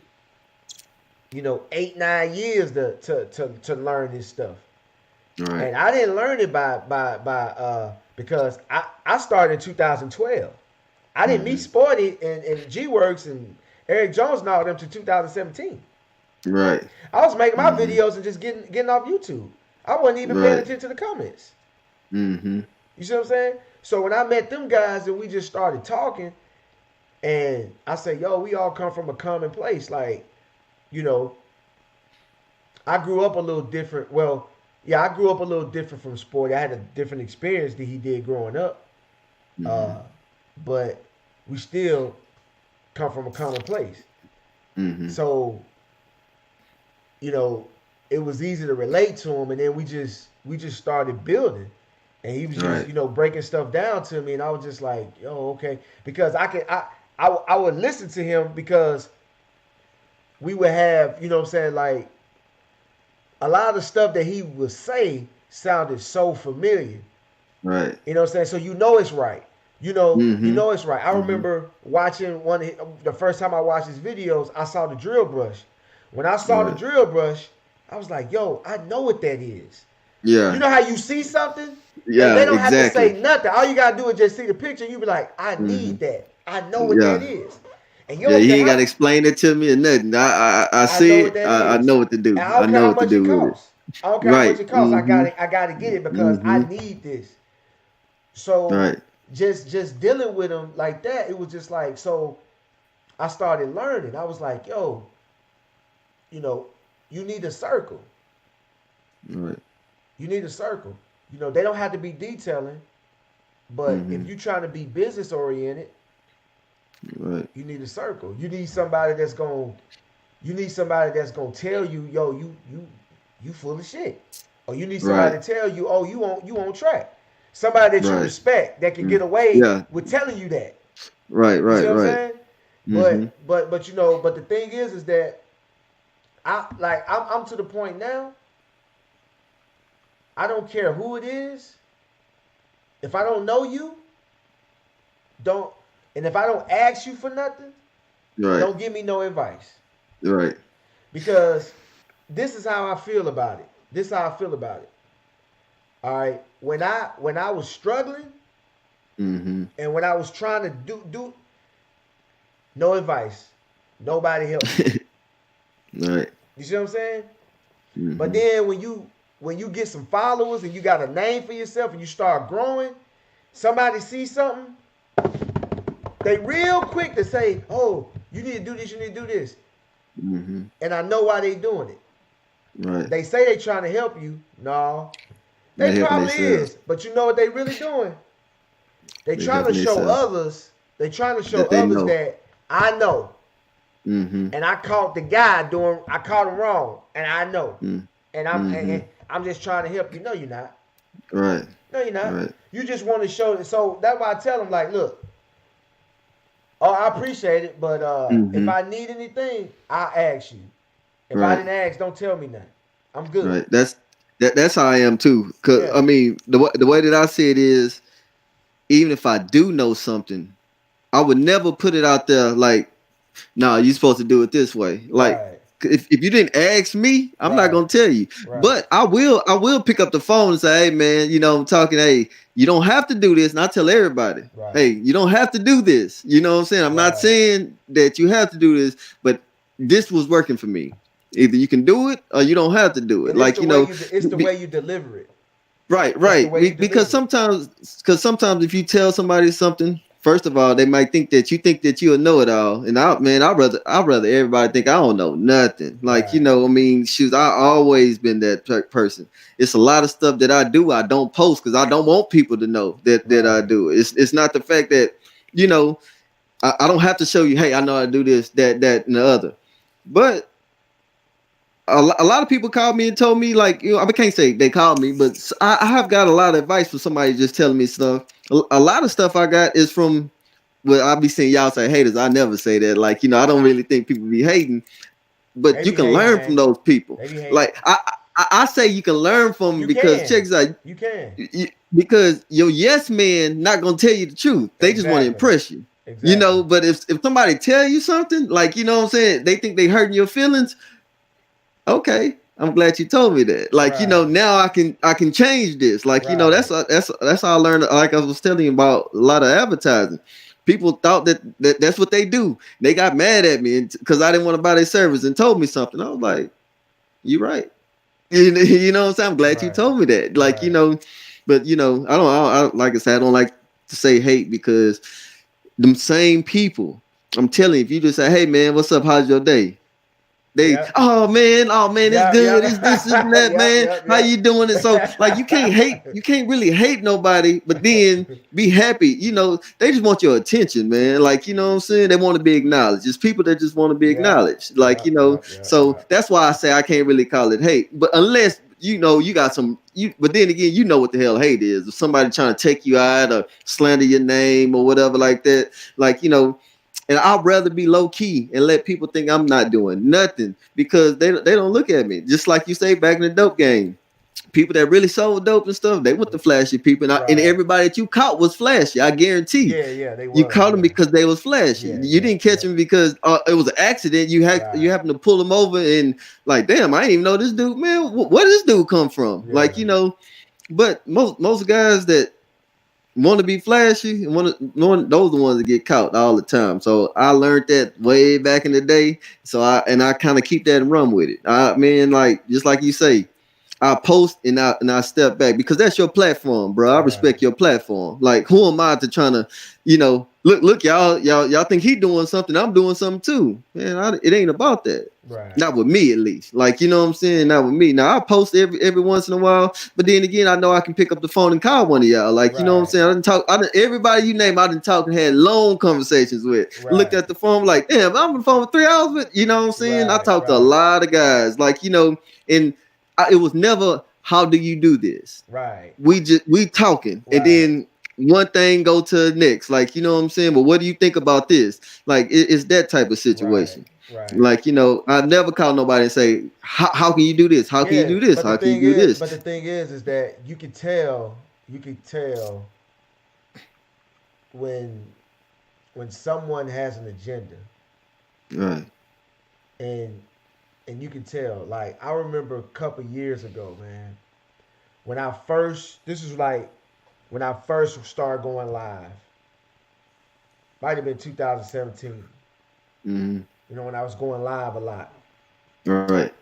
8 9 years to learn this stuff. Right. And I didn't learn it by because I started in 2012. I didn't meet Mm-hmm. Sporty and G Works and Eric Jones and all them to 2017. Right. I was making my Mm-hmm. videos and just getting off YouTube. I wasn't even paying Right. attention to the comments. Mm-hmm. You see what I'm saying? So when I met them guys and we just started talking, and I said, "Yo, we all come from a common place. Like, you know, I grew up a little different. Well, yeah, I grew up a little different from Sporty. I had a different experience than he did growing up. Mm-hmm. Uh, but we still come from a common place. Mm-hmm. So, you know, it was easy to relate to him, and then we just started building, and he was just Right. breaking stuff down to me, and I was just like, yo, okay, because I would listen to him because we would have, you know what I'm saying, like a lot of the stuff that he would say sounded so familiar. Right. You know what I'm saying? So it's right. You Mm-hmm. know it's right. I Mm-hmm. remember watching the first time I watched his videos, I saw the drill brush. When I saw the Right. drill brush, I was like, yo, I know what that is. You Yeah. know how you see something and Yeah. they don't have to say Exactly. nothing. All you gotta do is just see the picture. You be like, I Mm-hmm. need that. I know what that Yeah. is. And you Yeah. don't You care ain't how gotta explain it to me or nothing. I I see know what it. that I is. know what to do. And I I don't care know how what to much it do with it. costs. I don't care how much Right. it costs. Mm-hmm. I gotta get it because I Mm-hmm. need this. So Right. just dealing with him like that, it was just like so I started learning. I was like, yo, you know, you need a circle. Right. You need a circle. They don't have to be detailing, but Mm-hmm. if you're trying to be business oriented, Right. you need a circle. You need somebody that's gonna tell you, yo, you full of shit. Or you need somebody Right. to tell you, oh, you on track. Somebody that you Right. respect that can Mm. get away Yeah. with telling you that. Right. You see Right. what I'm Right. saying? Mm-hmm. But the thing is that I'm to the point now. I don't care who it is. If I don't know you, don't and if I don't ask you for nothing, Right. don't give me no advice. Right. Because this is how I feel about it. This is how I feel about it. All right. When I was struggling Mm-hmm. and when I was trying to do no advice. Nobody helped me. Right. You see what I'm saying? But Mm-hmm. then when you get some followers and you got a name for yourself and you start growing, somebody sees something, they real quick to say, "Oh, you need to do this, you need to do this." Mm-hmm. And I know why they doing it. Right. They say they trying to help you. No, they They helping probably themselves. is. But you know what they really doing? They They trying to helping show themselves others. They trying to show that they others know. that I know. Mm-hmm. And I caught the guy doing. I caught him wrong, and I know. And I'm Mm-hmm. and I'm just trying to help you. No, you're not. Right. No, you're not. Right. You just want to show it. So that's why I tell them, like, look, oh, I appreciate it, but if Mm-hmm. I need anything, I'll ask you. If I Right. didn't ask, don't tell me nothing. I'm good. Right. That's how I am too. Cause Yeah. I mean, the way that I see it is, even if I do know something, I would never put it out there like, "No, you're supposed to do it this way." Like, Right. if you didn't ask me, I'm not Right. gonna tell you. Right. But I will pick up the phone and say, "Hey, man, I'm talking. Hey, you don't have to do this." And I tell everybody, Right. "Hey, you don't have to do this." You know what I'm saying? I'm not Right. saying that you have to do this, but this was working for me. Either you can do it or you don't have to do it. And it's Like, the way it's the way you deliver it. right, It's the right. way you Because deliver it. sometimes if you tell somebody something, first of all, they might think that you think that you'll know it all. And I'd rather everybody think I don't know nothing. Like, Right. I mean, shoot, I always been that person. It's a lot of stuff that I do I don't post because I don't want people to know that I Right. do it. It's not the fact that, you know, I don't have to show you, hey, I know how to do this, that, and the other. But a lot of people called me and told me, like, I can't say they called me, but I have got a lot of advice from somebody just telling me stuff. A lot of stuff I got is from well, I'll be seeing y'all say haters. I never say that. Like, I don't really think people be hating, They but you be can hating, learn from man. those people. They be hating. Like, I say you can learn from them You because can. check this out. You can. Because your yes man not gonna tell you the truth. They just want to Exactly. impress you. Exactly. But if somebody tell you something, like what I'm saying, they think they hurting your feelings. Okay, I'm glad you told me that. Like, Right. now I can change this. Like, Right. that's how I learned. Like I was telling you about a lot of advertising. People thought that's what they do. They got mad at me because I didn't want to buy their service and told me something. I was like, "You right." You know what I'm saying? I'm glad you Right. told me that. Like, Right. but like I said, I don't like to say hate because them same people. I'm telling you, if you just say, "Hey man, what's up? How's your day?" They, Yep. oh man, it's Yep. good. It's this and Yep. that, Yep. man. Yep. How you doing? And so, like, you can't really hate nobody, but then be happy. They just want your attention, man. Like, what I'm saying? They want to be acknowledged. It's people that just want to be Yep. acknowledged. Like, Yep. Yep. Yep. so Yep. that's why I say I can't really call it hate. But unless you got but then again, you know what the hell hate is. If somebody trying to take you out or slander your name or whatever like that, like, and I'd rather be low key and let people think I'm not doing nothing because they don't look at me. Just like you say back in the dope game. People that really sold dope and stuff, they went to flashy people. And Right. everybody that you caught was flashy. I guarantee. Yeah. Yeah. They You was. caught them Yeah. because they was flashy. Yeah. You Yeah. didn't catch Yeah. them because it was an accident. You Right. happened to pull them over and like, damn, I didn't even know this dude, man. Where did this dude come from? Yeah. Like, but most guys that want to be flashy and those are the ones that get caught all the time. So I learned that way back in the day. So I kind of keep that and run with it. I mean, like just like you say, I post and I step back because that's your platform, bro. I Right. respect your platform. Like, who am I to trying to, look, y'all think he doing something? I'm doing something too, man. It ain't about that. Right. Not with me, at least. Like, you know what I'm saying? Not with me. Now I post every once in a while, but then again, I know I can pick up the phone and call one of y'all. Like, you know what I'm Right. saying? Everybody you name, I didn't talk and had long conversations with. Looked Right. at the phone like, damn, I'm on the phone for 3 hours with. You know what I'm saying? I Right. talked to a Right. lot of guys. Like, and it was never how do you do this. Right. We talking, and Right. then one thing go to the next. Like, you know what I'm saying? But what do you think about this? Like, it's that type of Right. situation. Right. Like, I never call nobody and say, how can you do this? How can you Yeah. do this? But the How can you thing do is, this? but the thing is that you can tell. You can tell when someone has an agenda, Right. and you can tell. Like I remember a couple years ago, man, when I first. This is like when I first started going live. Might have been 2017. Mm-hmm. When I was going live a lot, Right.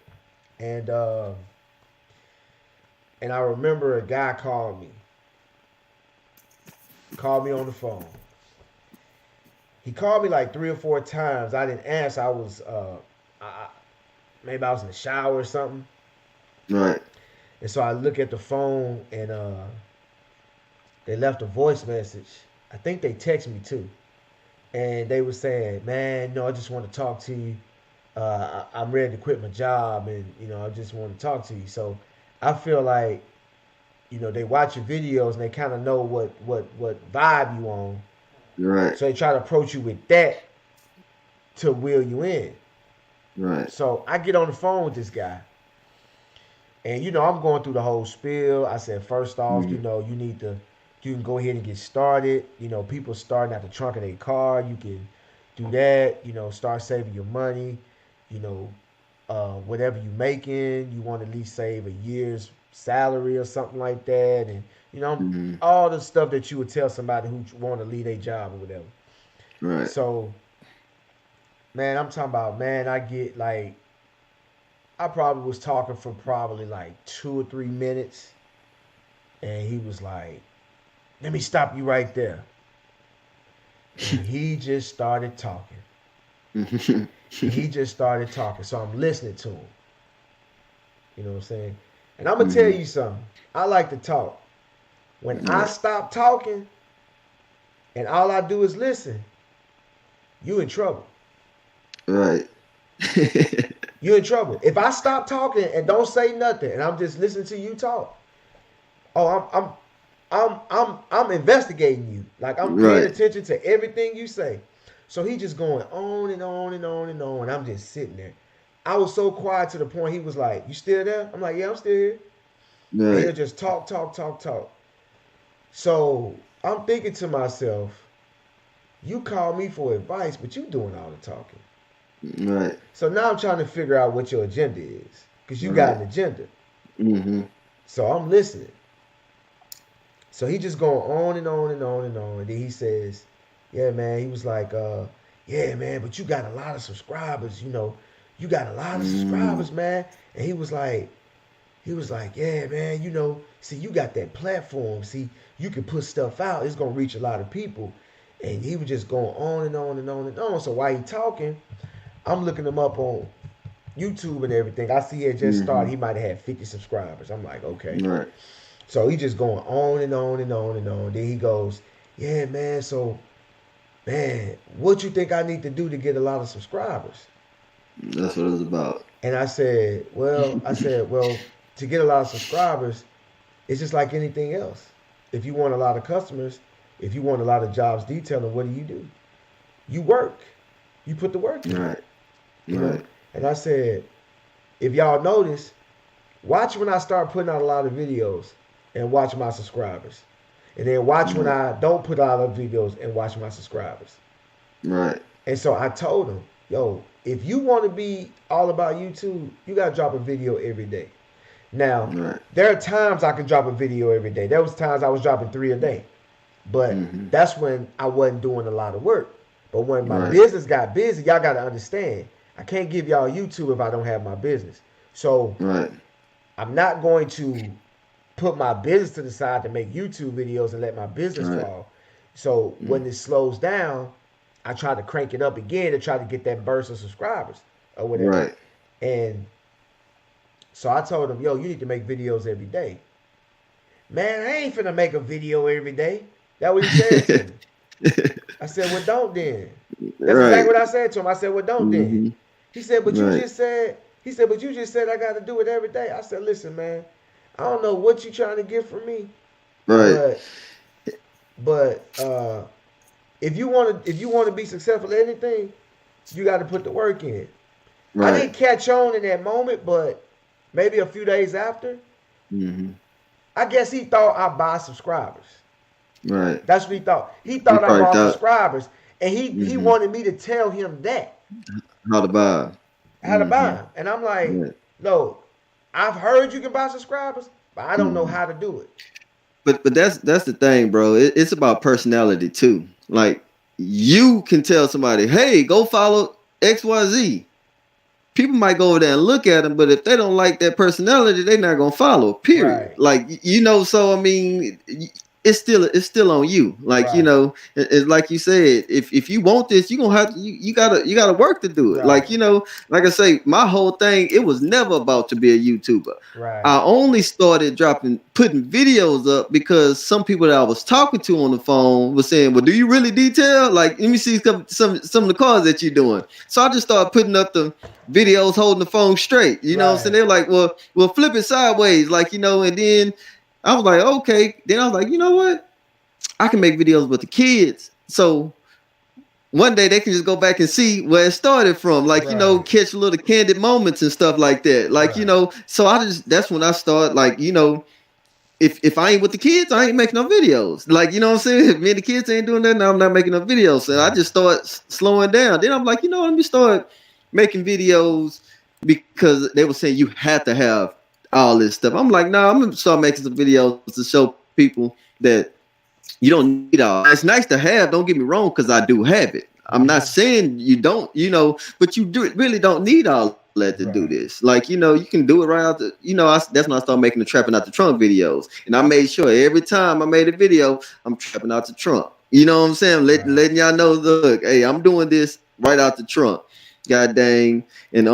and I remember a guy called me on the phone. He called me like 3 or 4 times. I didn't answer. I was maybe I was in the shower or something. Right. And so I look at the phone and they left a voice message. I think they text me too. And they were saying, man, no, I just want to talk to you. I'm ready to quit my job and, I just want to talk to you. So I feel like, they watch your videos and they kind of know what vibe you on. Right. So they try to approach you with that to wheel you in. Right. So I get on the phone with this guy. And I'm going through the whole spiel. I said, first off, Mm-hmm. you can go ahead and get started. People starting at the trunk of their car. You can do that. Start saving your money. You know, whatever you're making, you want to at least save a year's salary or something like that. And, Mm-hmm. all the stuff that you would tell somebody who want to leave a job or whatever. Right. So, man, I'm talking about, man, I probably was talking for probably like 2 or 3 minutes. And he was like, let me stop you right there. And he just started talking. He just started talking. So I'm listening to him. You know what I'm saying? And I'm going to tell Mm-hmm. you something. I like to talk. When I Right. stop talking and all I do is listen, you in trouble. Right. You in trouble. If I stop talking and don't say nothing and I'm just listening to you talk, oh, I'm investigating you. Like I'm paying Right. attention to everything you say. So he just going on and on and on and on. And I'm just sitting there. I was so quiet to the point he was like, "You still there?" I'm like, "Yeah, I'm still here." And he'll Right. just talk, talk, talk, talk. So I'm thinking to myself, you call me for advice, but you doing all the talking. Right. So now I'm trying to figure out what your agenda is. Because you got Right. an agenda. Mm-hmm. So I'm listening. So he just going on and on and on and on. And then he says, yeah, man. He was like, yeah, man, but you got a lot of subscribers, you know. You got a lot of Mm. subscribers, man. And he was like, yeah, man, you know, see, you got that platform. See, you can put stuff out. It's gonna reach a lot of people. And he was just going on and on and on and on. So while he talking, I'm looking him up on YouTube and everything. I see it just started. Mm-hmm. He might have had 50 subscribers. I'm like, okay. Right. So he just going on and on and on and on. Then he goes, yeah, man. So, man, what you think I need to do to get a lot of subscribers? That's what it's about. And I said, well, to get a lot of subscribers, it's just like anything else. If you want a lot of customers, if you want a lot of jobs detailing, what do? You work. You put the work in, Right. you know? Right. And I said, if y'all notice, watch when I start putting out a lot of videos and watch my subscribers. And then watch when Right. I don't put out a lot of videos and watch my subscribers. Right. And so I told him, yo, if you want to be all about YouTube, you got to drop a video every day. Now, Right. there are times I can drop a video every day. There was times I was dropping 3 a day. But Mm-hmm. that's when I wasn't doing a lot of work. But when my Right. business got busy, y'all got to understand, I can't give y'all YouTube if I don't have my business. So Right. I'm not going to put my business to the side to make YouTube videos and let my business Right. fall. So Mm. when it slows down, I try to crank it up again to try to get that burst of subscribers or whatever. Right. And so I told him, yo, you need to make videos every day. Man, I ain't finna make a video every day. That's what he said to me. I said, well, don't then. That's Right. exactly what I said to him. I said, well, don't then. Mm-hmm. He said, Right. but you just said I got to do it every day. I said, listen, man, I don't know what you trying to get from me, Right. but but if you want to be successful at anything, you got to put the work in. I Right. didn't catch on in that moment, but maybe a few days after, Mm-hmm. I guess he thought I buy subscribers. Right. That's what he thought. He He thought I probably bought thought. subscribers, and he Mm-hmm. wanted me to tell him that How to buy. how to buy Mm-hmm. them. And I'm like, Right. no, I've heard you can buy subscribers, but I don't know Mm-hmm. how to do it. But that's the thing, bro. It's about personality too. Like you can tell somebody, hey, go follow XYZ. People might go over there and look at them, but if they don't like that personality, they're not gonna follow. Period. Right, Like so I mean, it's still on you. Like right, it's like you said, if you want this, you gonna have to you gotta work to do it. right, Like I say, my whole thing it was never about to be a YouTuber. right, I only started putting videos up because some people that I was talking to on the phone was saying, "Well, do you really detail? Like, let me see some of the cars that you're doing." So I just started putting up the videos holding the phone straight. You know what I'm saying? right, They're like, well, flip it sideways, like and then I was like, okay. Then I was like, you know what? I can make videos with the kids. So one day they can just go back and see where it started from, like right, catch little candid moments and stuff like that. Like right, so that's when I start like if I ain't with the kids, I ain't making no videos. Like, you know what I'm saying? If me and the kids ain't doing that, now I'm not making no videos. So I right, just start slowing down. Then I'm like, let me start making videos because they were saying you had to have all this stuff. I'm like, nah, I'm gonna start making some videos to show people that you don't need all. It's nice to have. Don't get me wrong, because I do have it. I'm not mm-hmm, saying you don't, but you really don't need all that to do right, this. Like, you can do it right out the, that's when I started making the trapping out the trunk videos. And I made sure every time I made a video, I'm trapping out the trunk. You know what I'm saying? right, Letting y'all know, look, hey, I'm doing this right out the trunk. God dang. And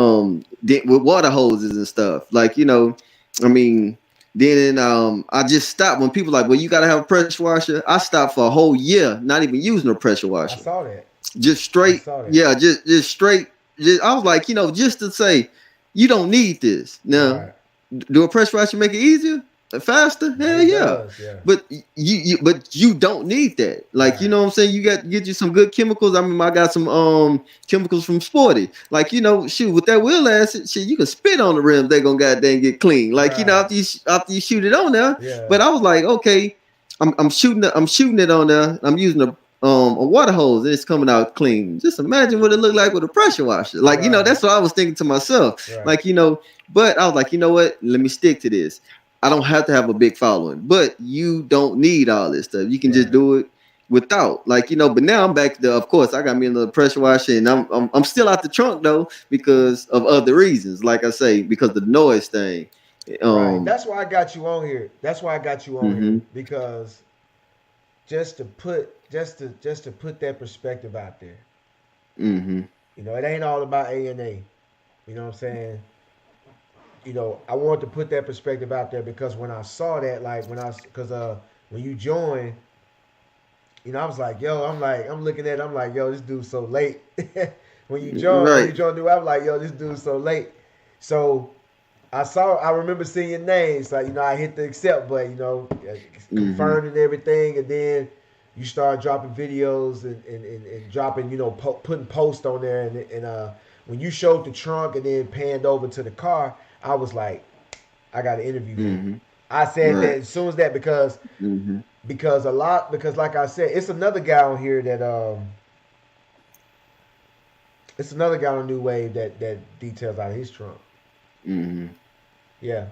with water hoses and stuff. Like, I mean, then I just stopped when people like, well, you gotta have a pressure washer. I stopped for a whole year, not even using a pressure I washer. saw that. Just I straight, saw that. yeah, just straight. I was like, just to say, you don't need this. Now, Right. do a pressure washer make it easier? faster, hell It yeah. does, yeah. But but you don't need that. Like, you Right, know what I'm saying? You got to get you some good chemicals. I mean, I got some chemicals from Sporty. Like, shoot, with that wheel acid, shit, you can spit on the rims, they gonna goddamn get clean. Like, right, after you shoot it on there. yeah, But I was like, okay, I'm shooting it on there. I'm using a water hose and it's coming out clean. Just imagine what it looked like with a pressure washer. Like, right, that's what I was thinking to myself. right, Like, but I was like, you know what? Let me stick to this. I don't have to have a big following, but you don't need all this stuff. You can just right. do it without, like, but now I'm back to, of course, I got me another pressure washer, and I'm still out the trunk though because of other reasons. Like I say, because of the noise thing. Right. Um. That's why I got you on here. That's why I got you on here Mhm. because just to put that perspective out there. Mhm. It ain't all about A&A. You know what I'm saying? I wanted to put that perspective out there because when I saw that, like because when you joined, I was like, yo, I'm looking at, it, I'm like, yo, this dude's so late. When you Right. joined, I'm like, yo, this dude's so late. So I remember seeing your names. Like, I hit the accept button, Mhm. confirmed and everything. And then you start dropping videos and dropping, putting posts on there. And when you showed the trunk and then panned over to the car, I was like, I got an interview for him. Mhm. I said that Right. as soon as that Mhm. because like I said, it's another guy on here that it's another guy on New Wave that details out his trunk. Mhm. Yeah.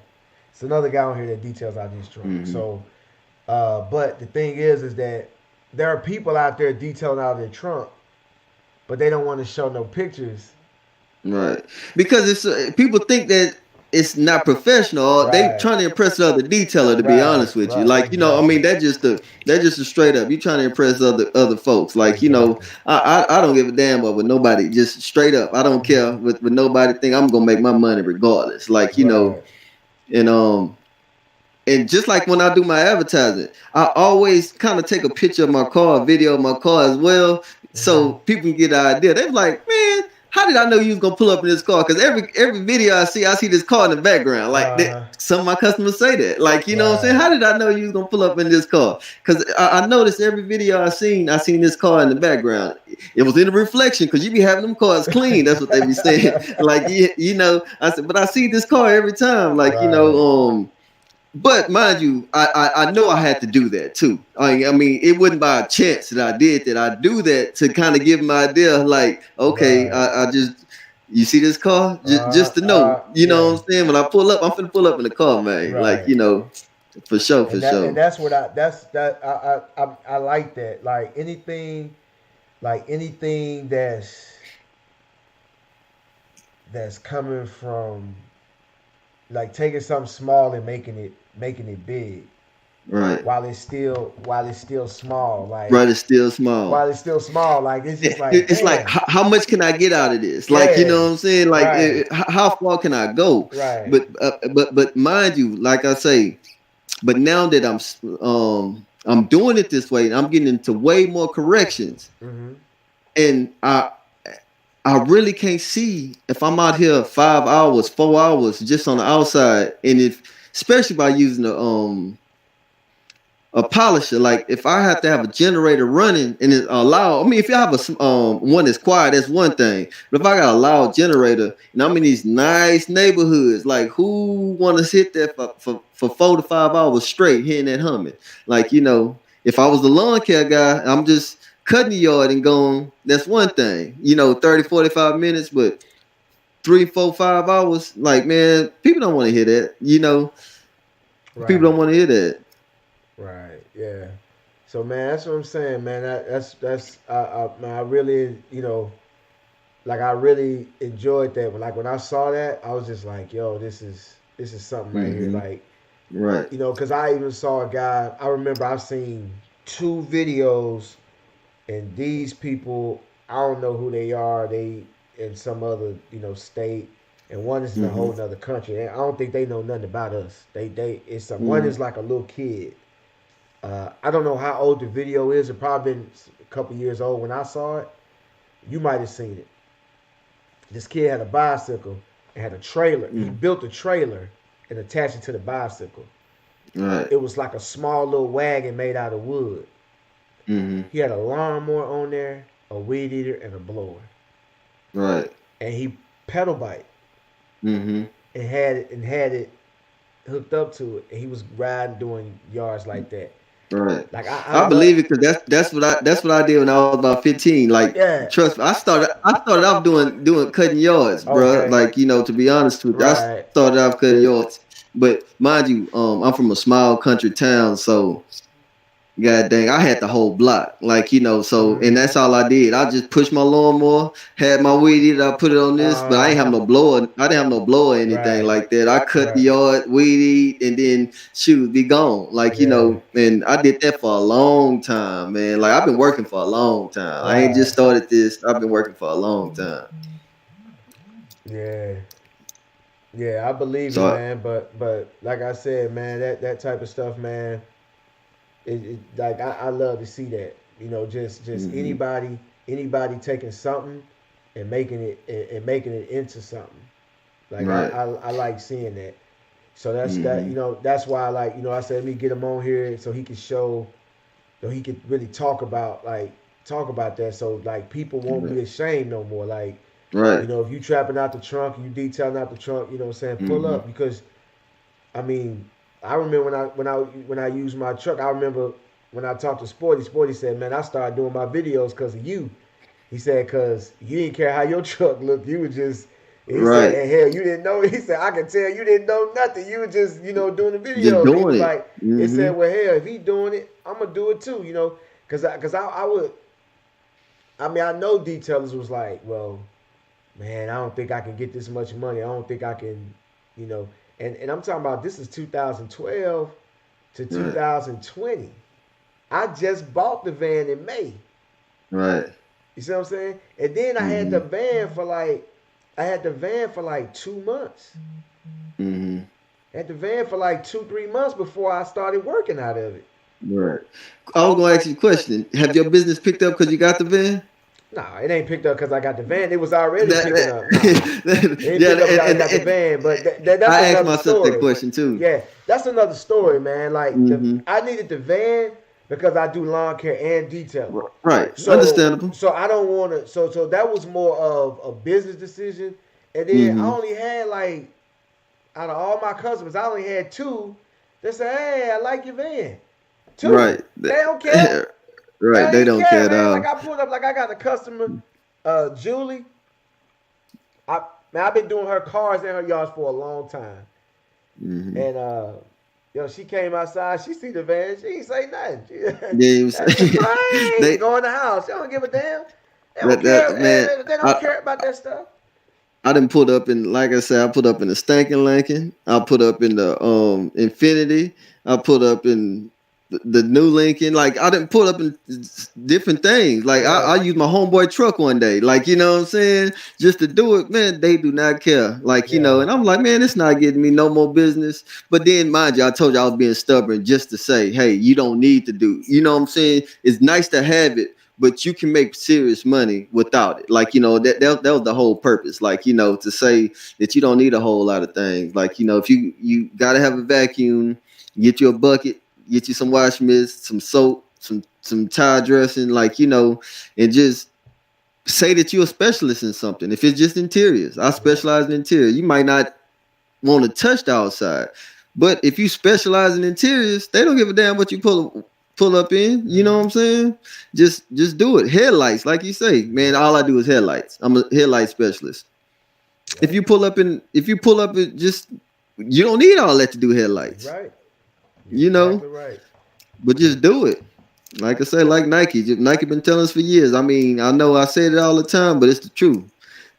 It's another guy on here that details out his trunk. Mhm. So but the thing is that there are people out there detailing out their trunk, but they don't want to show no pictures. Right. Because it's people think that it's not professional. Or they Right. trying to impress the other detailer. To be Right. honest with you, Right. like, I Exactly. mean, that just a straight up. You trying to impress other folks. Like, Exactly. I don't give a damn about what nobody. Just straight up, I don't care with nobody think I'm gonna make my money regardless. Like, Right. and and just like when I do my advertising, I always kind of take a picture of my car, a video of my car as well, so people can get an idea. They're like, man, how did I know you was gonna pull up in this car? Because every video I see this car in the background. Like, Uh huh. some of my customers say that. Like, you know what I'm saying? Right. How did I know you was gonna pull up in this car? Because I noticed every video I seen this car in the background. It was in the reflection because you be having them cars clean. That's what they be saying. Like, I said, but I see this car every time. Like, Right. but mind you, I know I had to do that too. I mean, it wasn't by chance that I did that. I do that to kind of give them an idea, like, okay, Right. I just, you see this car, just to know, you know Yeah. what I'm saying. When I pull up, I'm finna pull up in the car, man. Like, Right. for sure, for And sure. that's what I like that. Like anything that's coming from like taking something small and making it big Right, while it's still small. Like right. It's still small. while it's still small, like it's just like It's like, damn. how much can I get out of this? Like, you Yeah. know what I'm saying? Like, Right. how far can I go? Right. But mind you, like I say, but now that I'm doing it this way, I'm getting into way more corrections, Mm-hmm. and I really can't see if I'm out here 5 hours, 4 hours just on the outside, and if, especially by using a polisher. Like, if I have to have a generator running and it allow, I mean, if you have one that's quiet, that's one thing. But if I got a loud generator and I'm in these nice neighborhoods, like, who want to sit there for 4 to 5 hours straight hearing that humming? Like, if I was the lawn care guy, I'm just cutting the yard and going, that's one thing, 30, 45 minutes, but 3, 4, 5 hours, like, man, people don't want to hear that, people Right. don't want to hear that. Right. Yeah. So man, that's what I'm saying, man. That's man, I really, like I really enjoyed that. Like when I saw that, I was just like, yo, this is something right here. Hmm. Like, Right. because I even saw a guy. I remember I've seen two videos, and these people, I don't know who they are. They in some other, state, and one is in a Hmm. whole other country. And I don't think they know nothing about us. It's one Hmm. is like a little kid. I don't know how old the video is. It probably been a couple years old when I saw it. You might have seen it. This kid had a bicycle and had a trailer. He Hmm. built a trailer and attached it to the bicycle. Right. It was like a small little wagon made out of wood. Mm-hmm. He had a lawnmower on there, a weed eater, and a blower, Right. and he pedal bike Mm-hmm. and had it hooked up to it, and he was riding doing yards like that. Right. Like I I love. believe it because that's what I did when I was about 15. Like, Yeah. trust me, I started off doing cutting yards, bro. Okay. Like, to be honest with you, I Right. started off cutting yards. But mind you, I'm from a small country town, so god dang, I had the whole block. Like, so and that's all I did. I just pushed my lawnmower, had my weed eater, I put it on this, but I ain't have no blower. I didn't have no blower or anything Right. like that. I cut the yard, weed eat, and then shoot, be gone. Like, Yeah. and I did that for a long time, man. Like I've been working for a long time. I ain't just Right. started this. I've been working for a long time. Yeah. Yeah, I believe So it, I, man. But like I said, man, that type of stuff, man. Like I love to see that. Just hmm anybody taking something and making it into something. Like right. I like seeing that. So that's that. hmm That's why I like. I said let me get him on here so he can show, so he could really talk about that. So like people won't Right. be ashamed no more. Like Right. if you trapping out the trunk, you detailing out the trunk. What I'm saying, pull hmm up because I mean, I remember when I used my truck. I remember when I talked to Sporty. Sporty said, "Man, I started doing my videos because of you." He said, "Cause you didn't care how your truck looked. You were just." And he said, Right. "And hell, you didn't know." He said, "I can tell you didn't know nothing. You were just doing the Just videos." And he doing was it. like, "It hmm said, well, hell, if he doing it, I'm gonna do it too." Cause I would. I mean, I know detailers was like, "Well, man, I don't think I can get this much money. I don't think I can, you know." And I'm talking about this is 2012 to Right. 2020. I just bought the van in May. Right. You see what I'm saying? And then hmm I had the van for like 2 months. hmm I had the van for like 2, 3 months before I started working out of it. Right. I was gonna ask you a question. Have your business picked up because you got the van? Nah, it ain't picked up because I got the van. It was already That, picking up. Nah, it ain't yeah, picked up because I got the and van. But that's I asked another myself that story. question too. Yeah, that's another story, man. Like hmm I needed the van because I do lawn care and detailing. Right. So Understandable. so I don't want to. So that was more of a business decision. And then I hmm only had like out of all my customers, I only had two that said, "Hey, I like your van." Two. Right. They don't care. They Right. don't They even don't care, care at man. Like all. I pulled up, like I got a customer, Julie. I Man, I've been doing her cars and her yards for a long time. hmm And she came outside. She see the van. She ain't say nothing. Yeah, you That's the say plane. they Go in the house. They don't give a damn. They don't that care. man. They don't I care about that stuff. I didn't put up in, like I said, I put up in the Stankin' Lincoln. I put up in the Infinity. I put up in the new Lincoln. Like I didn't put up in different things. Like I Right. used my homeboy truck one day. Like, what I'm saying, just to do it, man. They do not care. Like, Yeah. and I'm like, man, it's not getting me no more business. But then, mind you, I told you I was being stubborn just to say, hey, you don't need to do. You know what I'm saying? It's nice to have it, but you can make serious money without it. Like, that was the whole purpose. Like, to say that you don't need a whole lot of things. Like, if you gotta have a vacuum, get you a bucket, get you some wash mist, some soap, some tire dressing, like, and just say that you're a specialist in something. If it's just interiors, I specialize in interior. You might not want to touch the outside. But if you specialize in interiors, they don't give a damn what you pull up in. You know what I'm saying? Just do it. Headlights, like you say, man. All I do is headlights. I'm a headlight specialist. If Yep. you pull up it, just you don't need all that to do You're headlights. right. You're You know, exactly right. but just do it. Like I say, like Nike. Nike been telling us for years. I mean, I know I say it all the time, but it's the truth.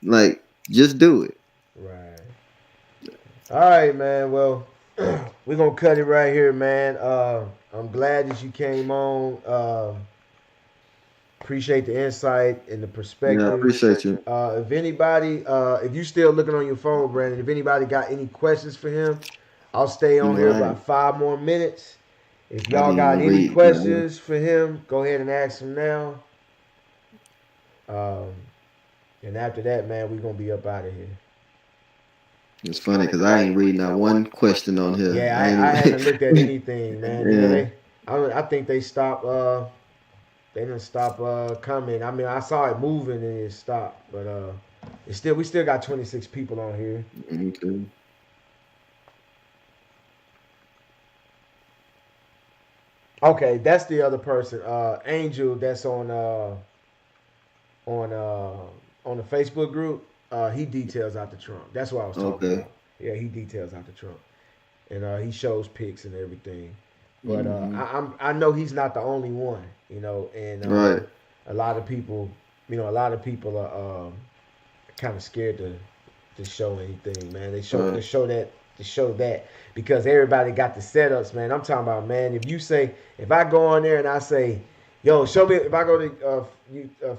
Like, just do it. Right. All right, man. Well, we're gonna cut it right here, man. I'm glad that you came on. Appreciate the insight and the Yeah, I perspective. appreciate you. If anybody, if you still looking on your phone, Brandon, if anybody got any questions for him, I'll stay You on know, here about 5 more minutes. If I y'all didn't got even any read, man. questions for him, go ahead and ask him now. Um, and after that, man, we're gonna be up out of here. It's funny because I ain't reading that one question on here. I Yeah, I ain't. haven't looked at anything, man. You know Yeah. I think they stopped. They didn't stop coming. I mean, I saw it moving and it stopped, but we still got 26 people on here. Okay. Okay, that's the other person, Angel. That's on on the Facebook group. He details out the trunk. That's what I was talking Okay. about. Yeah, he details out the trunk, and he shows pics and everything. But Hmm. I know he's not the only one, and Right. a lot of people, a lot of people are kind of scared to show anything, man. They show Right. to show that because everybody got the setups, man. I'm talking about, man. If I go on there and I say, yo, show me. If I go to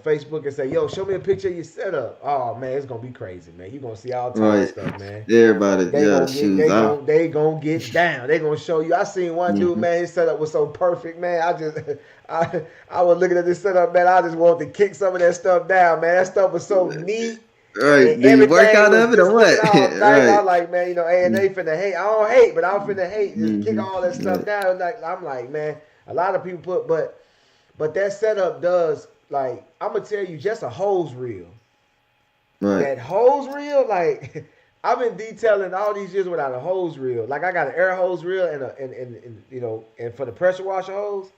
Facebook and say, yo, show me a picture of your setup. Oh man, it's gonna be crazy, man. You're gonna see all type of Right. stuff, man. Everybody. They Yeah. gonna get Shoes. I. they gonna get down. They gonna show you. I seen one dude, Hmm. man. His setup was so perfect, man. I was looking at this setup, man. I just wanted to kick some of that stuff down, man. That stuff was so neat. Right. And Do you work everything out was of it or just looking what? all nice. I Right. was like, man, and they finna hate. I don't hate, but I'm finna hate. Just kick Hmm. all that stuff Right. down. Like I'm like, man, a lot of people but that setup does like I'm gonna tell you just a hose reel. Right. That hose reel, like I've been detailing all these years without a hose reel. Like I got an air hose reel and for the pressure washer hose.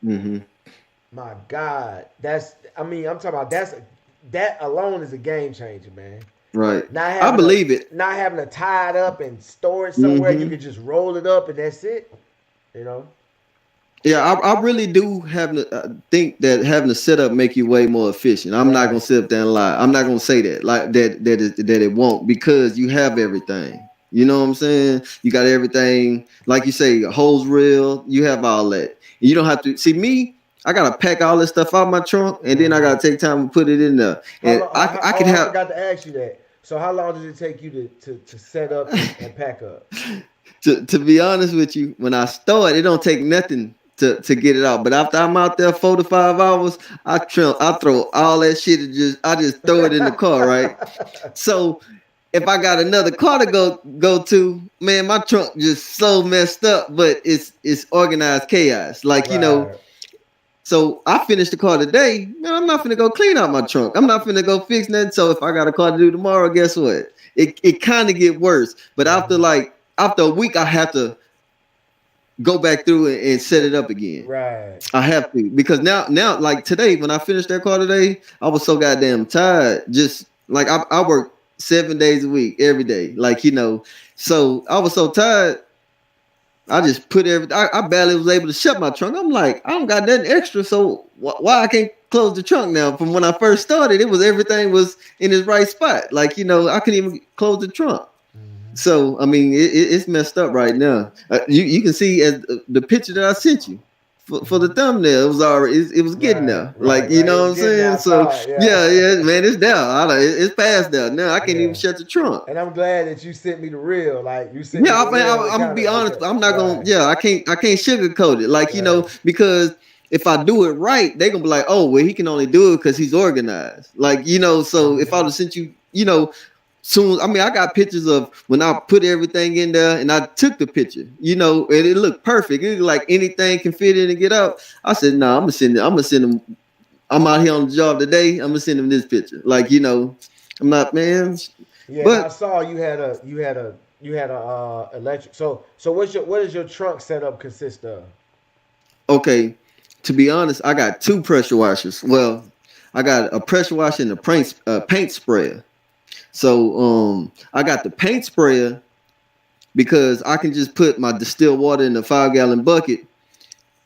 Hmm. My God, I'm talking about that alone is a game changer, man. Right. Not I having believe it. not having to tie it up and store it somewhere. You Hmm. can just roll it up and that's it. You know. Yeah, I really do have to think that having a setup make you way more efficient. I'm not gonna Right. sit up there and lie. I'm not gonna say that like that it won't because you have everything. You know what I'm saying? You got everything, like you say, a hose reel. You have all that. You don't have to see me. I gotta pack all this stuff out my trunk, and then I Mhm. gotta take time to put it in there. How And long? I Oh, can I have forgot to ask you that. So how long does it take you to set up and pack up? to be honest with you, when I start, it don't take nothing to get it out. But after I'm out there 4 to 5 hours, I throw all that shit and I just throw it in the car, right? So if I got another car to go to, man, my trunk just so messed up, but it's organized chaos. Like, Right. so I finished the car today. Man, I'm not finna go clean out my trunk. I'm not finna go fix nothing. So if I got a car to do tomorrow, guess what? It kind of get worse. But after a week, I have to go back through and set it up again. Right. I have to because now like today when I finished that car today, I was so goddamn tired. Just like I work 7 days a week every day, like so I was so tired. I just put everything. I barely was able to shut my trunk. I'm like, I don't got nothing extra, so why I can't close the trunk now? From when I first started, it was everything was in its right spot. Like I couldn't even close the trunk. Mhm. So I mean, it's messed up right now. You can see as the picture that I sent you for the Mhm. thumbnail, it was already it was getting Right. there. Like Right. Right. It what was I'm getting there. saying. I So saw it. yeah, Yeah. yeah, man, it's there. It's past there. Now I can't even Yeah. shut the trunk. And I'm glad that you sent me the real. Like you sent me Yeah, the I mean, real. It I'm gonna kind be of honest. okay. I'm not gonna. Right. Yeah, I can't sugarcoat it. Like Right. because if I do it right, they gonna be like, oh, well, he can only do it because he's organized. Like so if I would Mhm. have sent you, soon. I mean, I got pictures of when I put everything in there and I took the picture, and it looked perfect. It looked like anything can fit in and get out. I said, no, I'm gonna send it. I'm gonna send him. I'm out here on the job today. I'm gonna send him this picture. Like, I'm not, man. Yeah. And I But saw you had a electric. So what does your trunk setup consist of? okay, to be honest, I got two pressure washers. Well, I got a pressure washer and a paint sprayer. So I got the paint sprayer because I can just put my distilled water in a 5 gallon bucket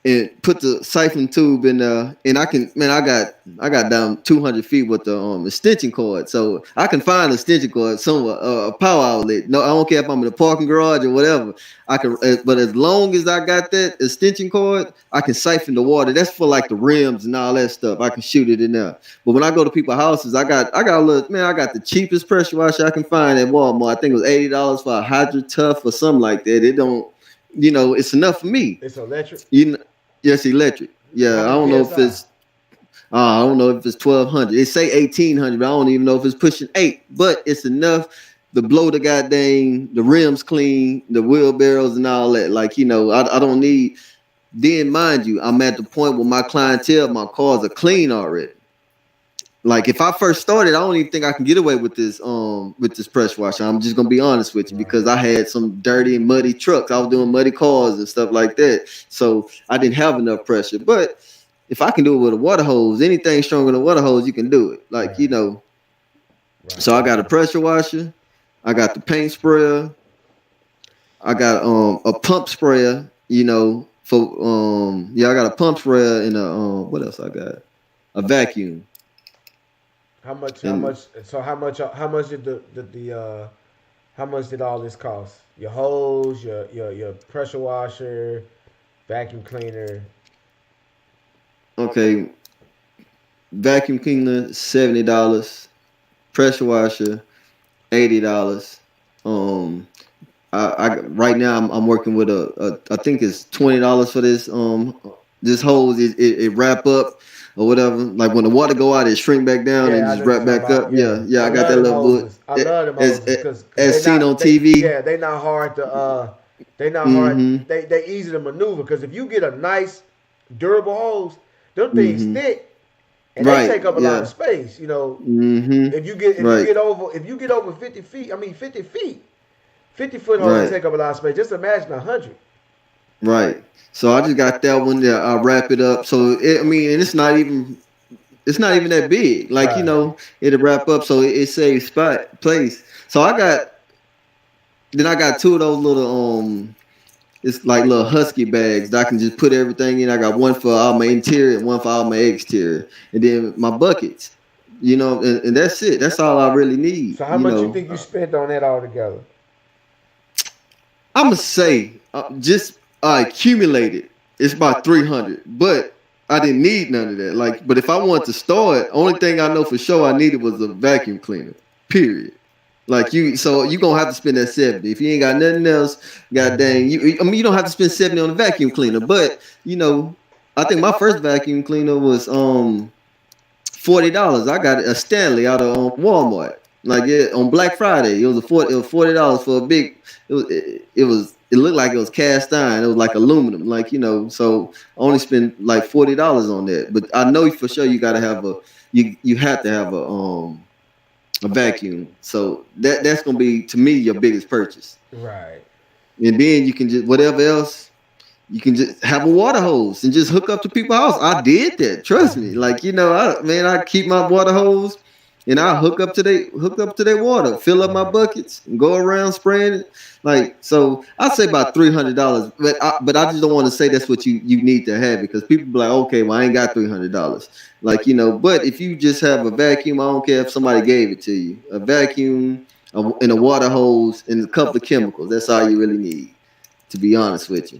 and put the siphon tube in there, and I got down 200 feet with the extension cord, so I can find an extension cord somewhere, a power outlet. No, I don't care if I'm in a parking garage or whatever. I can, but as long as I got that extension cord, I can siphon the water. That's for like the rims and all that stuff. I can shoot it in there. But when I go to people's houses, I got a little man. I got the cheapest pressure washer I can find at Walmart. I think it was $80 for a Hydro Tough or something like that. It don't, it's enough for me. It's electric. You know, yes, electric. Yeah, How I many don't know if psi? it's I don't know if it's 1,200. It say 1,800, but I don't even know if it's pushing 8. But it's enough. the blow the goddamn the rims clean, the wheelbarrows and all that. Like, I don't need. Then mind you, I'm at the point where my clientele, my cars are clean already. Like if I first started, I don't even think I can get away with this pressure washer. I'm just gonna be honest with you because I had some dirty and muddy trucks. I was doing muddy cars and stuff like that. So I didn't have enough pressure. But if I can do it with a water hose, anything stronger than a water hose, you can do it. Like, Right. so I got a pressure washer, I got the paint sprayer, I got a pump sprayer, for I got a pump sprayer and a what else I got? A vacuum. How much? How And much? So how much? How much did how much did all this cost? Your hose, your pressure washer, vacuum cleaner. okay, vacuum cleaner $70, pressure washer $80. Um, I right now I'm working with I think it's $20 for this hose. It wrap up or whatever. Like when the water go out, it shrink back down and Yeah, I just know you're wrap talking back about. up. Yeah, Yeah, yeah. I I got love that them little book hoses. I love them as hoses because as they seen on not they TV. yeah they not hard to they not hard Mm-hmm. they easy to maneuver because if you get a nice durable hose, them things Mm-hmm. thick and they Right. take up a lot of Yeah. space. Mm-hmm. Right. If you get over 50 feet, I mean 50 feet, 50 foot hose Right. take up a lot of space. Just imagine 100. Right. So I just got that one there. I wrap it up. So I mean, and it's not even that big. Like, Right. it'll wrap up so it saves spot place. So I got two of those little it's like little husky bags that I can just put everything in. I got one for all my interior and one for all my exterior. And then my buckets. And that's it. That's all I really need. So how much you think you spent on that altogether? I'ma say just accumulated. It's about 300, but I didn't need none of that. Like, but if I wanted to start, only thing I know for sure I needed was a vacuum cleaner. Period. Like so you gonna have to spend that 70. If you ain't got nothing else, god dang, I mean, you don't have to spend 70 on a vacuum cleaner, but you know, I think my first vacuum cleaner was $40. I got a Stanley out of Walmart. Like on Black Friday, it was $40 for a big. It looked like it was cast iron. It was like aluminum, like So I only spent like $40 on that. But I know for sure you got to have you have to have a vacuum. So that's gonna be to me your biggest purchase. Right. And then you can just whatever else you can just have a water hose and just hook up to people's house. I did that. Trust me. Like, I keep my water hose and I hook up to their water, fill up my buckets and go around spraying it. Like, so I'd say about $300. But I just don't want to say that's what you need to have because people be like, okay, well, I ain't got $300. Like, but if you just have a vacuum, I don't care if somebody gave it to you. A vacuum and a water hose and a couple of chemicals. That's all you really need, to be honest with you.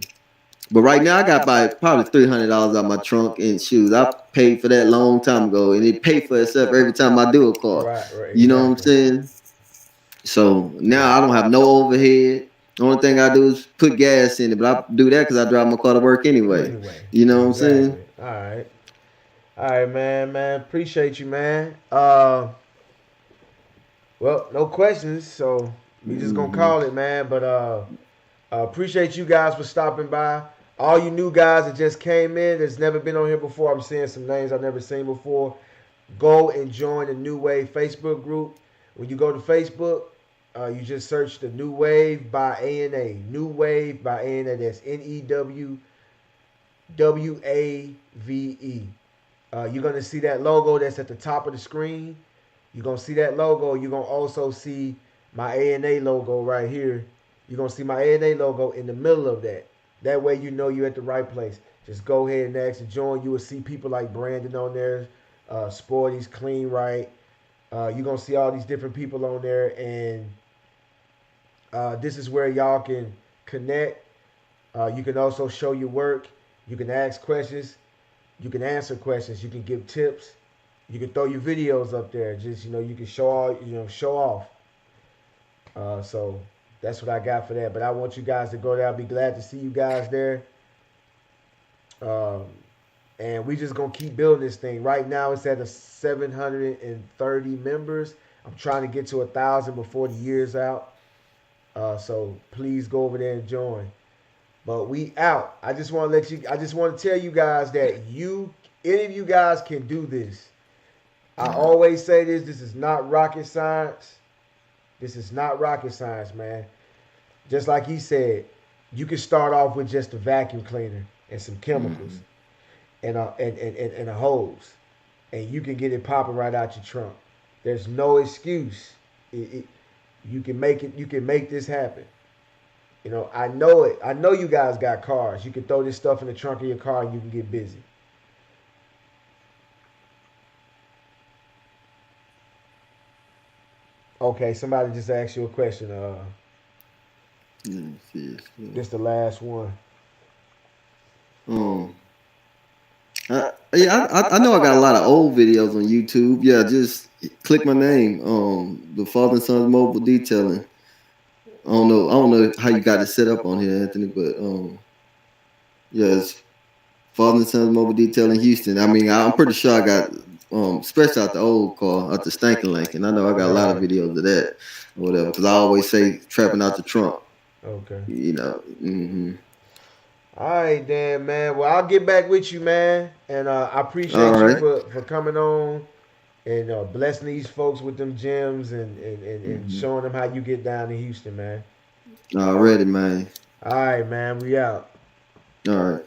But right now, I got probably $300 out my trunk and shoes. I paid for that long time ago, and it paid for itself every time I do a car. Right. Right. You know what I'm Exactly. saying? So now I don't have no overhead. The only thing I do is put gas in it, but I do that because I drive my car to work anyway. Anyway. You know what I'm saying? Exactly. All right. All right, man. Man, appreciate you, man. Well, no questions, so we just gonna Mm-hmm. call it, man. But appreciate you guys for stopping by. All you new guys that just came in, that's never been on here before. I'm seeing some names I've never seen before. Go and join the New Wave Facebook group. When you go to Facebook, you just search the New Wave by ANA. New Wave by ANA. That's NEWWAVE. You're gonna see that logo that's at the top of the screen. You're gonna see that logo. You're gonna also see my ANA logo right here. You're gonna see my ANA logo in the middle of that. That way you know you're at the right place. Just go ahead and ask to join. You will see people like Brandon on there, Sporty's Clean Right. You're gonna see all these different people on there, and this is where y'all can connect. You can also show your work. You can ask questions. You can answer questions. You can give tips. You can throw your videos up there. Just you can show off. So that's what I got for that. But I want you guys to go there. I'll be glad to see you guys there. Um, and we just gonna keep building this thing. Right now it's at a 730 members. I'm trying to get to 1,000 before the year's out. So please go over there and join. But we out. I just want to let you. I just want to tell you guys that any of you guys can do this. I All right. always say this. This is not rocket science. This is not rocket science, man. Just like he said, you can start off with just a vacuum cleaner and some chemicals Mhm. and a hose, and you can get it popping right out your trunk. There's no excuse. You can make it. You can make this happen. You know, I know it. I know you guys got cars. You can throw this stuff in the trunk of your car and you can get busy. Okay, somebody just asked you a question. Let see. This the last one. Um, I know I got a lot of old videos on YouTube. Yeah, just click my name. The Father and Sons Mobile Detailing. I don't know how you got it set up on here, Anthony, but yeah, it's Father and Sons Mobile Detail in Houston. I mean, I'm pretty sure I got especially out the old car, out the Stankin' Link, and I know I got a lot of videos of that or whatever. Because I always say trapping out the trunk. Okay. You know. All right, then, man. Well, I'll get back with you, man. And I All appreciate you right. for coming on and blessing these folks with them gems and Mm-hmm. showing them how you get down to Houston, man. Already, man. All right, man. We out. All right.